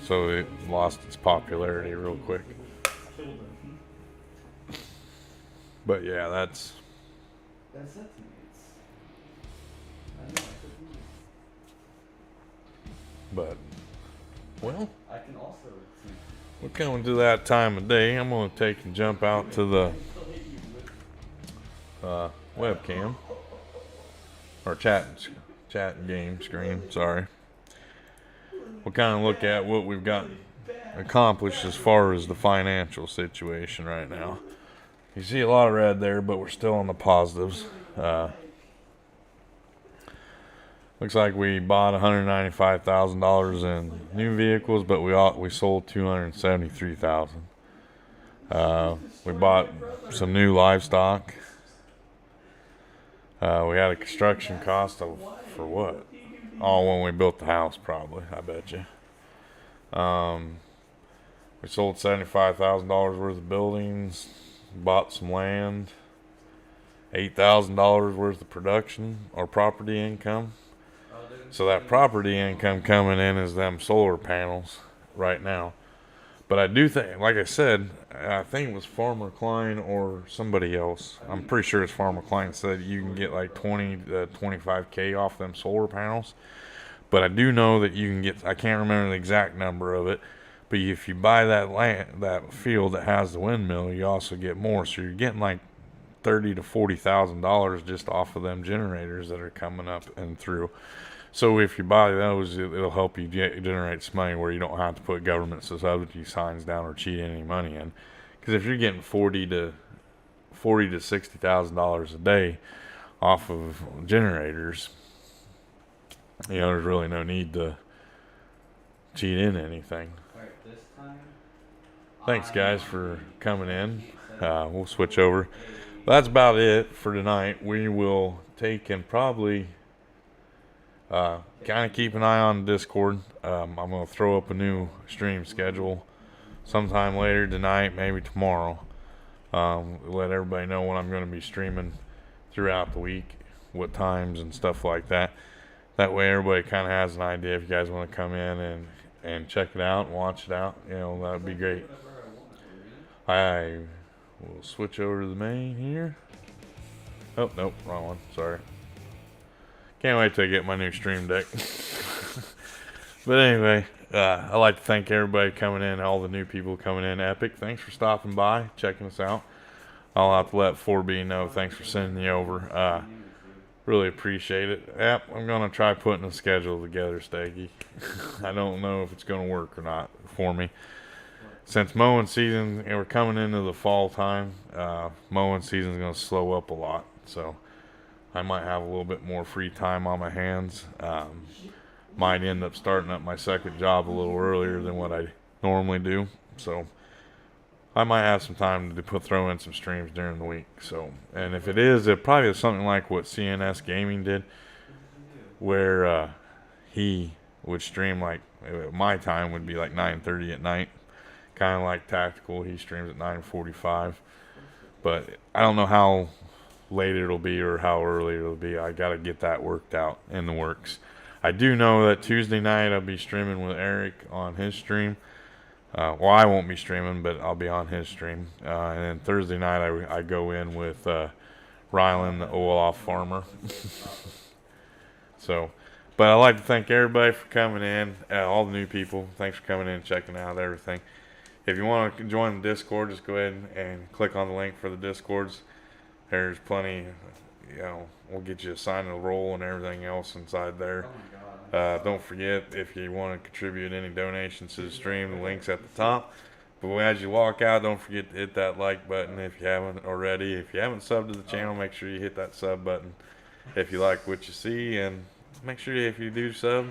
So it lost its popularity real quick. But yeah, that's but well, we're coming to that time of day. I'm gonna take and jump out to the webcam or chat game screen. Sorry. We'll kind of look at what we've got accomplished as far as the financial situation right now. You see a lot of red there, but we're still on the positives. Looks like we bought $195,000 in new vehicles, but we sold $273,000. We bought some new livestock. We had a construction cost of, for what? Oh, when we built the house, probably. I bet you. We sold $75,000 worth of buildings, bought some land, $8,000 worth of production or property income. So that property income coming in is them solar panels right now. But I do think, like I said, I think it was Farmer Klein or somebody else. I'm pretty sure it's Farmer Klein said you can get like 20 to 25K off them solar panels. But I do know that you can get, I can't remember the exact number of it, but if you buy that land, that field that has the windmill, you also get more. So you're getting like $30,000 to $40,000 just off of them generators that are coming up and through. So if you buy those, it'll help you generate some money where you don't have to put government subsidy signs down or cheat any money in. Because if you're getting $40,000 to $60,000 a day off of generators, you know, there's really no need to cheat in anything. Thanks, guys, for coming in. We'll switch over. That's about it for tonight. We will take and probably kind of keep an eye on Discord. I'm going to throw up a new stream schedule sometime later tonight, maybe tomorrow. Let everybody know when I'm going to be streaming throughout the week, what times and stuff like that. That way everybody kind of has an idea if you guys want to come in and check it out and watch it out. You know, that would be great. I will switch over to the main here. Oh, nope, wrong one. Sorry. Can't wait till I get my new stream deck. But anyway, I'd like to thank everybody coming in, all the new people coming in. Epic, thanks for stopping by, checking us out. I'll have to let 4B know. Thanks for sending me over. Really appreciate it. Yep, I'm going to try putting a schedule together, Steggy. I don't know if it's going to work or not for me. Since mowing season, and we're coming into the fall time, mowing season is going to slow up a lot. So I might have a little bit more free time on my hands. Might end up starting up my second job a little earlier than what I normally do. So I might have some time to throw in some streams during the week. So, and if it is, it probably is something like what CNS Gaming did, where he would stream like my time would be like 9:30 at night, kind of like Tactical. He streams at 9:45, but I don't know how late it'll be or how early it'll be. I got to get that worked out in the works. I do know that Tuesday night I'll be streaming with Eric on his stream. Well, I won't be streaming, but I'll be on his stream. And then Thursday night I go in with Rylan, the Olaf farmer. So, but I'd like to thank everybody for coming in, all the new people. Thanks for coming in and checking out everything. If you want to join the Discord, just go ahead and click on the link for the Discords. There's plenty, you know, we'll get you a sign and a roll and everything else inside there. Don't forget, if you want to contribute any donations to the stream, the link's at the top. But as you walk out, don't forget to hit that like button if you haven't already. If you haven't subbed to the channel, make sure you hit that sub button if you like what you see. And make sure if you do sub,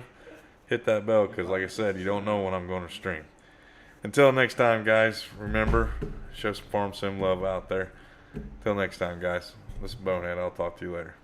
hit that bell, because like I said, you don't know when I'm going to stream. Until next time, guys, remember, show some farm sim love out there. Until next time, guys, this is Bonehead. I'll talk to you later.